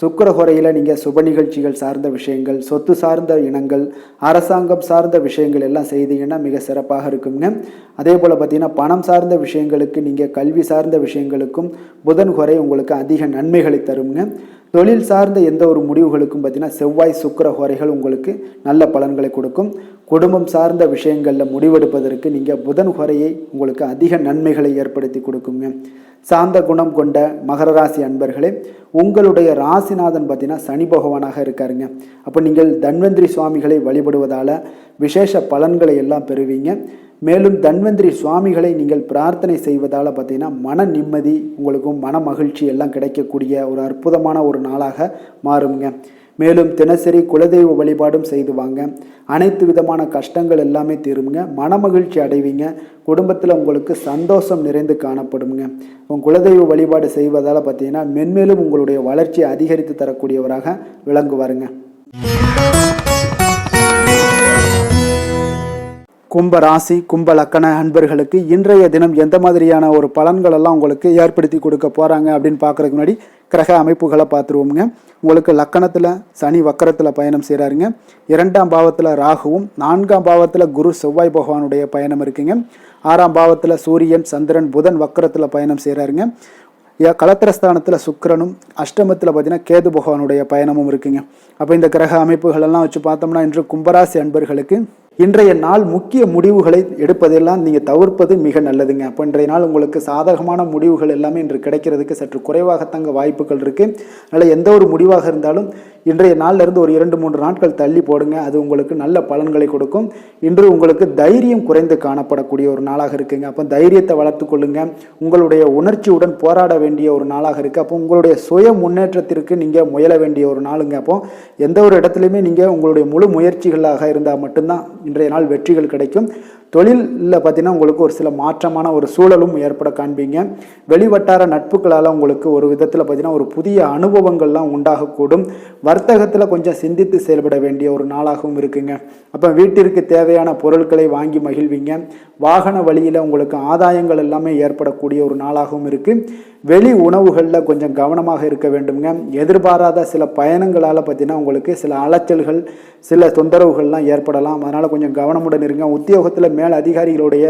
சுக்கிர ஹோரையில் நீங்கள் சுப நிகழ்ச்சிகள் சார்ந்த விஷயங்கள், சொத்து சார்ந்த இனங்கள், அரசாங்கம் சார்ந்த விஷயங்கள் எல்லாம் செய்தீங்கன்னா மிக சிறப்பாக இருக்குங்க. அதே போல் பார்த்தீங்கன்னா பணம் சார்ந்த விஷயங்களுக்கு, நீங்கள் கல்வி சார்ந்த விஷயங்களுக்கும் புதன் ஹோரை உங்களுக்கு அதிக நன்மைகளை தருங்க. தொழில் சார்ந்த எந்த ஒரு முடிவுகளுக்கும் பார்த்தீங்கன்னா செவ்வாய், சுக்கிர ஹோரைகள் உங்களுக்கு நல்ல பலன்களை கொடுக்கும். குடும்பம் சார்ந்த விஷயங்களில் முடிவெடுப்பதற்கு நீங்கள் புதன் ஹோரையை உங்களுக்கு அதிக நன்மைகளை ஏற்படுத்தி கொடுக்குங்க. சாந்த குணம் கொண்ட மகர ராசி அன்பர்களே, உங்களுடைய ராசிநாதன் பார்த்தீங்கன்னா சனி பகவானாக இருக்காருங்க. அப்போ நீங்கள் தன்வந்திரி சுவாமிகளை வழிபடுவதால் விசேஷ பலன்களை எல்லாம் பெறுவீங்க. மேலும் தன்வந்திரி சுவாமிகளை நீங்கள் பிரார்த்தனை செய்வதால் பார்த்தீங்கன்னா மன நிம்மதி, உங்களுக்கும் மன மகிழ்ச்சி எல்லாம் கிடைக்கக்கூடிய ஒரு அற்புதமான ஒரு நாளாக மாறுங்க. மேலும் தினசரி குலதெய்வ வழிபாடும் செய்து வாங்க. அனைத்து விதமான கஷ்டங்கள் எல்லாமே தீருங்க. மனமகிழ்ச்சி அடைவீங்க. குடும்பத்தில் உங்களுக்கு சந்தோஷம் நிறைந்து காணப்படுங்க. உங்கள் குலதெய்வ வழிபாடு செய்வதால் பார்த்தீங்கன்னா மென்மேலும் உங்களுடைய வளர்ச்சியை அதிகரித்து தரக்கூடியவராக விளங்குவாருங்க. கும்ப ராசி, கும்ப லக்கண அன்பர்களுக்கு இன்றைய தினம் எந்த மாதிரியான ஒரு பலன்கள் எல்லாம் உங்களுக்கு ஏற்படுத்தி கொடுக்க போகிறாங்க அப்படின்னு பார்க்குறதுக்கு முன்னாடி கிரக அமைப்புகளை பார்த்துருவோமுங்க. உங்களுக்கு லக்கணத்தில் சனி வக்கரத்தில் பயணம் செய்கிறாருங்க. 2ஆம் பாவத்தில் ராகுவும், 4ஆம் பாவத்தில் குரு செவ்வாய் பகவானுடைய பயணம் இருக்குங்க. 6ஆம் பாவத்தில் சூரியன், சந்திரன், புதன் வக்கரத்தில் பயணம் செய்கிறாருங்க. கலத்திரஸ்தானத்தில் சுக்கிரனும், அஷ்டமத்தில் பார்த்தீங்கன்னா கேது பகவானுடைய பயணமும் இருக்குங்க. அப்போ இந்த கிரக அமைப்புகள் எல்லாம் வச்சு பார்த்தோம்னா இன்று கும்பராசி அன்பர்களுக்கு இன்றைய நாள் முக்கிய முடிவுகளை எடுப்பதெல்லாம் நீங்கள் தவிர்ப்பது மிக நல்லதுங்க. அப்போ இன்றைய நாள் உங்களுக்கு சாதகமான முடிவுகள் எல்லாமே இன்று கிடைக்கிறதுக்கு சற்று குறைவாகத்தாங்க வாய்ப்புகள் இருக்குது. அதனால் எந்த ஒரு முடிவாக இருந்தாலும் இன்றைய நாளிலிருந்து ஒரு 2-3 நாட்கள் தள்ளி போடுங்க. அது உங்களுக்கு நல்ல பலன்களை கொடுக்கும். இன்று உங்களுக்கு தைரியம் குறைந்து காணப்படக்கூடிய ஒரு நாளாக இருக்குங்க. அப்போ தைரியத்தை வளர்த்து கொள்ளுங்க. உங்களுடைய உணர்ச்சியுடன் போராட வேண்டிய ஒரு நாளாக இருக்குது. அப்போ உங்களுடைய சுய முன்னேற்றத்திற்கு நீங்கள் முயல வேண்டிய ஒரு நாளுங்க. அப்போ எந்த ஒரு இடத்துலையுமே நீங்கள் உங்களுடைய முழு முயற்சிகளாக இருந்தால் மட்டும்தான் இன்றைய நாள் வெற்றிகள் கிடைக்கும். தொழிலில் பார்த்தீங்கன்னா உங்களுக்கு ஒரு சில மாற்றமான ஒரு சூழலும் ஏற்பட காண்பீங்க. வெளிவட்டார நட்புகளால் உங்களுக்கு ஒரு விதத்தில் பார்த்தீங்கன்னா ஒரு புதிய அனுபவங்கள்லாம் உண்டாகக்கூடும். வர்த்தகத்தில் கொஞ்சம் சிந்தித்து செயல்பட வேண்டிய ஒரு நாளாகவும் இருக்குங்க. அப்போ வீட்டிற்கு தேவையான பொருட்களை வாங்கி மகிழ்வீங்க. வாகன வழியில் உங்களுக்கு ஆதாயங்கள் எல்லாமே ஏற்படக்கூடிய ஒரு நாளாகவும் இருக்குது. வெளி உணவுகளில் கொஞ்சம் கவனமாக இருக்க வேண்டுங்க. எதிர்பாராத சில பயணங்களால் பார்த்தீங்கன்னா உங்களுக்கு சில அலைச்சல்கள், சில தொந்தரவுகள்லாம் ஏற்படலாம். அதனால் கொஞ்சம் கவனமுடன் இருங்க. உத்தியோகத்தில் மேல் அதிகாரிகளுடைய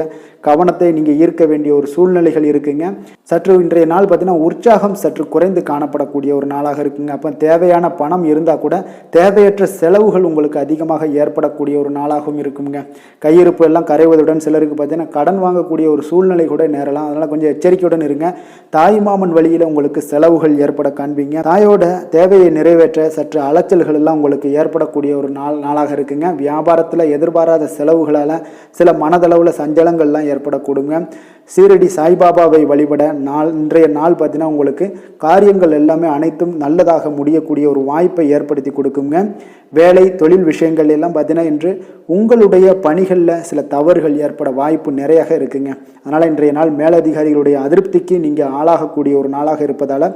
கவனத்தை நீங்கள் ஈர்க்க வேண்டிய ஒரு சூழ்நிலைகள் இருக்குங்க. சற்று இன்றைய நாள் பார்த்தீங்கன்னா உற்சாகம் சற்று குறைந்து காணப்படக்கூடிய ஒரு நாளாக இருக்குங்க. அப்போ தேவையான பணம் இருந்தால் கூட தேவையற்ற செலவுகள் உங்களுக்கு அதிகமாக ஏற்படக்கூடிய ஒரு நாளாகவும் இருக்குங்க. கையிருப்பு எல்லாம் கரைவதுடன் சிலருக்கு பார்த்தீங்கன்னா கடன் வாங்கக்கூடிய ஒரு சூழ்நிலை கூட நேரலாம். அதனால் கொஞ்சம் எச்சரிக்கையுடன் இருங்க. தாய்மாமன் வழியில் உங்களுக்கு செலவுகள் ஏற்பட காண்பீங்க. தாயோட தேவையை நிறைவேற்ற சற்று அலைச்சல்கள் எல்லாம் உங்களுக்கு ஏற்படக்கூடிய ஒரு நாளாக இருக்குங்க. வியாபாரத்தில் எதிர்பாராத செலவுகளால் சில மனதளவில் சஞ்சலங்கள்லாம் ஏற்படக்கூடுங்க. சீரடி சாய்பாபாவை வழிபட இன்றைய நாள் பார்த்தீங்கன்னா உங்களுக்கு காரியங்கள் எல்லாமே அனைத்தும் நல்லதாக முடியக்கூடிய ஒரு வாய்ப்பை ஏற்படுத்தி கொடுக்குங்க. வேலை தொழில் விஷயங்கள் எல்லாம் பார்த்தீங்கன்னா இன்று உங்களுடைய பணிகளில் சில தவறுகள் ஏற்பட வாய்ப்பு நிறையாக இருக்குங்க. அதனால் இன்றைய நாள் மேலதிகாரிகளுடைய அதிருப்திக்கு நீங்கள் ஆளாகக்கூடிய ஒரு நாளாக இருப்பதால்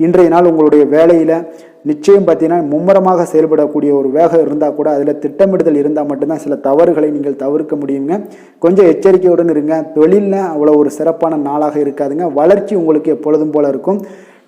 இன்றைய நாள் உங்களுடைய வேலையில் நிச்சயம் பார்த்தீங்கன்னா மும்முரமாக செயல்படக்கூடிய ஒரு வேகம் இருந்தால் கூட அதில் திட்டமிடுதல் இருந்தால் மட்டும்தான் சில தவறுகளை நீங்கள் தவிர்க்க முடியுங்க. கொஞ்சம் எச்சரிக்கையுடன் இருங்க. தொழிலில் அவ்வளோ ஒரு சிறப்பான நாளாக இருக்காதுங்க. வளர்ச்சி உங்களுக்கு எப்பொழுதும் போல இருக்கும்.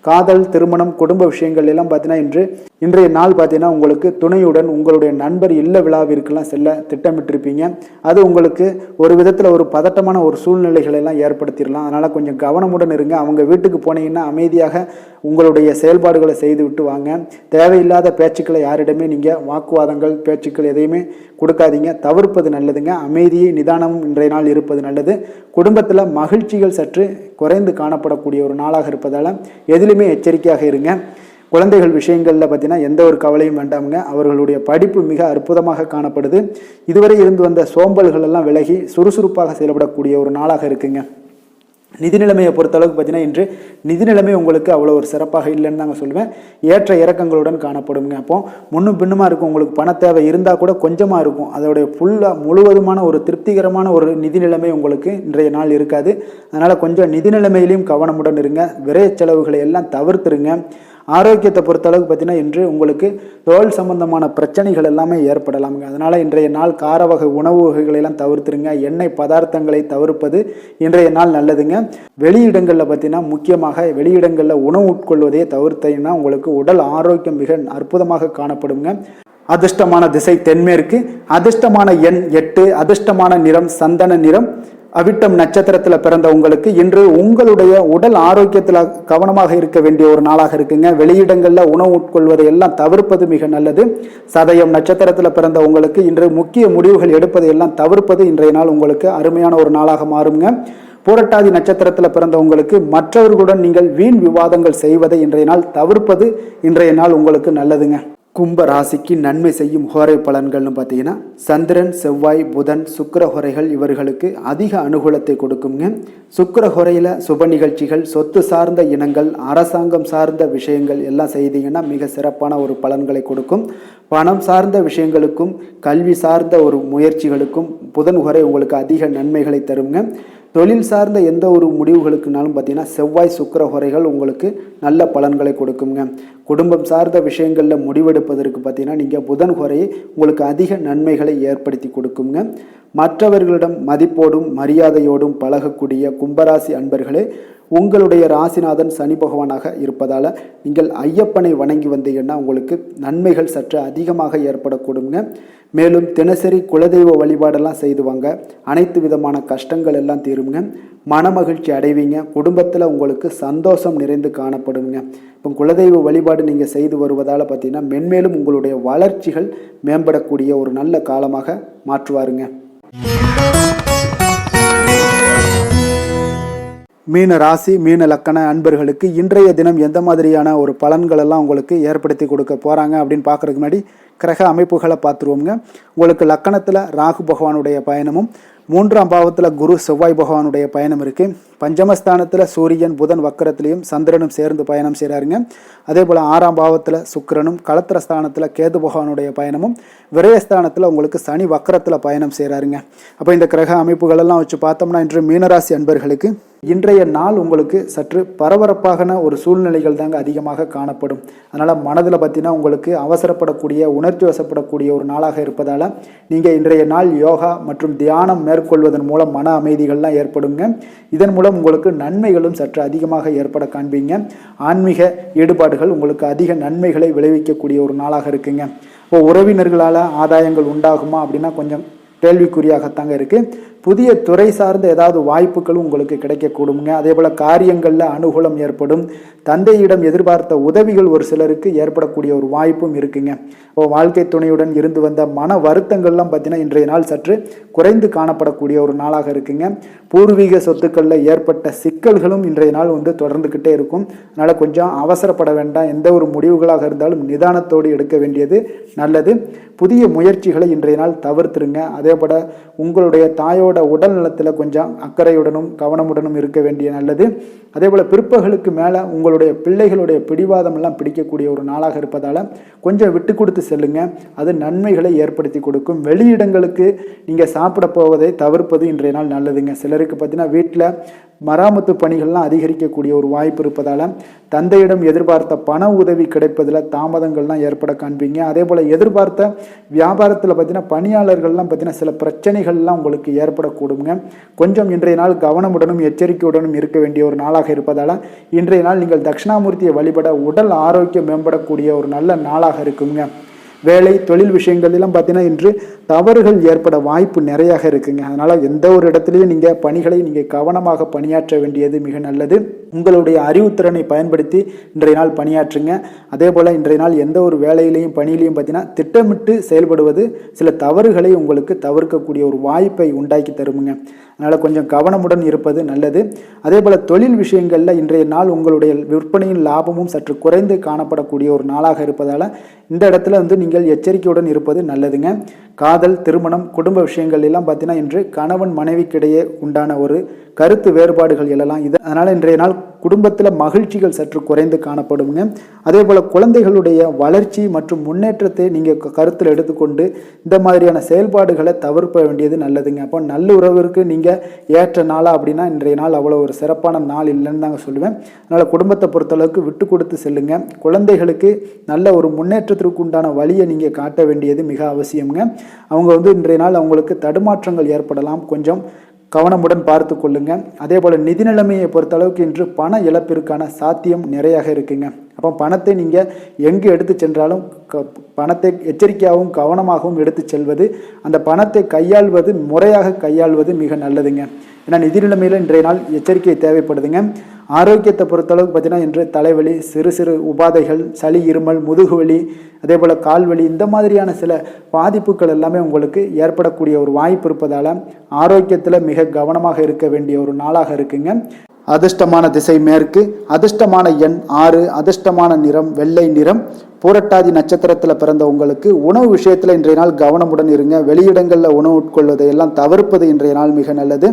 காதல், திருமணம், குடும்ப விஷயங்கள் எல்லாம் பார்த்தீங்கன்னா இன்றைய நாள் பார்த்தீங்கன்னா உங்களுக்கு துணையுடன் உங்களுடைய நண்பர் இல்ல விழாவிற்கெல்லாம் செல்ல திட்டமிட்டிருப்பீங்க. அது உங்களுக்கு ஒரு விதத்தில் ஒரு பதட்டமான ஒரு சூழ்நிலைகளை எல்லாம் ஏற்படுத்திடலாம். அதனால் கொஞ்சம் கவனமுடன் இருங்க. அவங்க வீட்டுக்கு போனீங்கன்னா அமைதியாக உங்களுடைய செயல்பாடுகளை செய்து விட்டு வாங்க. தேவையில்லாத பேச்சுக்களை யாரிடமே நீங்கள் வாக்குவாதங்கள் பேச்சுக்கள் எதையுமே கொடுக்காதீங்க. தவிர்ப்பது நல்லதுங்க. அமைதியை நிதானமும் இன்றைய நாள் இருப்பது நல்லது. குடும்பத்தில் மகிழ்ச்சிகள் சற்று குறைந்து காணப்படக்கூடிய ஒரு நாளாக இருப்பதால் எதிலுமே எச்சரிக்கையாக இருங்க. குழந்தைகள் விஷயங்களில் பார்த்தீங்கன்னா எந்த ஒரு கவலையும் வேண்டாமுங்க. அவர்களுடைய படிப்பு மிக அற்புதமாக காணப்படுது. இதுவரை இருந்து வந்த சோம்பல்கள் எல்லாம் விலகி சுறுசுறுப்பாக செயல்படக்கூடிய ஒரு நாளாக இருக்குங்க. நிதி நிலைமையை பொறுத்தளவுக்கு பார்த்தீங்கன்னா இன்று நிதி நிலைமை உங்களுக்கு அவ்வளோ ஒரு சிறப்பாக இல்லைன்னு தாங்க சொல்லுவேன். ஏற்ற இறக்கங்களுடன் காணப்படுங்க. அப்போ முன்னும் பின்னுமா இருக்கும். உங்களுக்கு பண தேவை இருந்தால் கூட கொஞ்சமாக இருக்கும். அதோடைய முழுவதுமான ஒரு திருப்திகரமான ஒரு நிதி நிலைமை உங்களுக்கு இன்றைய நாள் இருக்காது. அதனால் கொஞ்சம் நிதி நிலைமையிலையும் கவனமுடன் இருங்க. விரைய செலவுகளை எல்லாம் தவிர்த்துருங்க. ஆரோக்கியத்தை பொறுத்தளவுக்கு பார்த்தீங்கன்னா இன்று உங்களுக்கு தோல் சம்பந்தமான பிரச்சனைகள் எல்லாமே ஏற்படலாமுங்க. அதனால் இன்றைய நாள் கார வகை உணவு வகைகளெல்லாம் தவிர்த்துருங்க. எண்ணெய் பதார்த்தங்களை தவிர்ப்பது இன்றைய நாள் நல்லதுங்க. வெளியிடங்களில் பார்த்தீங்கன்னா முக்கியமாக வெளியிடங்களில் உணவு உட்கொள்வதையே தவிர்த்தீங்கன்னா உங்களுக்கு உடல் ஆரோக்கியம் மிக அற்புதமாக காணப்படுங்க. அதிர்ஷ்டமான திசை தென்மேற்கு, அதிர்ஷ்டமான எண் 8, அதிர்ஷ்டமான நிறம் சந்தன நிறம். அவிட்டம் நட்சத்திரத்தில் பிறந்த உங்களுக்கு இன்று உங்களுடைய உடல் ஆரோக்கியத்தில் கவனமாக இருக்க வேண்டிய ஒரு நாளாக இருக்குங்க. வெளியிடங்களில் உணவு உட்கொள்வதை எல்லாம் தவிர்ப்பது மிக நல்லது. சதயம் நட்சத்திரத்தில் பிறந்த உங்களுக்கு இன்று முக்கிய முடிவுகள் எடுப்பதை எல்லாம் தவிர்ப்பது இன்றைய நாள் உங்களுக்கு அருமையான ஒரு நாளாக மாறுங்க. பூரட்டாதி நட்சத்திரத்தில் பிறந்த உங்களுக்கு மற்றவர்களுடன் நீங்கள் வீண் விவாதங்கள் செய்வதை இன்றைய நாள் தவிர்ப்பது இன்றைய நாள் உங்களுக்கு நல்லதுங்க. கும்ப ராசிக்கு நன்மை செய்யும் ஹோரை பலன்கள்னு பார்த்தீங்கன்னா சந்திரன், செவ்வாய், புதன், சுக்கிர ஹோரைகள் இவர்களுக்கு அதிக அனுகூலத்தை கொடுக்குங்க. சுக்கிர ஹோரையில் சுப நிகழ்ச்சிகள், சொத்து சார்ந்த இனங்கள், அரசாங்கம் சார்ந்த விஷயங்கள் எல்லாம் செய்தீங்கன்னா மிக சிறப்பான ஒரு பலன்களை கொடுக்கும். பணம் சார்ந்த விஷயங்களுக்கும் கல்வி சார்ந்த ஒரு முயற்சிகளுக்கும் புதன் ஹோரை உங்களுக்கு அதிக நன்மைகளை தருங்க. தொழில் சார்ந்த எந்த ஒரு முடிவுகளுக்குனாலும் பார்த்தீங்கன்னா செவ்வாய், சுக்கிர ஹோரைகள் உங்களுக்கு நல்ல பலன்களை கொடுக்குங்க. குடும்பம் சார்ந்த விஷயங்களில் முடிவெடுப்பதற்கு பார்த்தீங்கன்னா நீங்கள் புதன் ஹோரையை உங்களுக்கு அதிக நன்மைகளை ஏற்படுத்தி கொடுக்குங்க. மற்றவர்களிடம் மதிப்போடும் மரியாதையோடும் பழகக்கூடிய கும்பராசி அன்பர்களே, உங்களுடைய ராசிநாதன் சனி பகவானாக இருப்பதால் நீங்கள் ஐயப்பனை வணங்கி வந்தீங்கன்னா உங்களுக்கு நன்மைகள் சற்று அதிகமாக ஏற்படக்கூடுங்க. மேலும் தினசரி குலதெய்வ வழிபாடெல்லாம் செய்து வாங்க. அனைத்து விதமான கஷ்டங்கள் எல்லாம் தீருங்க. மனமகிழ்ச்சி அடைவீங்க. குடும்பத்தில் உங்களுக்கு சந்தோஷம் நிறைந்து காணப்படுங்க. இப்போ குலதெய்வ வழிபாடு நீங்கள் செய்து வருவதால் பார்த்தீங்கன்னா மென்மேலும் உங்களுடைய வளர்ச்சிகள் மேம்படக்கூடிய ஒரு நல்ல காலமாக மாற்றுவாருங்க. மீன ராசி, மீன லக்கண அன்பர்களுக்கு இன்றைய தினம் எந்த மாதிரியான ஒரு பலன்கள் எல்லாம் உங்களுக்கு ஏற்படுத்தி கொடுக்க போகிறாங்க அப்படின்னு பார்க்குறதுக்கு முன்னாடி கிரக அமைப்புகளை பார்த்துருவோங்க. உங்களுக்கு லக்கணத்தில் ராகு பகவானுடைய பயணமும், 3ஆம் பாவத்தில் குரு செவ்வாய் பகவானுடைய பயணம் இருக்குது. பஞ்சமஸ்தானத்தில் சூரியன் புதன் வக்கரத்திலையும் சந்திரனும் சேர்ந்து பயணம் செய்கிறாருங்க. அதே போல் 6ஆம் பாவத்தில் சுக்கிரனும், களத்திரஸ்தானத்தில் கேது பகவானுடைய பயணமும், விரயஸ்தானத்தில் உங்களுக்கு சனி வக்கரத்தில் பயணம் செய்கிறாருங்க. அப்போ இந்த கிரக அமைப்புகளெல்லாம் வச்சு பார்த்தோம்னா இன்று மீனராசி அன்பர்களுக்கு இன்றைய நாள் உங்களுக்கு சற்று பரபரப்பான ஒரு சூழ்நிலைகள் தாங்க அதிகமாக காணப்படும். அதனால் மனதில் பார்த்தீங்கன்னா உங்களுக்கு அவசரப்படக்கூடிய, உணர்ச்சி வசப்படக்கூடிய ஒரு நாளாக இருப்பதால் நீங்கள் இன்றைய நாள் யோகா மற்றும் தியானம் மேற்கொள்வதன் மூலம் மன அமைதிகள்லாம் ஏற்படுங்க. இதன் மூலம் மூலம் உங்களுக்கு நன்மைகளும் சற்று அதிகமாக ஏற்பட காண்பீங்க. ஆன்மீக ஈடுபாடுகள் உங்களுக்கு அதிக நன்மைகளை விளைவிக்கக்கூடிய ஒரு நாளாக இருக்குங்க. இப்போ உறவினர்களால் ஆதாயங்கள் உண்டாகுமா அப்படின்னா கொஞ்சம் கேள்விக்குறியாகத்தாங்க இருக்குது. புதிய துறை சார்ந்த ஏதாவது வாய்ப்புகளும் உங்களுக்கு கிடைக்கக்கூடுங்க. அதே போல் காரியங்களில் அனுகூலம் ஏற்படும். தந்தையிடம் எதிர்பார்த்த உதவிகள் ஒரு சிலருக்கு ஏற்படக்கூடிய ஒரு வாய்ப்பும் இருக்குங்க. இப்போ வாழ்க்கை துணையுடன் இருந்து வந்த மன வருத்தங்கள்லாம் பார்த்தீங்கன்னா இன்றைய நாள் சற்று குறைந்து காணப்படக்கூடிய ஒரு நாளாக இருக்குங்க. பூர்வீக சொத்துக்களில் ஏற்பட்ட சிக்கல்களும் இன்றைய நாள் தொடர்ந்துக்கிட்டே இருக்கும். அதனால் கொஞ்சம் அவசரப்பட வேண்டாம். எந்த ஒரு முடிவுகளாக இருந்தாலும் நிதானத்தோடு எடுக்க வேண்டியது நல்லது. புதிய முயற்சிகளை இன்றைய நாள் தவிர்த்துருங்க. அதே போல் உங்களுடைய தாயோட உடல் நலத்தில் கொஞ்சம் அக்கறையுடனும் கவனமுடனும் இருக்க வேண்டிய நல்லது. அதே போல் பிற்பகலுக்கு மேலே உங்களுடைய பிள்ளைகளுடைய பிடிவாதம் எல்லாம் பிடிக்கக்கூடிய ஒரு நாளாக இருப்பதால் கொஞ்சம் விட்டு கொடுத்து செல்லுங்க. அது நன்மைகளை ஏற்படுத்தி கொடுக்கும். வெளியிடங்களுக்கு நீங்கள் சாப்பிட போவதை தவிர்ப்பது இன்றைய நாள் நல்லதுங்க. சிலருக்கு பார்த்தீங்கன்னா வீட்டில் மராமத்து பணிகள்லாம் அதிகரிக்கக்கூடிய ஒரு வாய்ப்பு இருப்பதால் தந்தையிடம் எதிர்பார்த்த பண உதவி கிடைப்பதில் தாமதங்கள்லாம் ஏற்பட காண்பீங்க. அதே போல் எதிர்பார்த்த வியாபாரத்தில் பார்த்தீங்கன்னா பணியாளர்கள்லாம் பார்த்தீங்கன்னா சில பிரச்சனைகள்லாம் உங்களுக்கு ஏற்படக்கூடுங்க. கொஞ்சம் இன்றைய நாள் கவனமுடனும் எச்சரிக்கையுடனும் இருக்க வேண்டிய ஒரு நாளாக இருப்பதால் இன்றைய நாள் நீங்கள் தட்சிணாமூர்த்தியை வழிபட உடல் ஆரோக்கியம் மேம்படக்கூடிய ஒரு நல்ல நாளாக இருக்குங்க. வேலை தொழில் விஷயங்கள்லாம் பார்த்தீங்கன்னா இன்று தவறுகள் ஏற்பட வாய்ப்பு நிறையாக இருக்குங்க. அதனால் எந்த ஒரு இடத்துலையும் நீங்கள் பணிகளை நீங்கள் கவனமாக பணியாற்ற வேண்டியது மிக நல்லது. உங்களுடைய அறிவுத்திறனை பயன்படுத்தி இன்றைய நாள் பணியாற்றுங்க. அதே போல் இன்றைய நாள் எந்த ஒரு வேலையிலையும் பணியிலையும் பார்த்தீங்கன்னா திட்டமிட்டு செயல்படுவது சில தவறுகளை உங்களுக்கு தவிர்க்கக்கூடிய ஒரு வாய்ப்பை உண்டாக்கி தருமுங்க. அதனால் கொஞ்சம் கவனமுடன் இருப்பது நல்லது. அதே போல் தொழில் விஷயங்களில் இன்றைய நாள் உங்களுடைய விற்பனையின் லாபமும் சற்று குறைந்து காணப்படக்கூடிய ஒரு நாளாக இருப்பதால் இந்த இடத்துல நீங்கள் எச்சரிக்கையுடன் இருப்பது நல்லதுங்க. காதல், திருமணம், குடும்ப விஷயங்கள் எல்லாம் பார்த்தீங்கன்னா இன்று கணவன் மனைவிக்கிடையே உண்டான ஒரு கருத்து வேறுபாடுகள் எழலாம். அதனால் இன்றைய நாள் குடும்பத்தில் மகிழ்ச்சிகள் சற்று குறைந்து காணப்படுங்க. அதே போல் குழந்தைகளுடைய வளர்ச்சி மற்றும் முன்னேற்றத்தை நீங்கள் கருத்தில் எடுத்துக்கொண்டு இந்த மாதிரியான செயல்பாடுகளை தவிர்க்க வேண்டியது நல்லதுங்க. அப்போ நல்லுறவிற்கு நீங்கள் ஏற்ற நாளா அப்படின்னா இன்றைய நாள் அவ்வளோ ஒரு சிறப்பான நாள் இல்லைன்னு தாங்க சொல்லுவேன். அதனால் குடும்பத்தை பொறுத்தளவுக்கு விட்டு கொடுத்து செல்லுங்க. குழந்தைகளுக்கு நல்ல ஒரு முன்னேற்றத்திற்கு உண்டான வழியை நீங்கள் காட்ட வேண்டியது மிக அவசியம்ங்க. அவங்க இன்றைய நாள் அவங்களுக்கு தடுமாற்றங்கள் ஏற்படலாம். கொஞ்சம் கவனமுடன் பார்த்து கொள்ளுங்க. அதே போல் நிதி நிலைமையை பொறுத்த அளவுக்கு இன்று பண இழப்பிற்கான சாத்தியம் நிறையாக இருக்குங்க. அப்போ பணத்தை நீங்கள் எங்கு எடுத்து சென்றாலும் பணத்தை எச்சரிக்கையாகவும் கவனமாகவும் எடுத்து செல்வது, அந்த பணத்தை கையாள்வது முறையாக கையாள்வது மிக நல்லதுங்க. ஏன்னா நிதி நிலைமையில் இன்றைய நாள் எச்சரிக்கை தேவைப்படுதுங்க. ஆரோக்கியத்தை பொறுத்தளவுக்கு பார்த்தீங்கன்னா இன்று தலைவலி, சிறு சிறு உபாதைகள், சளி, இருமல், முதுகுவலி, அதே போல் கால்வலி இந்த மாதிரியான சில பாதிப்புகள் எல்லாமே உங்களுக்கு ஏற்படக்கூடிய ஒரு வாய்ப்பு இருப்பதால் ஆரோக்கியத்தில் மிக கவனமாக இருக்க வேண்டிய ஒரு நாளாக இருக்குங்க. அதிர்ஷ்டமான திசை மேற்கு, அதிர்ஷ்டமான எண் 6, அதிர்ஷ்டமான நிறம் வெள்ளை நிறம். பூரட்டாதி நட்சத்திரத்தில் பிறந்த உங்களுக்கு உணவு விஷயத்தில் இன்றைய நாள் கவனமுடன் இருங்க. வெளியிடங்களில் உணவு உட்கொள்வதை எல்லாம் தவிர்ப்பது இன்றைய நாள் மிக நல்லது.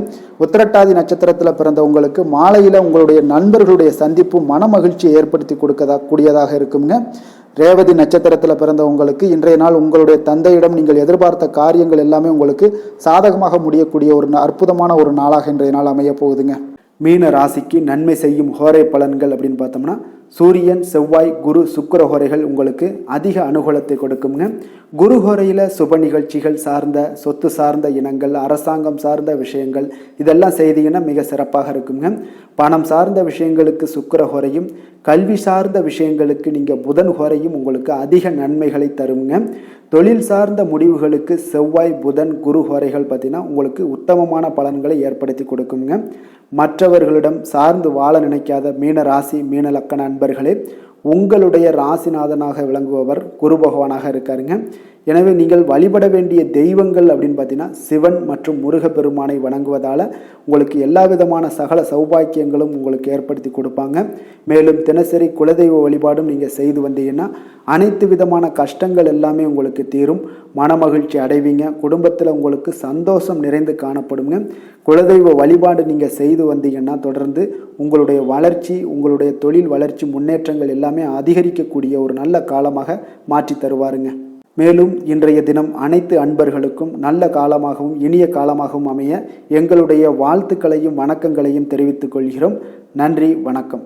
உத்திரட்டாதி நட்சத்திரத்தில் பிறந்த உங்களுக்கு மாலையில் உங்களுடைய நண்பர்களுடைய சந்திப்பு மன மகிழ்ச்சியை ஏற்படுத்தி கூடியதாக இருக்குங்க. ரேவதி நட்சத்திரத்தில் பிறந்த உங்களுக்கு இன்றைய நாள் உங்களுடைய தந்தையிடம் நீங்கள் எதிர்பார்த்த காரியங்கள் எல்லாமே உங்களுக்கு சாதகமாக முடியக்கூடிய ஒரு அற்புதமான ஒரு நாளாக இன்றைய நாள் அமைய போகுதுங்க. மீன ராசிக்கு நன்மை செய்யும் ஹோரை பலன்கள் அப்படின்னு பார்த்தோம்னா சூரியன், செவ்வாய், குரு, சுக்கிர ஹோரைகள் உங்களுக்கு அதிக அனுகூலத்தை கொடுக்குங்க. குரு ஹோரையில் சுப நிகழ்ச்சிகள் சார்ந்த சொத்து சார்ந்த இனங்கள், அரசாங்கம் சார்ந்த விஷயங்கள் இதெல்லாம் செய்தீங்கன்னா மிக சிறப்பாக இருக்குங்க. பணம் சார்ந்த விஷயங்களுக்கு சுக்கிர ஹோரையும், கல்வி சார்ந்த விஷயங்களுக்கு நீங்கள் புதன் ஹோரையும் உங்களுக்கு அதிக நன்மைகளை தருங்க. தொழில் சார்ந்த முடிவுகளுக்கு செவ்வாய், புதன், குரு ஹோரைகள் பார்த்தீங்கன்னா உங்களுக்கு உத்தமமான பலன்களை ஏற்படுத்தி கொடுக்குங்க. மற்றவர்களிடம் சார்ந்து வாழ நினைக்காத மீன ராசி, மீன லக்கண அன்பர்களே, உங்களுடைய ராசிநாதனாக விளங்குபவர் குரு பகவானாக இருக்காருங்க. எனவே நீங்கள் வழிபட வேண்டிய தெய்வங்கள் அப்படின்னு பார்த்தீங்கன்னா சிவன் மற்றும் முருகப்பெருமானை வணங்குவதால் உங்களுக்கு எல்லா விதமான சகல சௌபாக்கியங்களும் உங்களுக்கு ஏற்படுத்தி கொடுப்பாங்க. மேலும் தினசரி குலதெய்வ வழிபாடும் நீங்கள் செய்து வந்தீங்கன்னா அனைத்து விதமான கஷ்டங்கள் எல்லாமே உங்களுக்கு தீரும். மனமகிழ்ச்சி அடைவீங்க. குடும்பத்தில் உங்களுக்கு சந்தோஷம் நிறைந்து காணப்படுங்க. குலதெய்வ வழிபாடு நீங்கள் செய்து வந்தீங்கன்னா தொடர்ந்து உங்களுடைய வளர்ச்சி, உங்களுடைய தொழில் வளர்ச்சி, முன்னேற்றங்கள் எல்லாமே அதிகரிக்கக்கூடிய ஒரு நல்ல காலமாக மாற்றி தருவாருங்க. மேலும் இன்றைய தினம் அனைத்து அன்பர்களுக்கும் நல்ல காலமாகவும் இனிய காலமாகவும் அமைய எங்களுடைய வாழ்த்துக்களையும் வணக்கங்களையும் தெரிவித்துக் கொள்கிறோம். நன்றி, வணக்கம்.